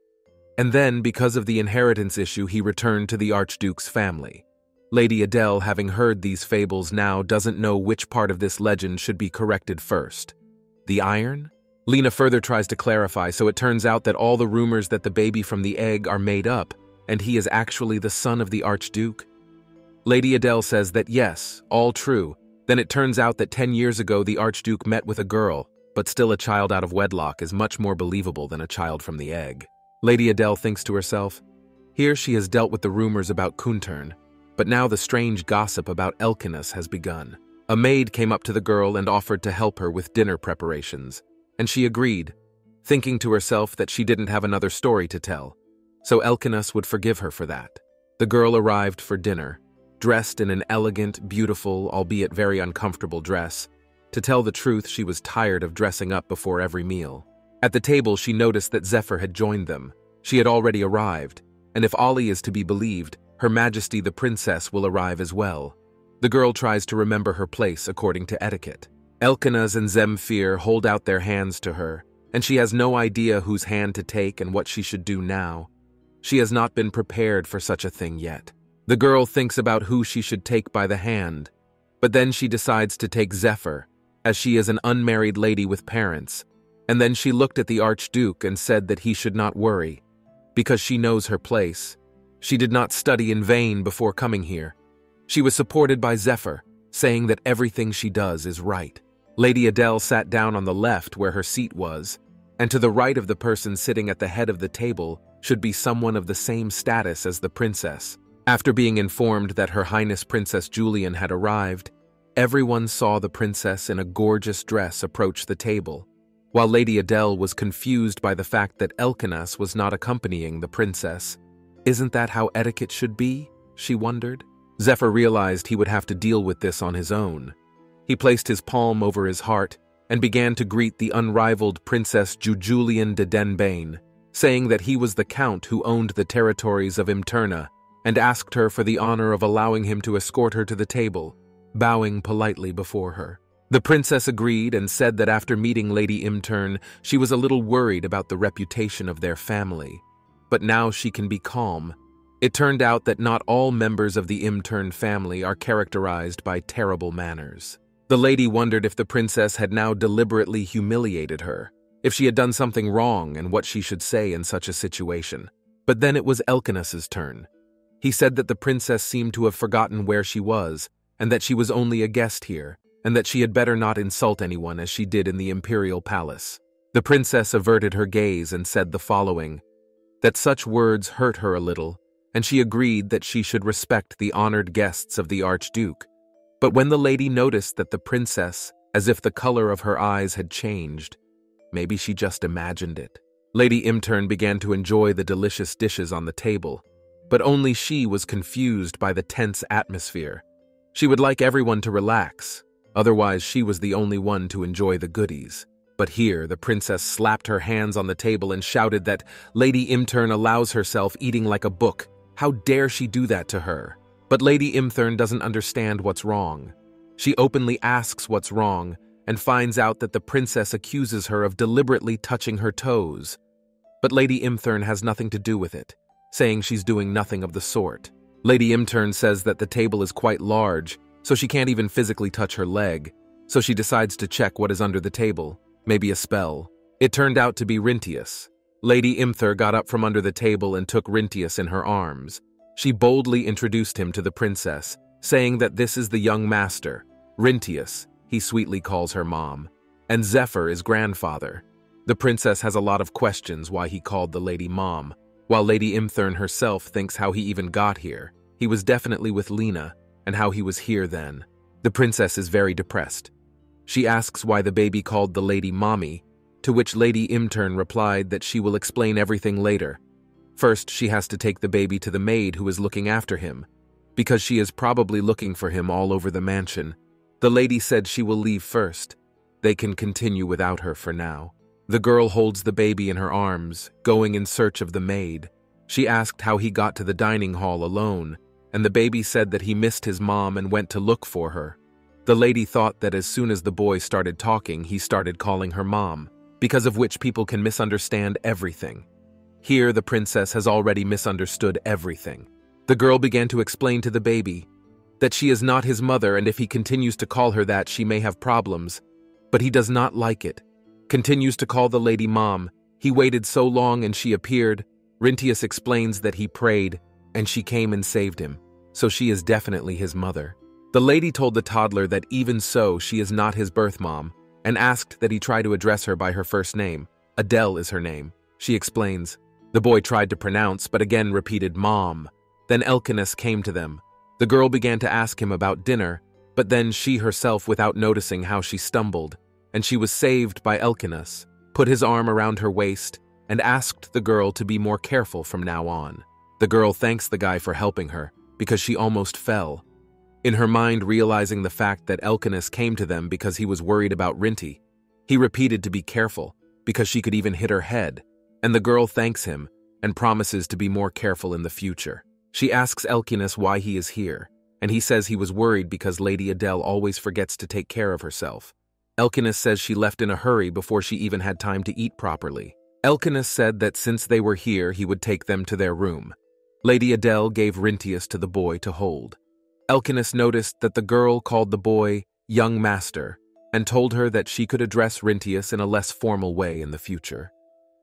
And then, because of the inheritance issue, he returned to the Archduke's family. Lady Adele, having heard these fables now, doesn't know which part of this legend should be corrected first. The iron? Lena further tries to clarify, so it turns out that all the rumors that the baby from the egg are made up, and he is actually the son of the Archduke. Lady Adele says that yes, all true. Then it turns out that 10 years ago the Archduke met with a girl, but still a child out of wedlock is much more believable than a child from the egg. Lady Adele thinks to herself, here she has dealt with the rumors about Kuntern, but now the strange gossip about Elkinas has begun. A maid came up to the girl and offered to help her with dinner preparations, and she agreed, thinking to herself that she didn't have another story to tell, so Elkinas would forgive her for that. The girl arrived for dinner, dressed in an elegant, beautiful, albeit very uncomfortable dress. To tell the truth, she was tired of dressing up before every meal. At the table, she noticed that Zephyr had joined them. She had already arrived, and if Ollie is to be believed, Her Majesty the Princess will arrive as well. The girl tries to remember her place according to etiquette. Elkinas and Zemfir hold out their hands to her, and she has no idea whose hand to take and what she should do now. She has not been prepared for such a thing yet. The girl thinks about who she should take by the hand, but then she decides to take Zephyr, as she is an unmarried lady with parents, and then she looked at the Archduke and said that he should not worry, because she knows her place. She did not study in vain before coming here. She was supported by Zephyr, saying that everything she does is right. Lady Adele sat down on the left where her seat was, and to the right of the person sitting at the head of the table should be someone of the same status as the princess. After being informed that Her Highness Princess Julian had arrived, everyone saw the princess in a gorgeous dress approach the table, while Lady Adele was confused by the fact that Elkinas was not accompanying the princess. Isn't that how etiquette should be? She wondered. Zephyr realized he would have to deal with this on his own. He placed his palm over his heart and began to greet the unrivaled Princess Jujulian de Denbane, saying that he was the count who owned the territories of Imterna, and asked her for the honor of allowing him to escort her to the table, bowing politely before her. The princess agreed and said that after meeting Lady Imtern, she was a little worried about the reputation of their family. But now she can be calm. It turned out that not all members of the Imtern family are characterized by terrible manners. The lady wondered if the princess had now deliberately humiliated her, if she had done something wrong and what she should say in such a situation. But then it was Elkinas's turn. He said that the princess seemed to have forgotten where she was, and that she was only a guest here, and that she had better not insult anyone as she did in the imperial palace. The princess averted her gaze and said the following, that such words hurt her a little, and she agreed that she should respect the honored guests of the Archduke. But when the lady noticed that the princess, as if the color of her eyes had changed, maybe she just imagined it. Lady Imtern began to enjoy the delicious dishes on the table, but only she was confused by the tense atmosphere. She would like everyone to relax, otherwise she was the only one to enjoy the goodies. But here the princess slapped her hands on the table and shouted that Lady Imtern allows herself eating like a book. How dare she do that to her? But Lady Imtern doesn't understand what's wrong. She openly asks what's wrong and finds out that the princess accuses her of deliberately touching her toes. But Lady Imtern has nothing to do with it, saying she's doing nothing of the sort. Lady Imtern says that the table is quite large, so she can't even physically touch her leg, so she decides to check what is under the table, maybe a spell. It turned out to be Rintius. Lady Imther got up from under the table and took Rintius in her arms. She boldly introduced him to the princess, saying that this is the young master, Rintius, he sweetly calls her mom, and Zephyr is grandfather. The princess has a lot of questions why he called the lady mom, while Lady Imthern herself thinks how he even got here. He was definitely with Lena, and how he was here then. The princess is very depressed. She asks why the baby called the lady mommy, to which Lady Imtern replied that she will explain everything later. First, she has to take the baby to the maid who is looking after him, because she is probably looking for him all over the mansion. The lady said she will leave first. They can continue without her for now. The girl holds the baby in her arms, going in search of the maid. She asked how he got to the dining hall alone, and the baby said that he missed his mom and went to look for her. The lady thought that as soon as the boy started talking, he started calling her mom, because of which people can misunderstand everything. Here, the princess has already misunderstood everything. The girl began to explain to the baby that she is not his mother, and if he continues to call her that, she may have problems. But he does not like it. Continues to call the lady mom. He waited so long and she appeared. Rintius explains that he prayed, and she came and saved him, so she is definitely his mother. The lady told the toddler that even so, she is not his birth mom, and asked that he try to address her by her first name. Adele is her name. She explains. The boy tried to pronounce, but again repeated mom. Then Elkinus came to them. The girl began to ask him about dinner, but then she herself, without noticing how she stumbled, and she was saved by Elkinus, put his arm around her waist, and asked the girl to be more careful from now on. The girl thanks the guy for helping her, because she almost fell. In her mind, realizing the fact that Elkinus came to them because he was worried about Rinti, he repeated to be careful, because she could even hit her head, and the girl thanks him and promises to be more careful in the future. She asks Elkinus why he is here, and he says he was worried because Lady Adele always forgets to take care of herself. Elkinus says she left in a hurry before she even had time to eat properly. Elkinus said that since they were here, he would take them to their room. Lady Adele gave Rintius to the boy to hold. Elkinus noticed that the girl called the boy young master and told her that she could address Rintius in a less formal way in the future.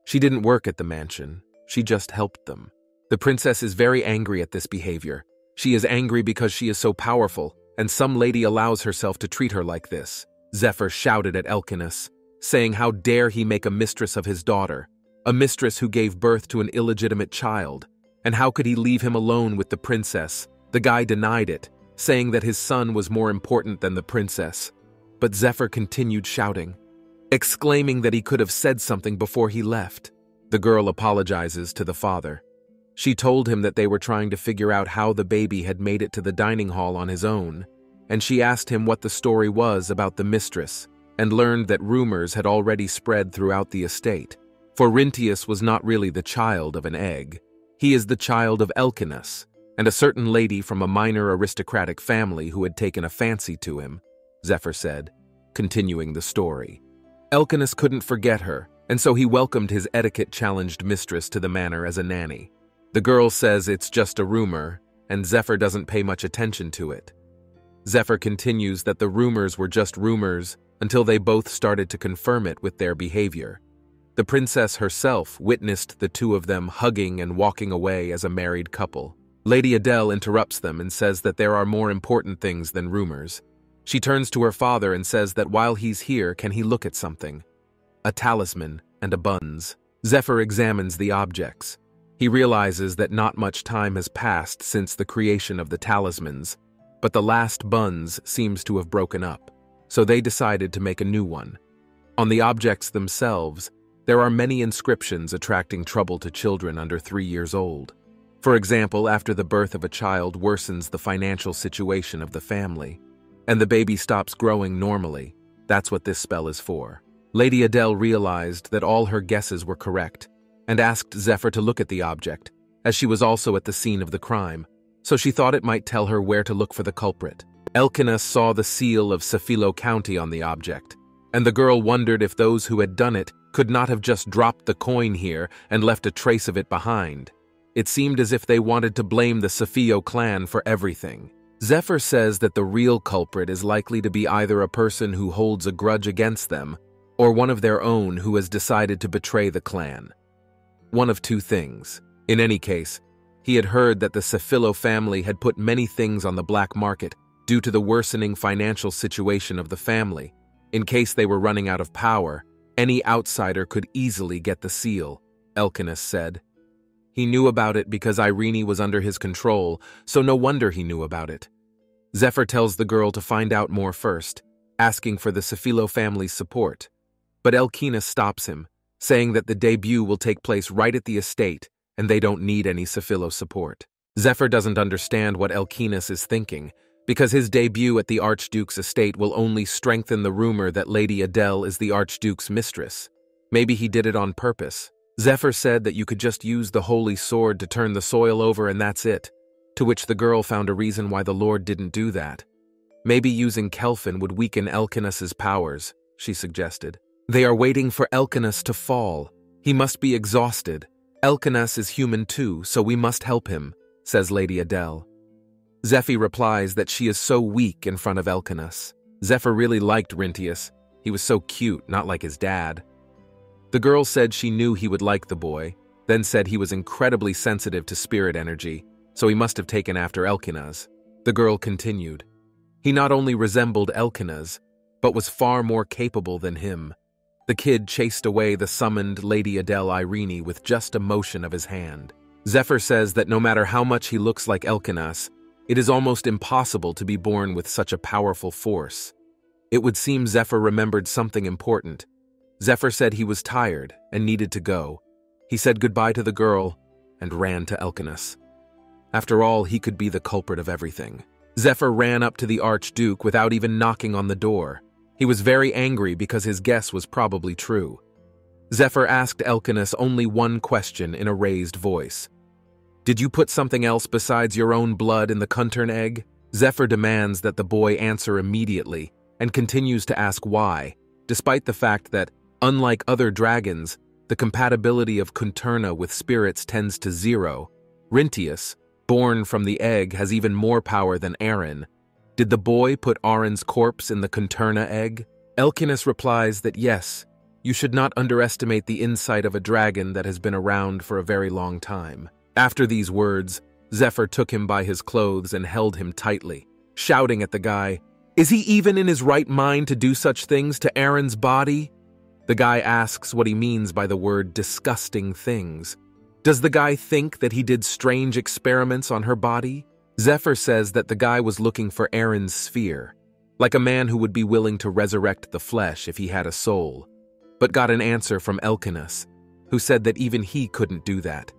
She didn't work at the mansion, she just helped them. The princess is very angry at this behavior. She is angry because she is so powerful, and some lady allows herself to treat her like this. Zephyr shouted at Elkinus, saying how dare he make a mistress of his daughter, a mistress who gave birth to an illegitimate child, and how could he leave him alone with the princess? The guy denied it, saying that his son was more important than the princess. But Zephyr continued shouting, exclaiming that he could have said something before he left. The girl apologizes to the father. She told him that they were trying to figure out how the baby had made it to the dining hall on his own, and she asked him what the story was about the mistress, and learned that rumors had already spread throughout the estate. For Ryntius was not really the child of an egg. He is the child of Elkinus, and a certain lady from a minor aristocratic family who had taken a fancy to him, Zephyr said, continuing the story. Elkinus couldn't forget her, and so he welcomed his etiquette-challenged mistress to the manor as a nanny. The girl says it's just a rumor, and Zephyr doesn't pay much attention to it. Zephyr continues that the rumors were just rumors until they both started to confirm it with their behavior. The princess herself witnessed the two of them hugging and walking away as a married couple. Lady Adele interrupts them and says that there are more important things than rumors. She turns to her father and says that while he's here, can he look at something? A talisman and a buns. Zephyr examines the objects. He realizes that not much time has passed since the creation of the talismans, but the last buns seems to have broken up, so they decided to make a new one. On the objects themselves, there are many inscriptions attracting trouble to children under 3 years old. For example, after the birth of a child worsens the financial situation of the family, and the baby stops growing normally. That's what this spell is for. Lady Adele realized that all her guesses were correct, and asked Zephyr to look at the object, as she was also at the scene of the crime, so she thought it might tell her where to look for the culprit. Elkinus saw the seal of Cephalo County on the object, and the girl wondered if those who had done it could not have just dropped the coin here and left a trace of it behind. It seemed as if they wanted to blame the Cephalo clan for everything. Zephyr says that the real culprit is likely to be either a person who holds a grudge against them or one of their own who has decided to betray the clan. One of two things. In any case, he had heard that the Cephalo family had put many things on the black market due to the worsening financial situation of the family. In case they were running out of power, any outsider could easily get the seal, Elkinus said. He knew about it because Irene was under his control, so no wonder he knew about it. Zephyr tells the girl to find out more first, asking for the Cephalo family's support. But Elkinus stops him, saying that the debut will take place right at the estate and they don't need any Cephalo support. Zephyr doesn't understand what Elkinus is thinking, because his debut at the Archduke's estate will only strengthen the rumor that Lady Adele is the Archduke's mistress. Maybe he did it on purpose. Zephyr said that you could just use the holy sword to turn the soil over and that's it, to which the girl found a reason why the Lord didn't do that. Maybe using Kelfin would weaken Elkinus's powers, she suggested. They are waiting for Elkinus to fall. He must be exhausted. Elkinus is human too, so we must help him, says Lady Adele. Zephy replies that she is so weak in front of Elkinus. Zephyr really liked Ryntius. He was so cute, not like his dad. The girl said she knew he would like the boy, then said he was incredibly sensitive to spirit energy, so he must have taken after Elkinus. The girl continued. He not only resembled Elkinus, but was far more capable than him. The kid chased away the summoned Lady Adele Irene with just a motion of his hand. Zephyr says that no matter how much he looks like Elkinus, it is almost impossible to be born with such a powerful force. It would seem Zephyr remembered something important. Zephyr said he was tired and needed to go. He said goodbye to the girl and ran to Elkinus. After all, he could be the culprit of everything. Zephyr ran up to the Archduke without even knocking on the door. He was very angry because his guess was probably true. Zephyr asked Elkinus only one question in a raised voice. Did you put something else besides your own blood in the Kuntern egg? Zephyr demands that the boy answer immediately and continues to ask why, despite the fact that, unlike other dragons, the compatibility of Kunterna with spirits tends to 0. Ryntius, born from the egg, has even more power than Aaron. Did the boy put Aaron's corpse in the Kunterna egg? Elkinus replies that yes, you should not underestimate the insight of a dragon that has been around for a very long time. After these words, Zephyr took him by his clothes and held him tightly, shouting at the guy, "Is he even in his right mind to do such things to Aaron's body?" The guy asks what he means by the word disgusting things. Does the guy think that he did strange experiments on her body? Zephyr says that the guy was looking for Aaron's sphere, like a man who would be willing to resurrect the flesh if he had a soul, but got an answer from Elkinus, who said that even he couldn't do that,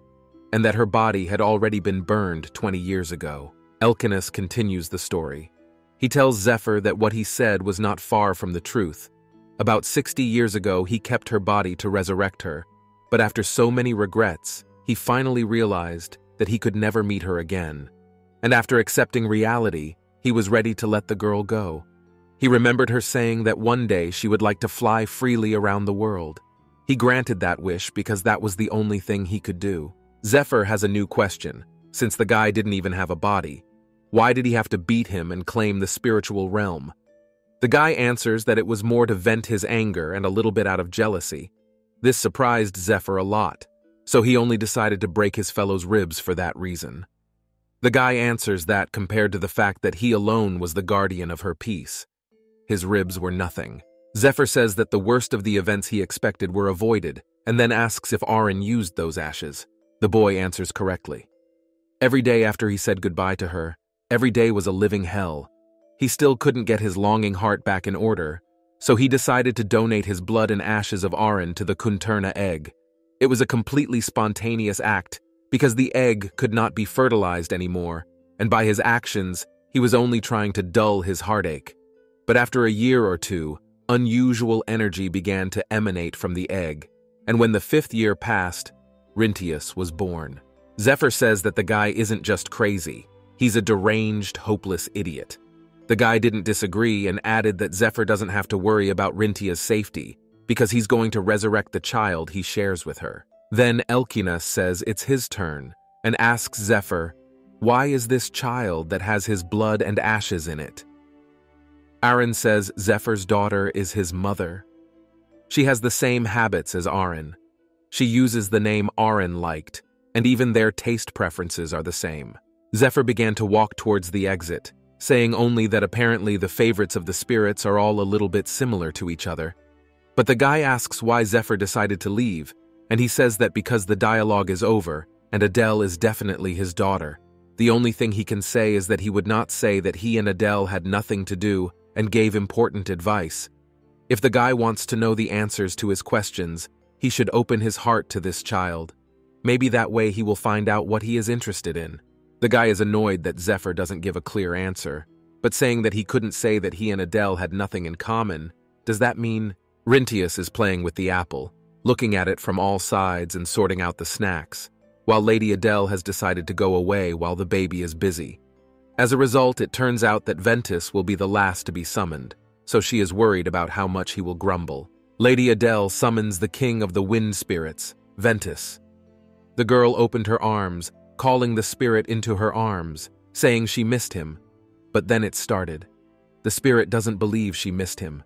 and that her body had already been burned 20 years ago. Elkinus continues the story. He tells Zephyr that what he said was not far from the truth, About 60 years ago, he kept her body to resurrect her, but after so many regrets, he finally realized that he could never meet her again. And after accepting reality, he was ready to let the girl go. He remembered her saying that one day she would like to fly freely around the world. He granted that wish because that was the only thing he could do. Zephyr has a new question, since the guy didn't even have a body. Why did he have to beat him and claim the spiritual realm? The guy answers that it was more to vent his anger and a little bit out of jealousy. This surprised Zephyr a lot, so he only decided to break his fellow's ribs for that reason. The guy answers that compared to the fact that he alone was the guardian of her peace, his ribs were nothing. Zephyr says that the worst of the events he expected were avoided, and then asks if Aaron used those ashes. The boy answers correctly. Every day after he said goodbye to her, every day was a living hell. He still couldn't get his longing heart back in order, so he decided to donate his blood and ashes of Aaron to the Kunturna egg. It was a completely spontaneous act, because the egg could not be fertilized anymore, and by his actions, he was only trying to dull his heartache. But after a year or two, unusual energy began to emanate from the egg, and when the 5th year passed, Rintius was born. Zephyr says that the guy isn't just crazy, he's a deranged, hopeless idiot. The guy didn't disagree and added that Zephyr doesn't have to worry about Rintia's safety, because he's going to resurrect the child he shares with her. Then Elkinas says it's his turn, and asks Zephyr, why is this child that has his blood and ashes in it? Aaron says Zephyr's daughter is his mother. She has the same habits as Aaron. She uses the name Aaron liked, and even their taste preferences are the same. Zephyr began to walk towards the exit, saying only that apparently the favorites of the spirits are all a little bit similar to each other. But the guy asks why Zephyr decided to leave, and he says that because the dialogue is over, and Adele is definitely his daughter, the only thing he can say is that he would not say that he and Adele had nothing to do and gave important advice. If the guy wants to know the answers to his questions, he should open his heart to this child. Maybe that way he will find out what he is interested in. The guy is annoyed that Zephyr doesn't give a clear answer, but saying that he couldn't say that he and Adele had nothing in common, does that mean? Rintius is playing with the apple, looking at it from all sides and sorting out the snacks, while Lady Adele has decided to go away while the baby is busy. As a result, it turns out that Ventus will be the last to be summoned, so she is worried about how much he will grumble. Lady Adele summons the king of the wind spirits, Ventus. The girl opened her arms, calling the spirit into her arms, saying she missed him. But then it started. The spirit doesn't believe she missed him.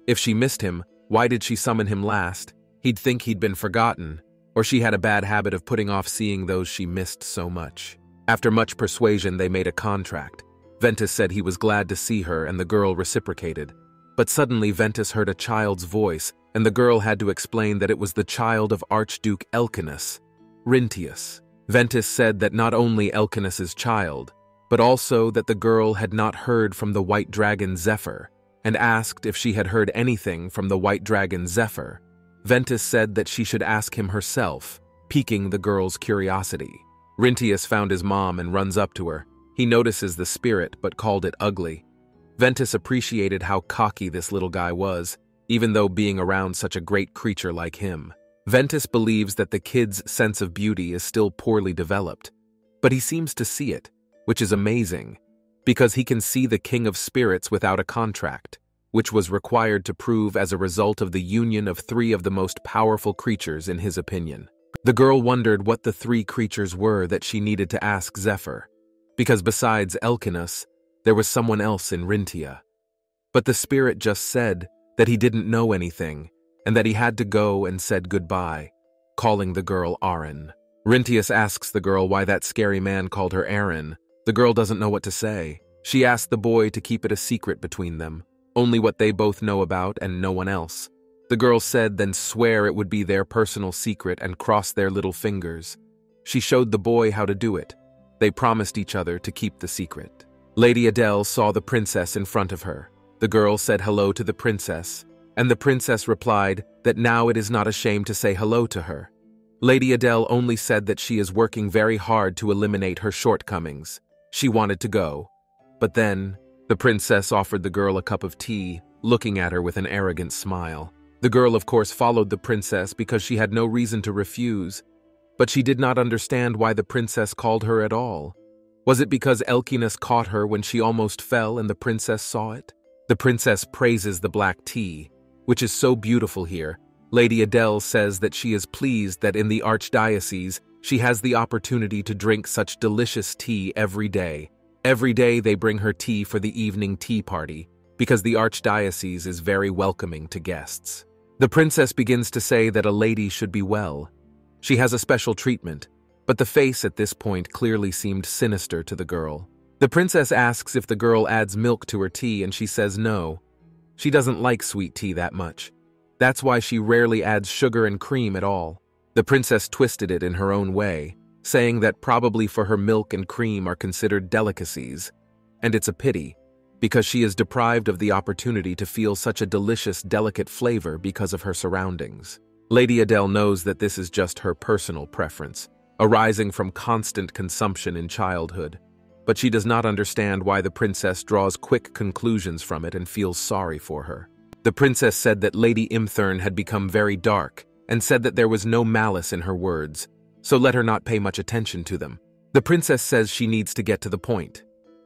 If she missed him, why did she summon him last? He'd think he'd been forgotten, or she had a bad habit of putting off seeing those she missed so much. After much persuasion, they made a contract. Ventus said he was glad to see her, and the girl reciprocated. But suddenly Ventus heard a child's voice, and the girl had to explain that it was the child of Archduke Elkinas, Rintius. Ventus said that not only Elkinas's child, but also that the girl had not heard from the white dragon Zephyr, and asked if she had heard anything from the white dragon Zephyr. Ventus said that she should ask him herself, piquing the girl's curiosity. Rintius found his mom and runs up to her. He notices the spirit, but called it ugly. Ventus appreciated how cocky this little guy was, even though being around such a great creature like him. Ventus believes that the kid's sense of beauty is still poorly developed, but he seems to see it, which is amazing, because he can see the king of spirits without a contract, which was required to prove as a result of the union of 3 of the most powerful creatures in his opinion. The girl wondered what the 3 creatures were that she needed to ask Zephyr, because besides Elkinas, there was someone else in Rintia. But the spirit just said that he didn't know anything, and that he had to go and said goodbye, calling the girl Aaron. Rintius asks the girl why that scary man called her Aaron. The girl doesn't know what to say. She asked the boy to keep it a secret between them, only what they both know about and no one else. The girl said then swear it would be their personal secret and cross their little fingers. She showed the boy how to do it. They promised each other to keep the secret. Lady Adele saw the princess in front of her. The girl said hello to the princess, and the princess replied that now it is not a shame to say hello to her. Lady Adele only said that she is working very hard to eliminate her shortcomings. She wanted to go, but then the princess offered the girl a cup of tea looking at her with an arrogant smile. The girl, of course, followed the princess because she had no reason to refuse, but she did not understand why the princess called her at all. Was it because Elkinus caught her when she almost fell and the princess saw it? The princess praises the black tea, which is so beautiful here. Lady Adele says that she is pleased that in the archdiocese she has the opportunity to drink such delicious tea every day. Every day they bring her tea for the evening tea party, because the archdiocese is very welcoming to guests. The princess begins to say that a lady should be well. She has a special treatment, but the face at this point clearly seemed sinister to the girl. The princess asks if the girl adds milk to her tea and she says no. She doesn't like sweet tea that much. That's why she rarely adds sugar and cream at all. The princess twisted it in her own way, saying that probably for her milk and cream are considered delicacies, and it's a pity, because she is deprived of the opportunity to feel such a delicious, delicate flavor because of her surroundings. Lady Adele knows that this is just her personal preference, arising from constant consumption in childhood, but she does not understand why the princess draws quick conclusions from it and feels sorry for her. The princess said that Lady Imthurn had become very dark and said that there was no malice in her words, so let her not pay much attention to them. The princess says she needs to get to the point.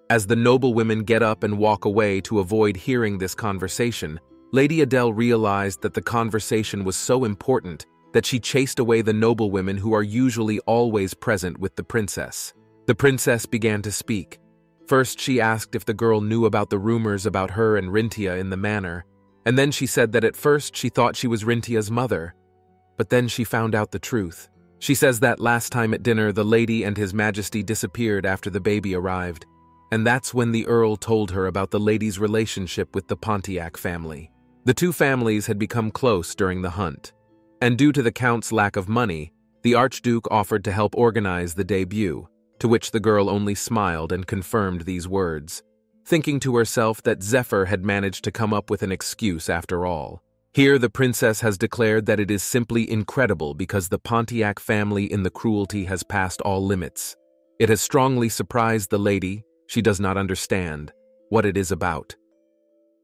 As the noblewomen get up and walk away to avoid hearing this conversation, Lady Adele realized that the conversation was so important that she chased away the noblewomen who are usually always present with the princess. The princess began to speak. First, she asked if the girl knew about the rumors about her and Rintia in the manor, and then she said that at first she thought she was Rintia's mother, but then she found out the truth. She says that last time at dinner the lady and his majesty disappeared after the baby arrived, and that's when the earl told her about the lady's relationship with the Pontiac family. The two families had become close during the hunt, and due to the count's lack of money, the archduke offered to help organize the debut, to which the girl only smiled and confirmed these words, thinking to herself that Zephyr had managed to come up with an excuse after all. Here the princess has declared that it is simply incredible because the Pontiac family in the cruelty has passed all limits. It has strongly surprised the lady. She does not understand what it is about.